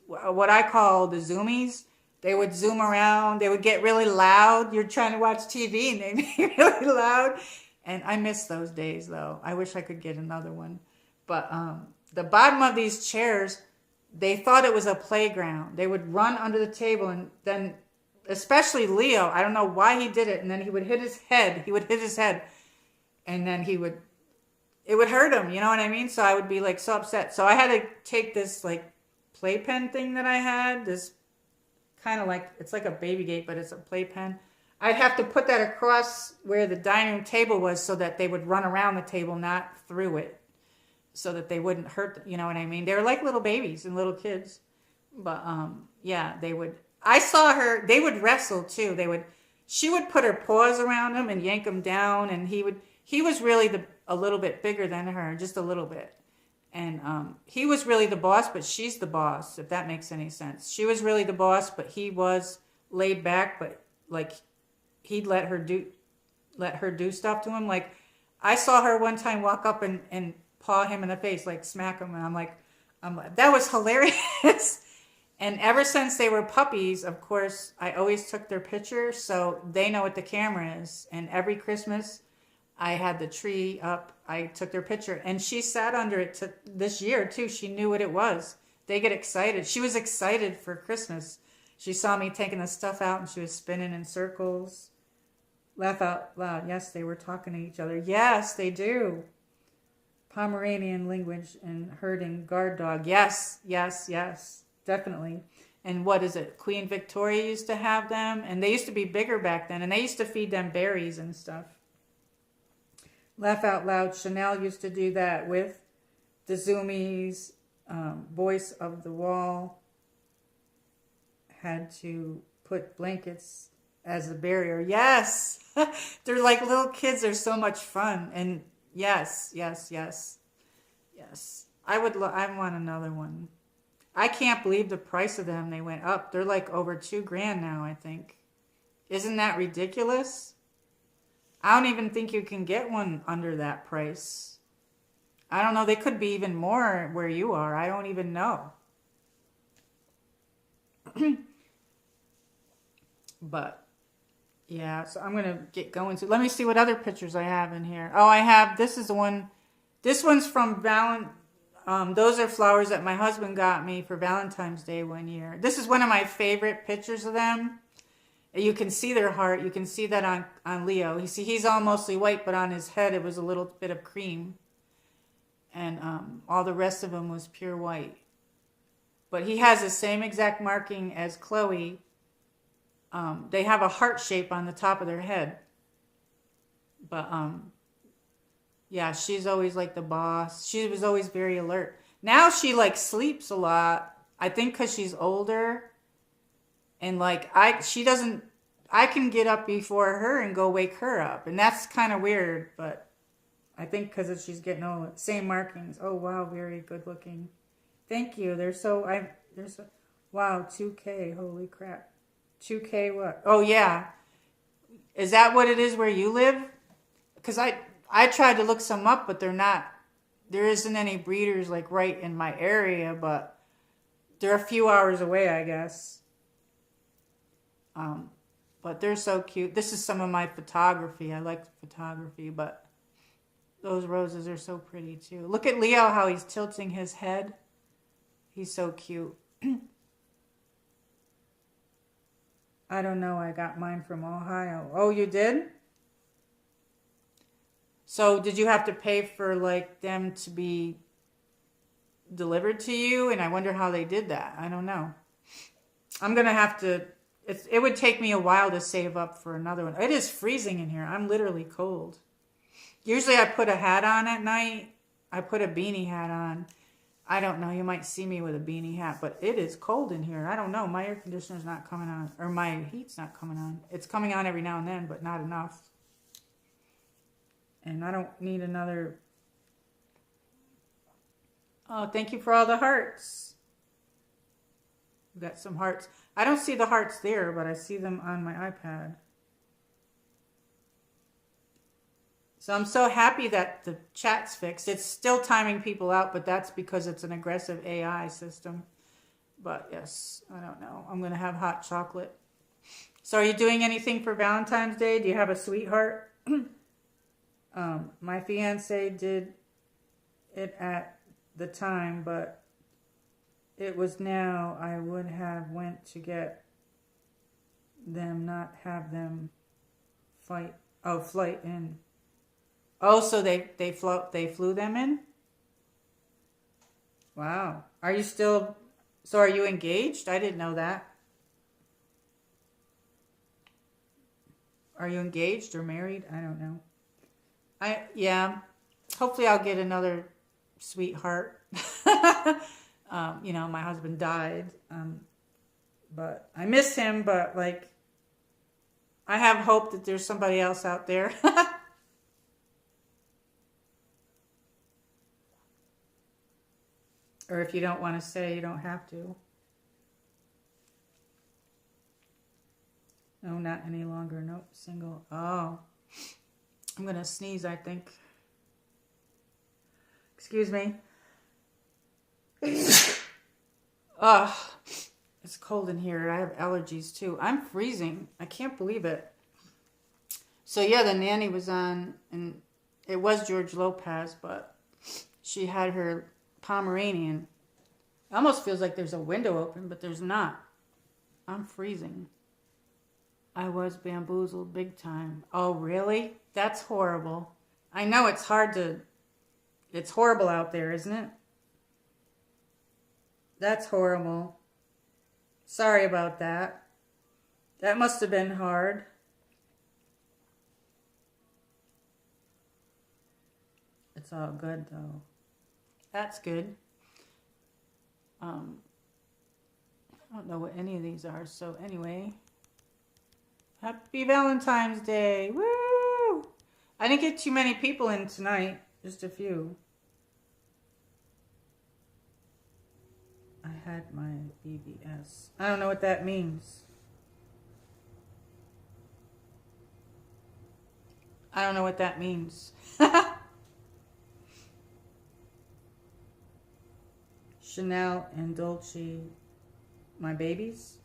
what I call the zoomies. They would zoom around. They would get really loud. You're trying to watch TV and they'd be really loud. And I miss those days, though. I wish I could get another one. But the bottom of these chairs, they thought it was a playground. They would run under the table, and then, especially Leo, I don't know why he did it, and then he would hit his head. And then it would hurt him, you know what I mean? So I would be like so upset. So I had to take this like playpen thing that I had, this kind of like, it's like a baby gate, but it's a playpen. I'd have to put that across where the dining room table was so that they would run around the table, not through it, so that they wouldn't hurt, you know what I mean? They were like little babies and little kids. But yeah, I saw her, they would wrestle too. She would put her paws around him and yank him down, and he was really a little bit bigger than her, just a little bit. And he was really the boss, but she's the boss, if that makes any sense. She was really the boss, but he was laid back, but like he'd let her do stuff to him. Like I saw her one time walk up and paw him in the face, like smack him, and I'm like, that was hilarious. And ever since they were puppies, of course, I always took their picture, so they know what the camera is. And every Christmas, I had the tree up. I took their picture, and she sat under it this year too. She knew what it was. They get excited. She was excited for Christmas. She saw me taking the stuff out, and she was spinning in circles. Laugh out loud. Yes, they were talking to each other. Yes, they do. Pomeranian language and herding guard dog. Yes, yes, yes, definitely. And what is it? Queen Victoria used to have them, and they used to be bigger back then, and they used to feed them berries and stuff. Laugh out loud. Chanel used to do that with the zoomies. Voice of the Wall had to put blankets as a barrier. Yes, they're like little kids. They're so much fun. And yes, yes, yes, yes. I want another one. I can't believe the price of them. They went up. They're like over $2,000 now, I think. Isn't that ridiculous? I don't even think you can get one under that price. I don't know. They could be even more where you are. I don't even know. But yeah, so I'm going to get going. Let me see what other pictures I have in here. Oh, this is the one. This one's from those are flowers that my husband got me for Valentine's Day one year. This is one of my favorite pictures of them. You can see their heart. You can see that on Leo. You see, he's all mostly white, but on his head it was a little bit of cream. And all the rest of him was pure white. But he has the same exact marking as Chloe. They have a heart shape on the top of their head. But yeah, she's always like the boss. She was always very alert. Now she like sleeps a lot. I think because she's older. And like I can get up before her and go wake her up. And that's kind of weird, but I think because she's getting old. Same markings. Oh wow, very good looking. Thank you. Wow, 2K. Holy crap. 2K what? Oh yeah. Is that what it is where you live? Because I tried to look some up, but there isn't any breeders like right in my area, but they're a few hours away, I guess. But they're so cute. This is some of my photography. I like photography, but those roses are so pretty too. Look at Leo, how he's tilting his head. He's so cute. I don't know. I got mine from Ohio. Oh, you did? So did you have to pay for like them to be delivered to you? And I wonder how they did that. I don't know. I'm going to have to, it would take me a while to save up for another one. It is freezing in here. I'm literally cold. Usually I put a hat on at night. I put a beanie hat on. I don't know. You might see me with a beanie hat, but it is cold in here. I don't know. My air conditioner's not coming on, or my heat's not coming on. It's coming on every now and then, but not enough. And I don't need another. Oh, thank you for all the hearts. We got some hearts. I don't see the hearts there, but I see them on my iPad. So I'm so happy that the chat's fixed. It's still timing people out, but that's because it's an aggressive AI system. But yes, I don't know. I'm going to have hot chocolate. So are you doing anything for Valentine's Day? Do you have a sweetheart? My fiance did it at the time, but it was now. I would have went to get them, not have them flight in. Oh, so they flew them in? Wow. Are you still, so are you engaged? I didn't know that. Are you engaged or married? I don't know. Yeah. Hopefully I'll get another sweetheart. You know, my husband died. But I miss him, but like, I have hope that there's somebody else out there. Or if you don't want to say, you don't have to. No, not any longer. Nope, single. Oh. I'm going to sneeze, I think. Excuse me. Ugh. It's cold in here. I have allergies too. I'm freezing. I can't believe it. So yeah, the nanny was on, and it was George Lopez, but she had her Pomeranian. It almost feels like there's a window open, but there's not. I'm freezing. I was bamboozled big time. Oh, really? That's horrible. I know it's it's horrible out there, isn't it? That's horrible. Sorry about that. That must have been hard. It's all good, though. That's good. I don't know what any of these are, so anyway. Happy Valentine's Day. Woo! I didn't get too many people in tonight. Just a few. I had my BBS. I don't know what that means. I don't know what that means. Chanel and Dolce, my babies.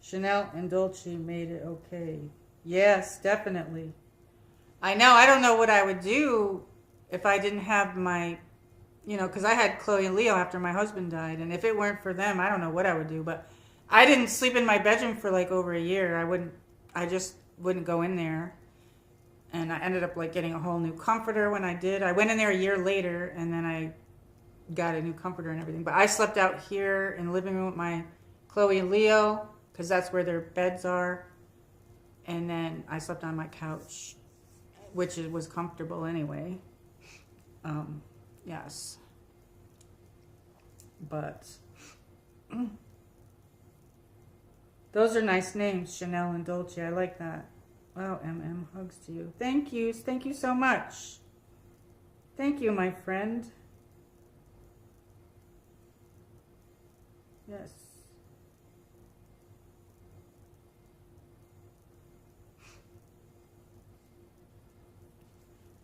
Chanel and Dolce made it okay. Yes, definitely. I know. I don't know what I would do if I didn't have my, you know, because I had Chloe and Leo after my husband died. And if it weren't for them, I don't know what I would do. But I didn't sleep in my bedroom for like over a year. I just wouldn't go in there. And I ended up like getting a whole new comforter when I did. I went in there a year later, and then I got a new comforter and everything. But I slept out here in the living room with my Chloe and Leo, because that's where their beds are. And then I slept on my couch, which was comfortable anyway. Yes. But those are nice names, Chanel and Dolce. I like that. Wow, MM, hugs to you. Thank you. Thank you so much. Thank you, my friend. Yes.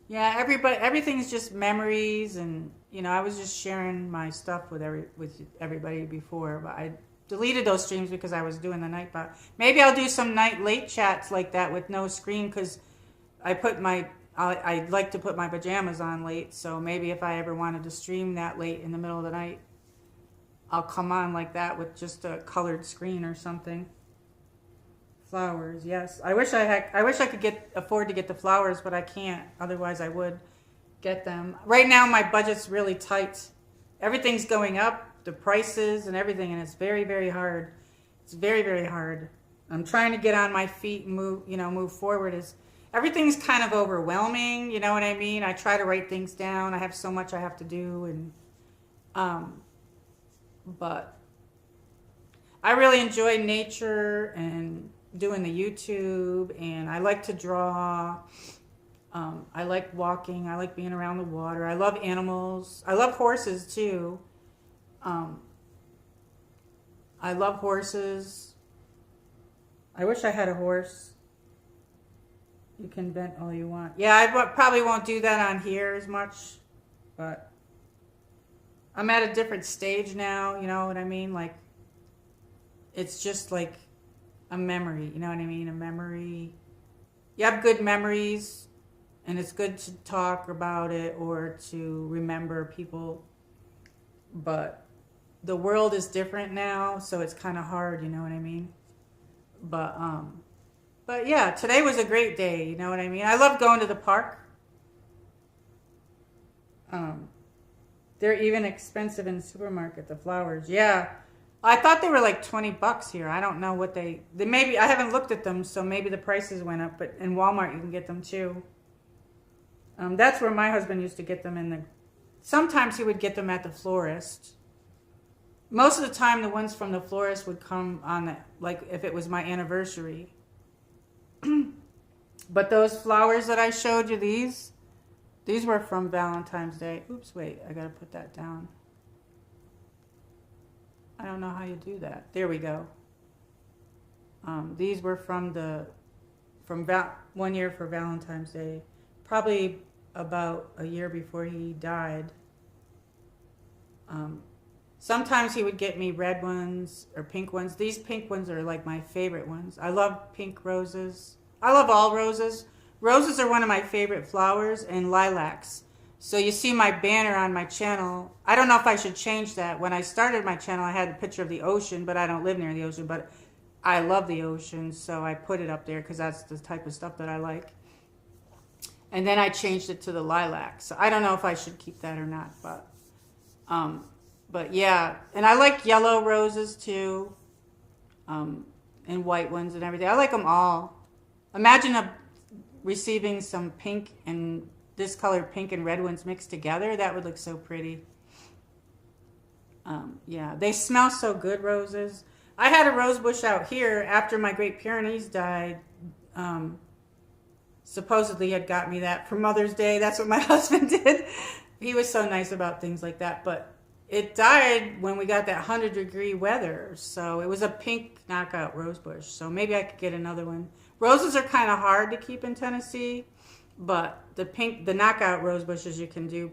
Yeah, everything's just memories, and you know, I was just sharing my stuff with everybody before, but I deleted those streams because I was doing the night bot. Maybe I'll do some night late chats like that with no screen, because I like to put my pajamas on late, so maybe if I ever wanted to stream that late in the middle of the night, I'll come on like that with just a colored screen or something. Flowers, yes. I wish I could afford to get the flowers, but I can't. Otherwise, I would get them. Right now, my budget's really tight. Everything's going up, the prices and everything, and it's very, very hard. It's very, very hard. I'm trying to get on my feet and move forward. Everything's kind of overwhelming, you know what I mean? I try to write things down. I have so much I have to do, and but I really enjoy nature and doing the YouTube, and I like to draw. I like walking. I like being around the water. I love animals. I love horses too. I love horses. I wish I had a horse. You can vent all you want. Yeah, probably won't do that on here as much, but I'm at a different stage now, you know what I mean? Like, it's just like a memory, you know what I mean? A memory. You have good memories, and it's good to talk about it or to remember people, but the world is different now, so it's kind of hard, you know what I mean? But yeah, today was a great day, you know what I mean? I love going to the park. They're even expensive in the supermarket, the flowers. Yeah, I thought they were like $20 here. I don't know what they maybe, I haven't looked at them, so maybe the prices went up, but in Walmart you can get them too. That's where my husband used to get them sometimes he would get them at the florist. Most of the time, the ones from the florist would come on like if it was my anniversary. But those flowers that I showed you, these were from Valentine's Day. Oops, wait, I gotta put that down. I don't know how you do that. There we go. These were from 1 year for Valentine's Day, probably about a year before he died. Sometimes he would get me red ones or pink ones. These pink ones are like my favorite ones. I love pink roses. I love all roses. Roses are one of my favorite flowers, and lilacs. So you see my banner on my channel. I don't know if I should change that. When I started my channel, I had a picture of the ocean, but I don't live near the ocean. But I love the ocean, so I put it up there because that's the type of stuff that I like. And then I changed it to the lilac. So I don't know if I should keep that or not, but yeah, and I like yellow roses too, and white ones and everything. I like them all. Imagine receiving some pink and this color pink and red ones mixed together. That would look so pretty. Yeah, they smell so good, roses. I had a rose bush out here after my Great Pyrenees died. Supposedly had got me that for Mother's Day. That's what my husband did. He was so nice about things like that, but it died when we got that 100-degree weather. So it was a pink knockout rose bush. So maybe I could get another one. Roses are kind of hard to keep in Tennessee, but the knockout rose bushes you can do,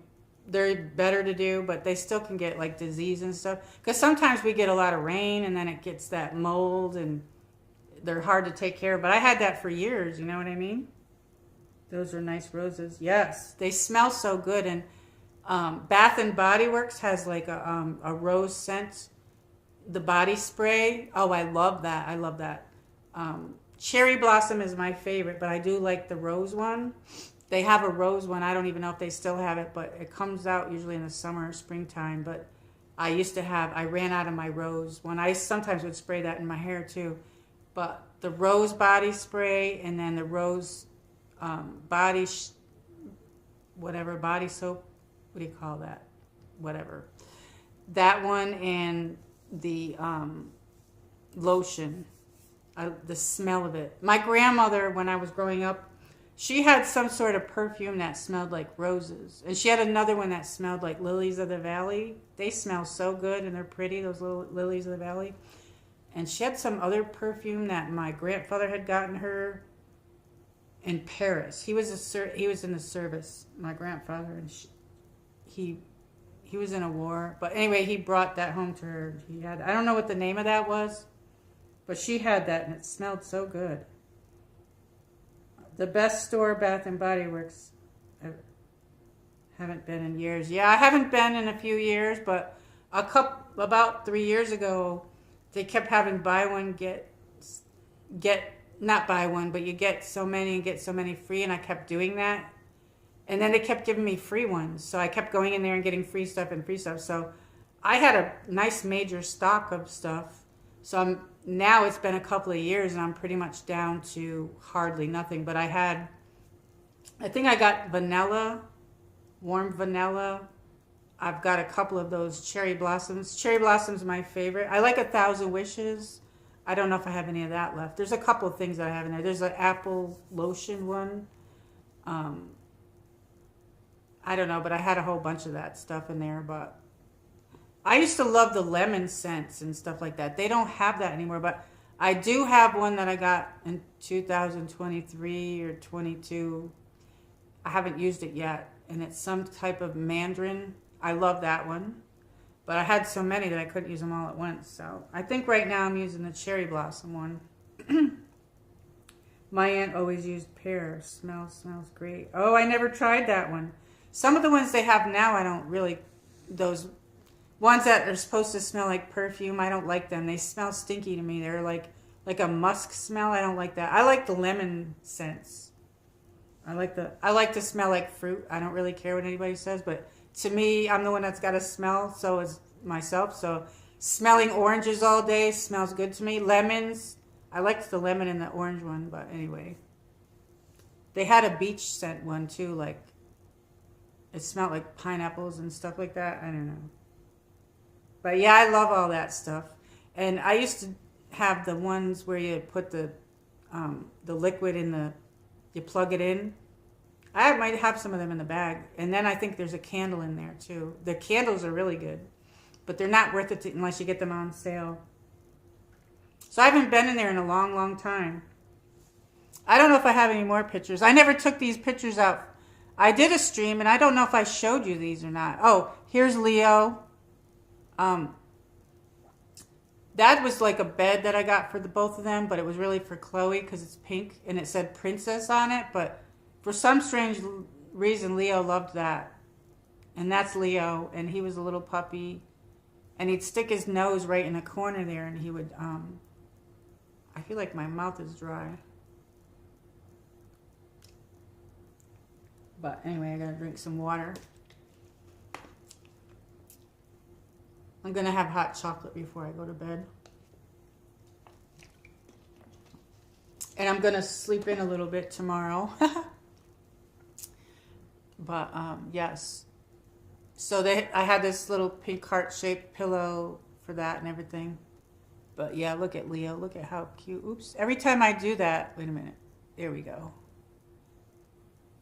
they're better to do, but they still can get like disease and stuff. Because sometimes we get a lot of rain and then it gets that mold and they're hard to take care of. But I had that for years, you know what I mean? Those are nice roses. Yes, they smell so good. And Bath and Body Works has like a rose scent, the body spray. Oh, I love that. I love that. Cherry Blossom is my favorite, but I do like the rose one. They have a rose one. I don't even know if they still have it, but it comes out usually in the summer or springtime. But I ran out of my rose one. I sometimes would spray that in my hair too. But the rose body spray and then the rose body soap. What do you call that? Whatever. That one and the lotion. The smell of it. My grandmother, when I was growing up, she had some sort of perfume that smelled like roses. And she had another one that smelled like lilies of the valley. They smell so good and they're pretty, those little lilies of the valley. And she had some other perfume that my grandfather had gotten her in Paris. He was in the service, my grandfather, and he was in a war. But anyway, he brought that home to her. I don't know what the name of that was, but she had that and it smelled so good. The best store, Bath and Body Works. I haven't been in years. Yeah, I haven't been in a few years, but about 3 years ago, they kept having buy one, not buy one, but you get so many and get so many free, and I kept doing that. And then they kept giving me free ones, so I kept going in there and getting free stuff. So I had a nice major stock of stuff, So now it's been a couple of years and I'm pretty much down to hardly nothing. But I think I got vanilla, warm vanilla. I've got a couple of those cherry blossoms. Cherry blossoms are my favorite. I like 1,000 Wishes. I don't know if I have any of that left. There's a couple of things that I have in there. There's an apple lotion one. I don't know, but I had a whole bunch of that stuff in there. But I used to love the lemon scents and stuff like that. They don't have that anymore, but I do have one that I got in 2023 or 22. I haven't used it yet, and it's some type of mandarin. I love that one, but I had so many that I couldn't use them all at once. So I think right now I'm using the cherry blossom one. My aunt always used pear. Smells great. Oh, I never tried that one. Some of the ones they have now, I don't really, those ones that are supposed to smell like perfume, I don't like them. They smell stinky to me. They're like a musk smell. I don't like that. I like the lemon scents. I like to smell like fruit. I don't really care what anybody says, but to me, I'm the one that's got to smell, so is myself. So smelling oranges all day smells good to me. Lemons, I liked the lemon and the orange one, but anyway. They had a beach scent one too, like it smelled like pineapples and stuff like that. I don't know. But yeah, I love all that stuff. And I used to have the ones where you put the liquid in you plug it in. I might have some of them in the bag. And then I think there's a candle in there too. The candles are really good, but they're not worth it unless you get them on sale. So I haven't been in there in a long, long time. I don't know if I have any more pictures. I never took these pictures out. I did a stream, and I don't know if I showed you these or not. Oh, here's Leo. That was like a bed that I got for the both of them, but it was really for Chloe because it's pink, and it said princess on it. But for some strange reason, Leo loved that. And that's Leo, and he was a little puppy. And he'd stick his nose right in the corner there, and he would, I feel like my mouth is dry. But anyway, I gotta drink some water. I'm gonna have hot chocolate before I go to bed. And I'm gonna sleep in a little bit tomorrow. But yes. So I had this little pink heart-shaped pillow for that and everything. But yeah, look at Leo. Look at how cute. Oops. Every time I do that, wait a minute. There we go.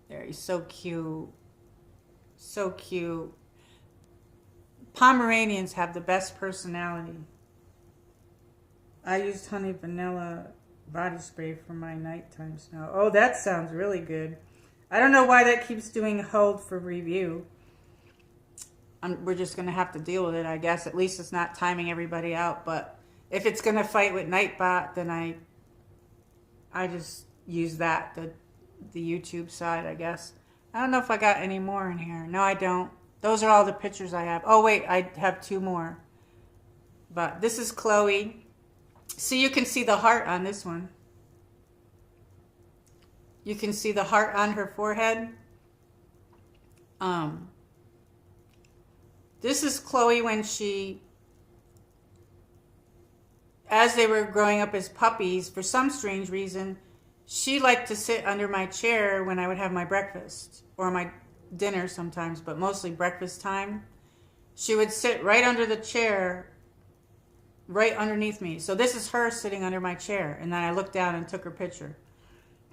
There, he's so cute. So cute. Pomeranians have the best personality. I used honey vanilla body spray for my nighttime smell. Oh, that sounds really good. I don't know why that keeps doing hold for review. We're just going to have to deal with it, I guess. At least it's not timing everybody out. But if it's going to fight with Nightbot, then I just use that, the YouTube side, I guess. I don't know if I got any more in here. No, I don't. Those are all the pictures I have. Oh, wait, I have two more. But this is Chloe. So you can see the heart on this one. You can see the heart on her forehead. This is Chloe when as they were growing up as puppies, for some strange reason, she liked to sit under my chair when I would have my breakfast or my dinner sometimes, but mostly breakfast time. She would sit right under the chair, right underneath me. So this is her sitting under my chair, and then I looked down and took her picture.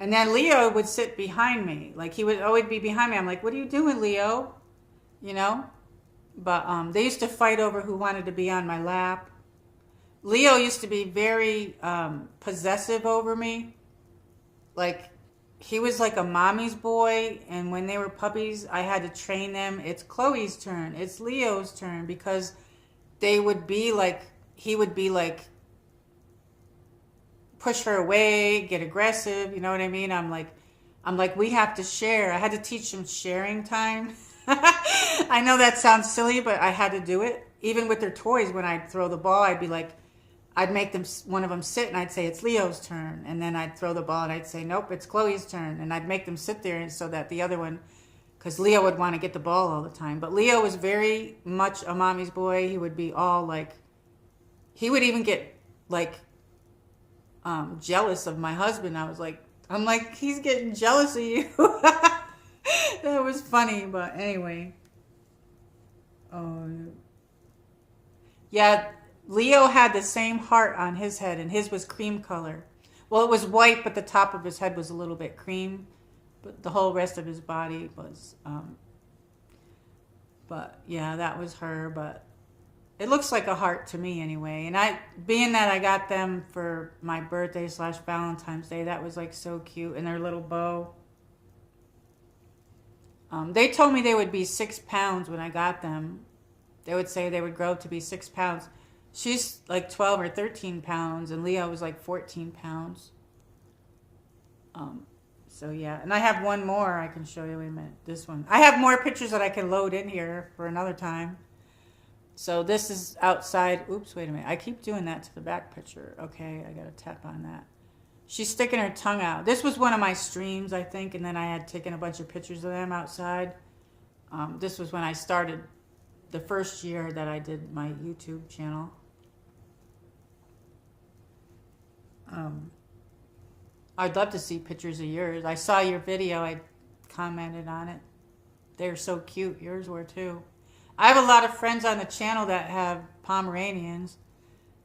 And then Leo would sit behind me. Like, he would always be behind me. I'm like, what are you doing, Leo? You know? But they used to fight over who wanted to be on my lap. Leo used to be very possessive over me. Like, he was like a mommy's boy. And when they were puppies, I had to train them. It's Chloe's turn. It's Leo's turn. Because they would be like, he would be like, push her away, get aggressive, you know what I mean? I'm like, we have to share. I had to teach them sharing time. I know that sounds silly, but I had to do it. Even with their toys, when I'd throw the ball, I'd be like, I'd make one of them sit, and I'd say, it's Leo's turn. And then I'd throw the ball, and I'd say, nope, it's Chloe's turn. And I'd make them sit there so that the other one, because Leo would want to get the ball all the time. But Leo was very much a mommy's boy. He would be all like, he would even get like jealous of my husband. I'm like, he's getting jealous of you. That was funny, but anyway. Oh, yeah. Leo had the same heart on his head, and his was cream color. Well, it was white, but the top of his head was a little bit cream, but the whole rest of his body was. But yeah, that was her. But it looks like a heart to me anyway. And being that I got them for my birthday / Valentine's Day, that was like so cute. And their little bow. They told me they would be 6 pounds when I got them. They would say they would grow to be 6 pounds. She's like 12 or 13 pounds, and Leo was like 14 pounds. So yeah, and I have one more I can show you. Wait a minute, this one. I have more pictures that I can load in here for another time. So this is outside. Oops, wait a minute. I keep doing that to the back picture. Okay, I gotta tap on that. She's sticking her tongue out. This was one of my streams, I think, and then I had taken a bunch of pictures of them outside. This was when I started the first year that I did my YouTube channel. I'd love to see pictures of yours. I saw your video. I commented on it. They're so cute. Yours were too. I have a lot of friends on the channel that have Pomeranians.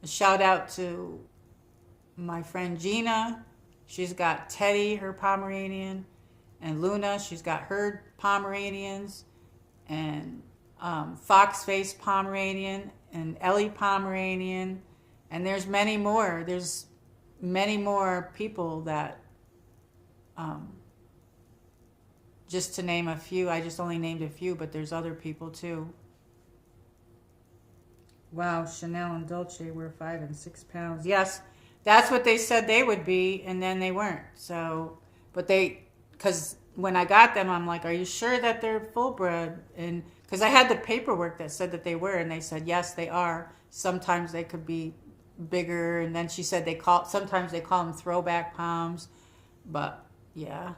A shout out to my friend Gina. She's got Teddy, her Pomeranian, and Luna. She's got her Pomeranians, and Foxface Pomeranian, and Ellie Pomeranian, and there's many more. There's many more people that, just to name a few, I just only named a few, but there's other people too. Wow, Chanel and Dolce were 5 and 6 pounds. Yes, that's what they said they would be, and then they weren't. So, but because when I got them, I'm like, are you sure that they're full bred? And because I had the paperwork that said that they were, and they said, yes, they are. Sometimes they could be bigger, and then she said sometimes they call them throwback poms, but yeah.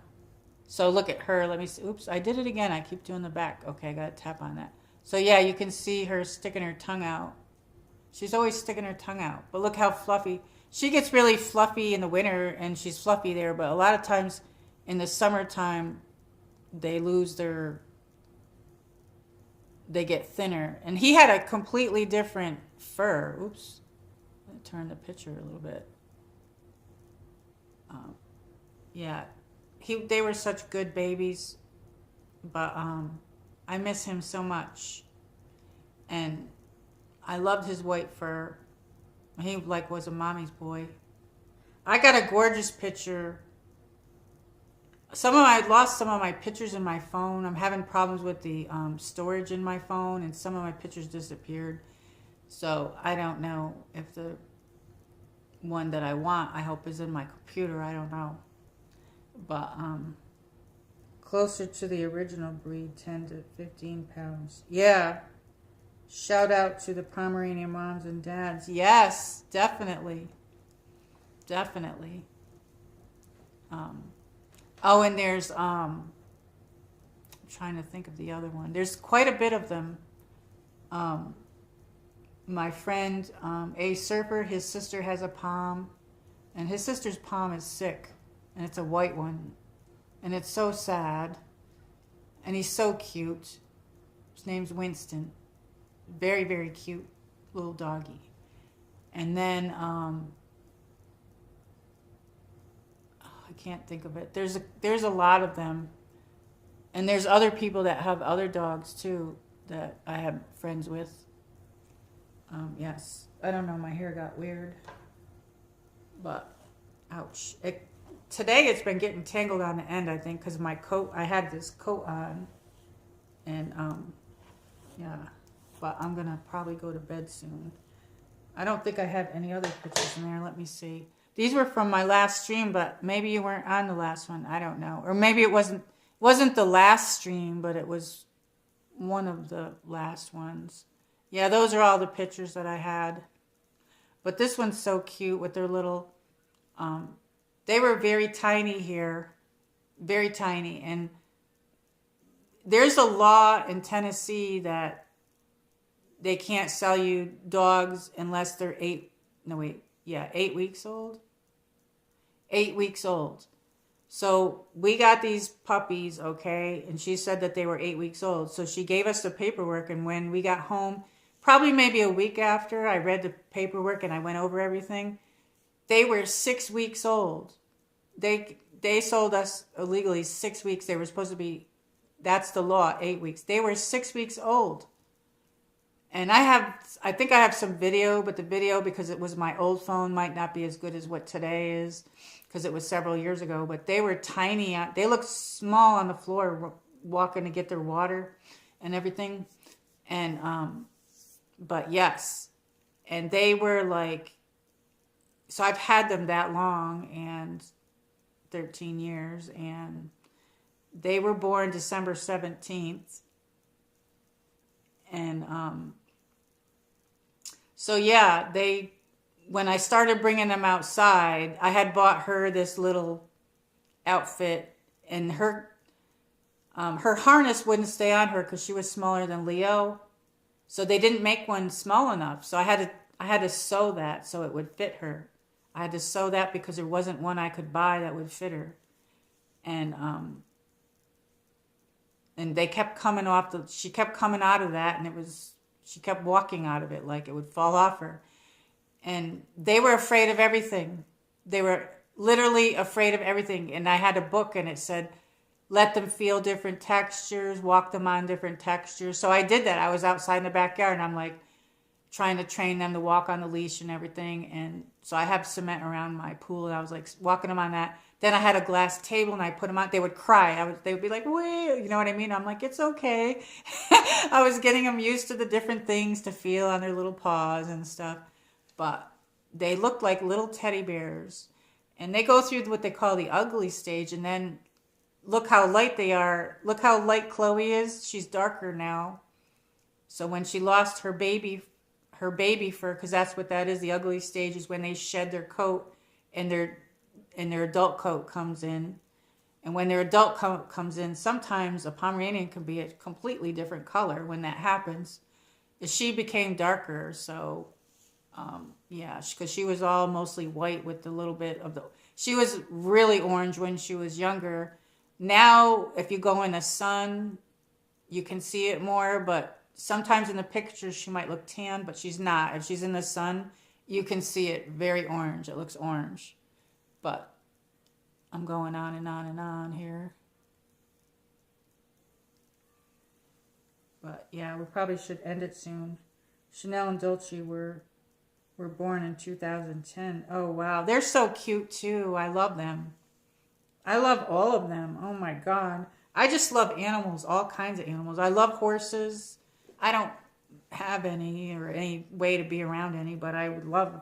So look at her. Let me see. Oops, I did it again. I keep doing the back. Okay, I got to tap on that. So yeah, you can see her sticking her tongue out. She's always sticking her tongue out, but look how fluffy. She gets really fluffy in the winter, and she's fluffy there, but a lot of times in the summertime, they get thinner. And he had a completely different fur. Oops. Let me turn the picture a little bit. Yeah. They were such good babies, but I miss him so much. And I loved his white fur. He was a mommy's boy. I got a gorgeous picture. I lost some of my pictures in my phone. I'm having problems with the storage in my phone, and some of my pictures disappeared. So I don't know if the one that I want, I hope, is in my computer. I don't know. But closer to the original breed, 10 to 15 pounds. Yeah. Shout out to the Pomeranian moms and dads. Yes, definitely. Definitely. Oh, and there's, I'm trying to think of the other one. There's quite a bit of them. My friend, A Surfer, his sister has a pom, and his sister's pom is sick, and it's a white one, and it's so sad, and he's so cute. His name's Winston. Very, very cute little doggy. And then, I can't think of it. There's a lot of them. And there's other people that have other dogs too that I have friends with. Yes. I don't know, my hair got weird. But, ouch. Today it's been getting tangled on the end, I think, because my coat, I had this coat on. And, yeah. But I'm going to probably go to bed soon. I don't think I have any other pictures in there. Let me see. These were from my last stream, but maybe you weren't on the last one. I don't know. Or maybe it wasn't the last stream, but it was one of the last ones. Yeah, those are all the pictures that I had. But this one's so cute with their little... they were very tiny here. Very tiny. And there's a law in Tennessee that they can't sell you dogs unless they're Yeah, 8 weeks old. 8 weeks old. So we got these puppies, okay, and she said that they were 8 weeks old. So she gave us the paperwork, and when we got home, probably maybe a week after, I read the paperwork and I went over everything. They were 6 weeks old. They sold us illegally 6 weeks. They were supposed to be, that's the law, 8 weeks. They were 6 weeks old. And I think I have some video, but the video, because it was my old phone, might not be as good as what today is, because it was several years ago. But they were tiny. They looked small on the floor, walking to get their water and everything. And, but yes. And they were like, so I've had them that long, and 13 years, and they were born December 17th. And, so yeah, when I started bringing them outside, I had bought her this little outfit, and her harness wouldn't stay on her because she was smaller than Leo. So they didn't make one small enough. So I had to sew that so it would fit her. I had to sew that because there wasn't one I could buy that would fit her. And they kept coming off she kept coming out of that, and she kept walking out of it like it would fall off her. And they were afraid of everything. They were literally afraid of everything. And I had a book, and it said, let them feel different textures, walk them on different textures. So I did that. I was outside in the backyard, and I'm like trying to train them to walk on the leash and everything. And so I have cement around my pool, and I was like walking them on that. Then I had a glass table, and I put them on. They would cry. They would be like, wait, you know what I mean? I'm like, it's okay. I was getting them used to the different things to feel on their little paws and stuff. But they looked like little teddy bears. And they go through what they call the ugly stage. And then look how light they are. Look how light Chloe is. She's darker now. So when she lost her baby fur, because that's what that is, the ugly stage is when they shed their coat and their adult coat comes in. And when their adult coat comes in, sometimes a Pomeranian can be a completely different color when that happens. She became darker, so yeah, because she was all mostly white with a little bit of she was really orange when she was younger. Now, if you go in the sun, you can see it more, but sometimes in the pictures she might look tan, but she's not. If she's in the sun, you can see it very orange. It looks orange. But I'm going on and on and on here. But yeah, we probably should end it soon. Chanel and Dolce were born in 2010. Oh, wow. They're so cute, too. I love them. I love all of them. Oh, my God. I just love animals, all kinds of animals. I love horses. I don't have any or any way to be around any, but I would love,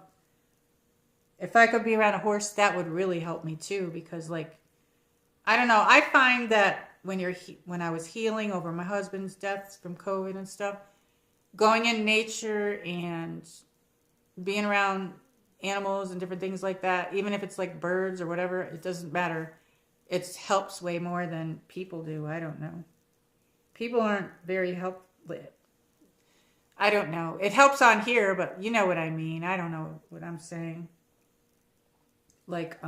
if I could be around a horse, that would really help me, too, because, like, I don't know. I find that when I was healing over my husband's deaths from COVID and stuff, going in nature and being around animals and different things like that, even if it's like birds or whatever, it doesn't matter. It helps way more than people do. I don't know. People aren't very helpful. I don't know. It helps on here, but you know what I mean. I don't know what I'm saying. Like,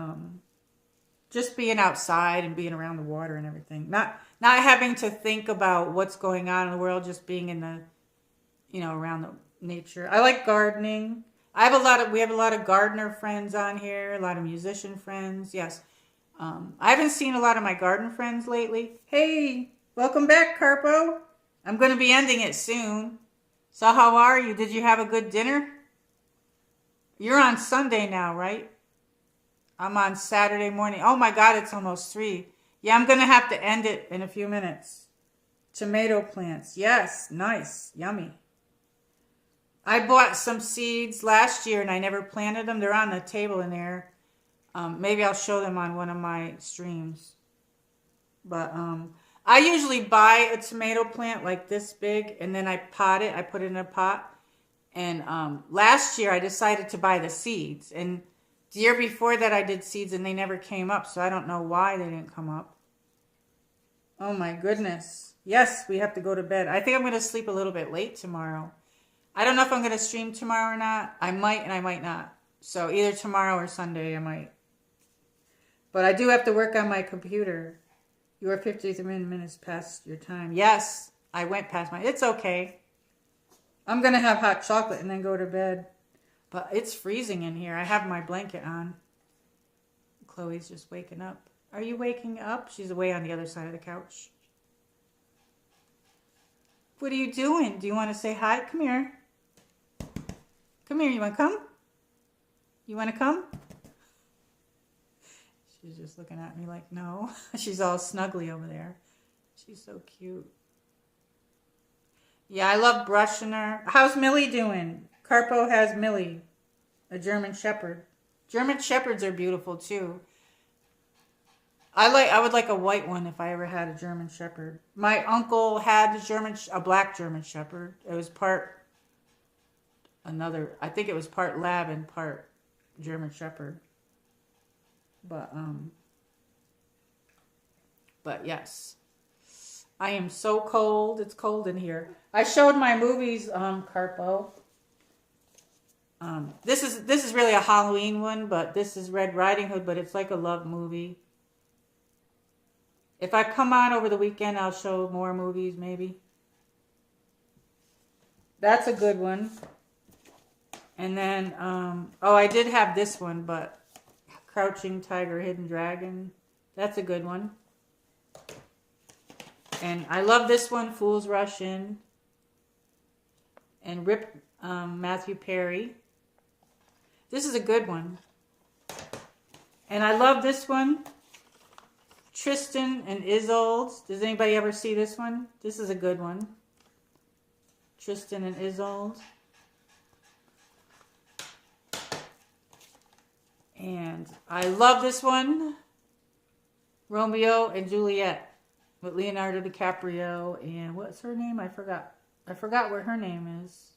just being outside and being around the water and everything. Not having to think about what's going on in the world, just being in the, around the nature. I like gardening. We have a lot of gardener friends on here, a lot of musician friends. Yes. I haven't seen a lot of my garden friends lately. Hey, welcome back, Carpo. I'm going to be ending it soon. So how are you? Did you have a good dinner? You're on Sunday now, right? I'm on Saturday morning. Oh my God, it's almost 3. Yeah, I'm going to have to end it in a few minutes. Tomato plants. Yes, nice. Yummy. I bought some seeds last year and I never planted them. They're on the table in there. Maybe I'll show them on one of my streams. But I usually buy a tomato plant like this big and then I pot it. I put it in a pot. And last year I decided to buy the seeds. And the year before that I did seeds and they never came up. So I don't know why they didn't come up. Oh my goodness. Yes, we have to go to bed. I think I'm going to sleep a little bit late tomorrow. I don't know if I'm going to stream tomorrow or not. I might and I might not. So either tomorrow or Sunday I might. But I do have to work on my computer. You are 53 minutes past your time. Yes, I went past my... It's okay. I'm going to have hot chocolate and then go to bed. But it's freezing in here. I have my blanket on. Chloe's just waking up. Are you waking up? She's away on the other side of the couch. What are you doing? Do you want to say hi? Come here. Come here. You want to come? You want to come? She's just looking at me like, no. She's all snuggly over there. She's so cute. Yeah, I love brushing her. How's Millie doing? Carpo has Millie, a German Shepherd. German Shepherds are beautiful too. I would like a white one if I ever had a German Shepherd. My uncle had a black German Shepherd. It was I think it was part lab and part German Shepherd. But yes. I am so cold. It's cold in here. I showed my movies, Carpo. This is really a Halloween one, but this is Red Riding Hood, but it's like a love movie. If I come on over the weekend, I'll show more movies, maybe. That's a good one. And then, I did have this one, but Crouching Tiger, Hidden Dragon. That's a good one. And I love this one, Fools Rush In. And Rip Matthew Perry. This is a good one. And I love this one, Tristan and Isolde. Does anybody ever see this one? This is a good one. Tristan and Isolde. And I love this one, Romeo and Juliet, with Leonardo DiCaprio and what's her name? I forgot what her name is.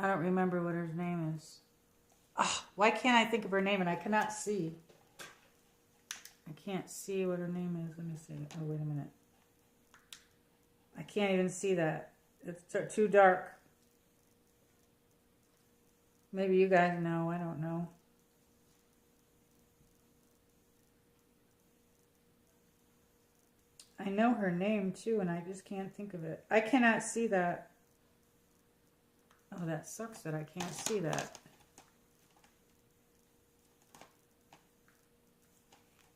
I don't remember what her name is. Oh, why can't I think of her name and I cannot see? I can't see what her name is. Let me see. Oh, wait a minute. I can't even see that. It's too dark. Maybe you guys know. I don't know. I know her name too, and I just can't think of it. I cannot see that. Oh, that sucks that I can't see that.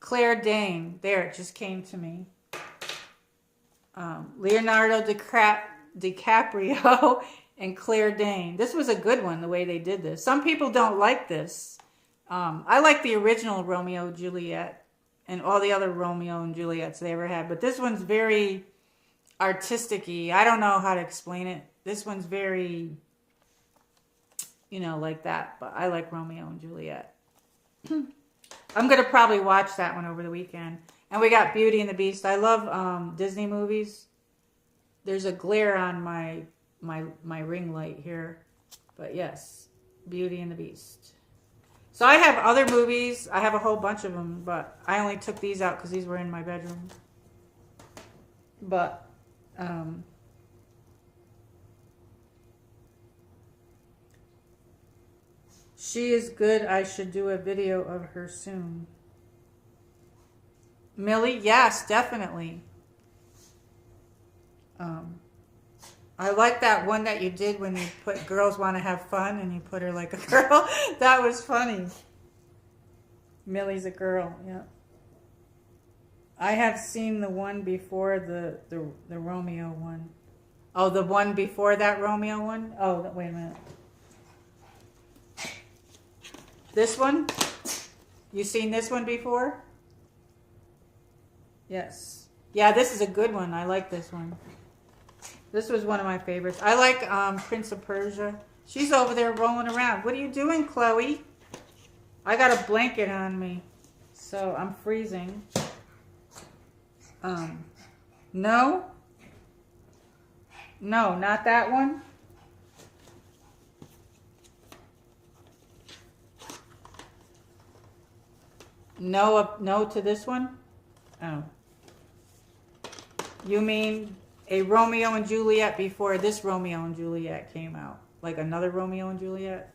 Claire Danes. There, it just came to me. Leonardo DiCaprio and Claire Danes. This was a good one, the way they did this. Some people don't like this. I like the original Romeo and Juliet and all the other Romeo and Juliets they ever had. But this one's very artistic-y. I don't know how to explain it. This one's very, like that. But I like Romeo and Juliet. I'm going to probably watch that one over the weekend. And we got Beauty and the Beast. I love Disney movies. There's a glare on my ring light here. But yes, Beauty and the Beast. So I have other movies. I have a whole bunch of them, but I only took these out because these were in my bedroom. But, she is good. I should do a video of her soon. Millie, yes, definitely. I like that one that you did when you put Girls Want to Have Fun and you put her like a girl. That was funny. Millie's a girl, yeah. I have seen the one before the Romeo one. Oh, the one before that Romeo one? Oh, wait a minute. This one? You seen this one before? Yes. Yeah, this is a good one. I like this one. This was one of my favorites. I like Prince of Persia. She's over there rolling around. What are you doing, Chloe? I got a blanket on me, so I'm freezing. No? No, not that one. No to this one? Oh. You mean a Romeo and Juliet before this Romeo and Juliet came out? Like another Romeo and Juliet?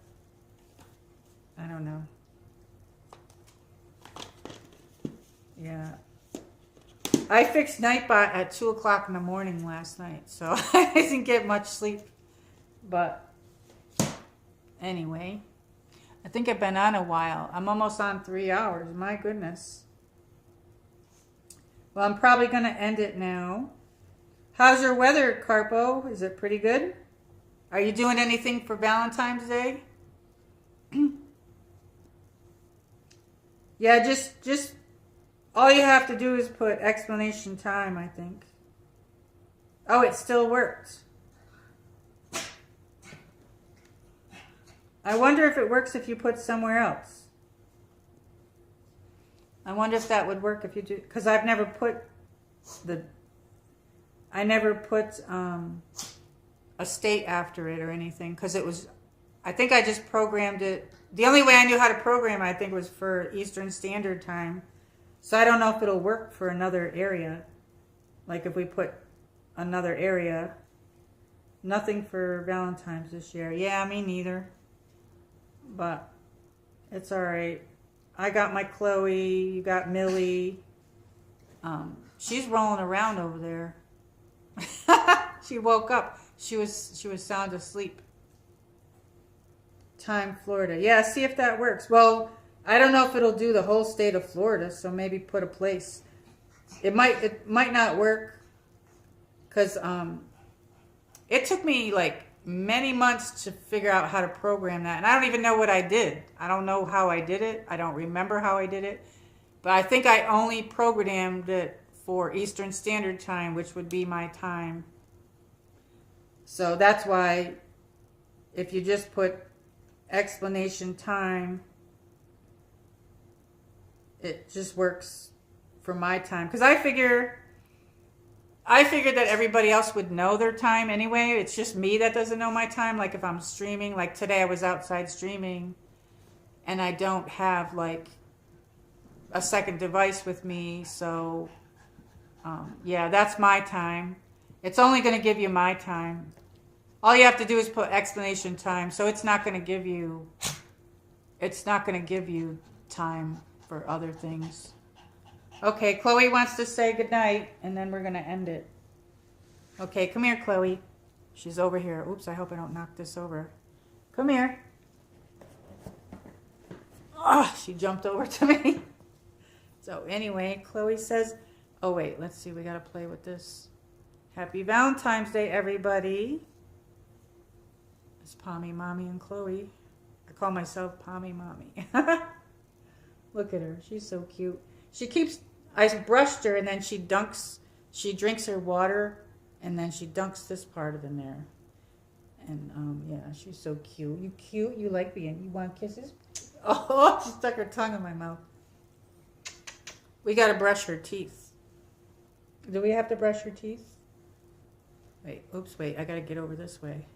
I don't know. Yeah. I fixed Nightbot at 2 o'clock in the morning last night, so I didn't get much sleep. But anyway, I think I've been on a while. I'm almost on 3 hours. My goodness. Well, I'm probably going to end it now. How's your weather, Carpo? Is it pretty good? Are you doing anything for Valentine's Day? Yeah, just all you have to do is put explanation time, I think. Oh, it still works. I wonder if it works if you put somewhere else. I wonder if that would work if you do, because I've never put a state after it or anything, because it was, I think I just programmed it. The only way I knew how to program it, I think, was for Eastern Standard Time. So I don't know if it'll work for another area. Like if we put another area. Nothing for Valentine's this year. Yeah, me neither. But it's alright. I got my Chloe. You got Millie. She's rolling around over there. She woke up. She was sound asleep. Time Florida. Yeah, see if that works. Well, I don't know if it'll do the whole state of Florida, so maybe put a place. It might not work, because it took me like many months to figure out how to program that, and I don't even know what I did. I don't know how I did it. I don't remember how I did it, but I think I only programmed it for Eastern Standard Time, which would be my time. So that's why if you just put explanation time, it just works for my time, because I figured that everybody else would know their time anyway. It's just me that doesn't know my time. Like if I'm streaming, like today I was outside streaming and I don't have like a second device with me, so yeah, that's my time. It's only going to give you my time. All you have to do is put explanation time, so it's not going to give you time for other things. Okay, Chloe wants to say goodnight, and then we're going to end it. Okay, come here, Chloe. She's over here. Oops, I hope I don't knock this over. Come here. Oh, she jumped over to me. So anyway, Chloe says, oh wait, let's see, we got to play with this. Happy Valentine's Day, everybody. It's Pommy, Mommy, and Chloe. I call myself Pommy Mommy. Look at her. She's so cute. I brushed her, and then she drinks her water, and then she dunks this part of in there. And, yeah, she's so cute. You cute? You like being, you want kisses? Oh, she stuck her tongue in my mouth. We got to brush her teeth. Do we have to brush her teeth? Wait, oops, wait. I got to get over this way.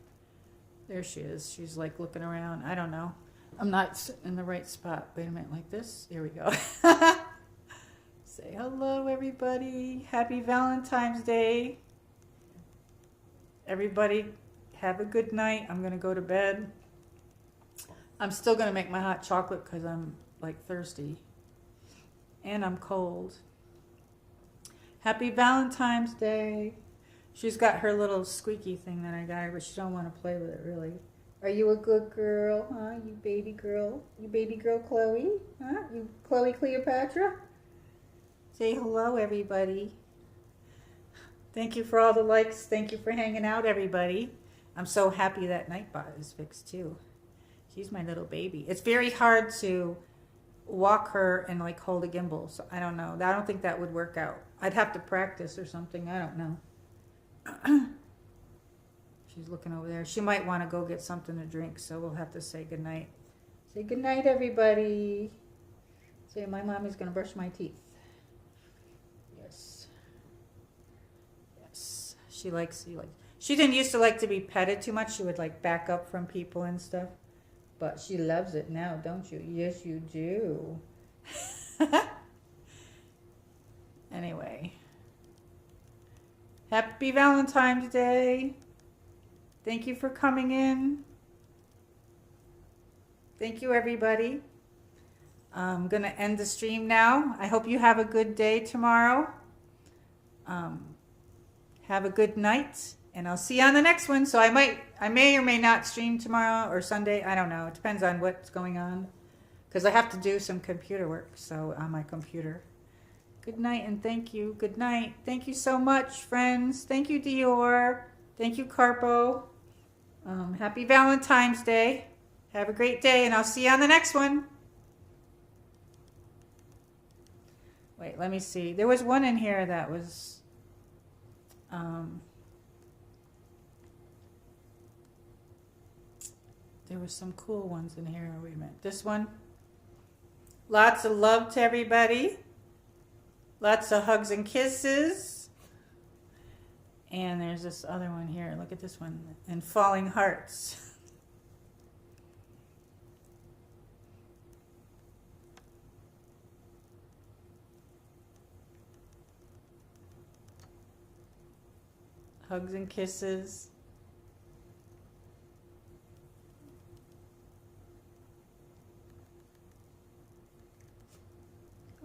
There she is. She's like looking around. I don't know. I'm not sitting in the right spot. Wait a minute, like this? Here we go. Say hello, everybody. Happy Valentine's Day. Everybody, have a good night. I'm going to go to bed. I'm still going to make my hot chocolate because I'm like thirsty. And I'm cold. Happy Valentine's Day. She's got her little squeaky thing that I got her, but she don't want to play with it, really. Are you a good girl, huh? You baby girl? You baby girl Chloe? Huh? You Chloe Cleopatra? Say hello, everybody. Thank you for all the likes. Thank you for hanging out, everybody. I'm so happy that Nightbot is fixed, too. She's my little baby. It's very hard to walk her and, like, hold a gimbal. So I don't know. I don't think that would work out. I'd have to practice or something. I don't know. She's looking over there. She might want to go get something to drink, so we'll have to say goodnight. Say goodnight, everybody. Say my mommy's going to brush my teeth. Yes. Yes. She didn't used to like to be petted too much. She would like back up from people and stuff. But she loves it now, don't you? Yes, you do. Anyway. Happy Valentine's Day. Thank you for coming in. Thank you, everybody. I'm going to end the stream now. I hope you have a good day tomorrow. Have a good night, and I'll see you on the next one. So I may or may not stream tomorrow or Sunday. I don't know. It depends on what's going on, because I have to do some computer work, so on my computer. Good night, and thank you. Good night. Thank you so much, friends. Thank you, Dior. Thank you, Carpo. Happy Valentine's Day. Have a great day, and I'll see you on the next one. Wait, let me see. There was one in here that was... there were some cool ones in here. Wait a minute. This one. Lots of love to everybody. Lots of hugs and kisses. And there's this other one here. Look at this one. And falling hearts. Hugs and kisses.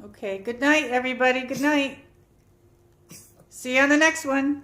Okay, good night, everybody. Good night. See you on the next one.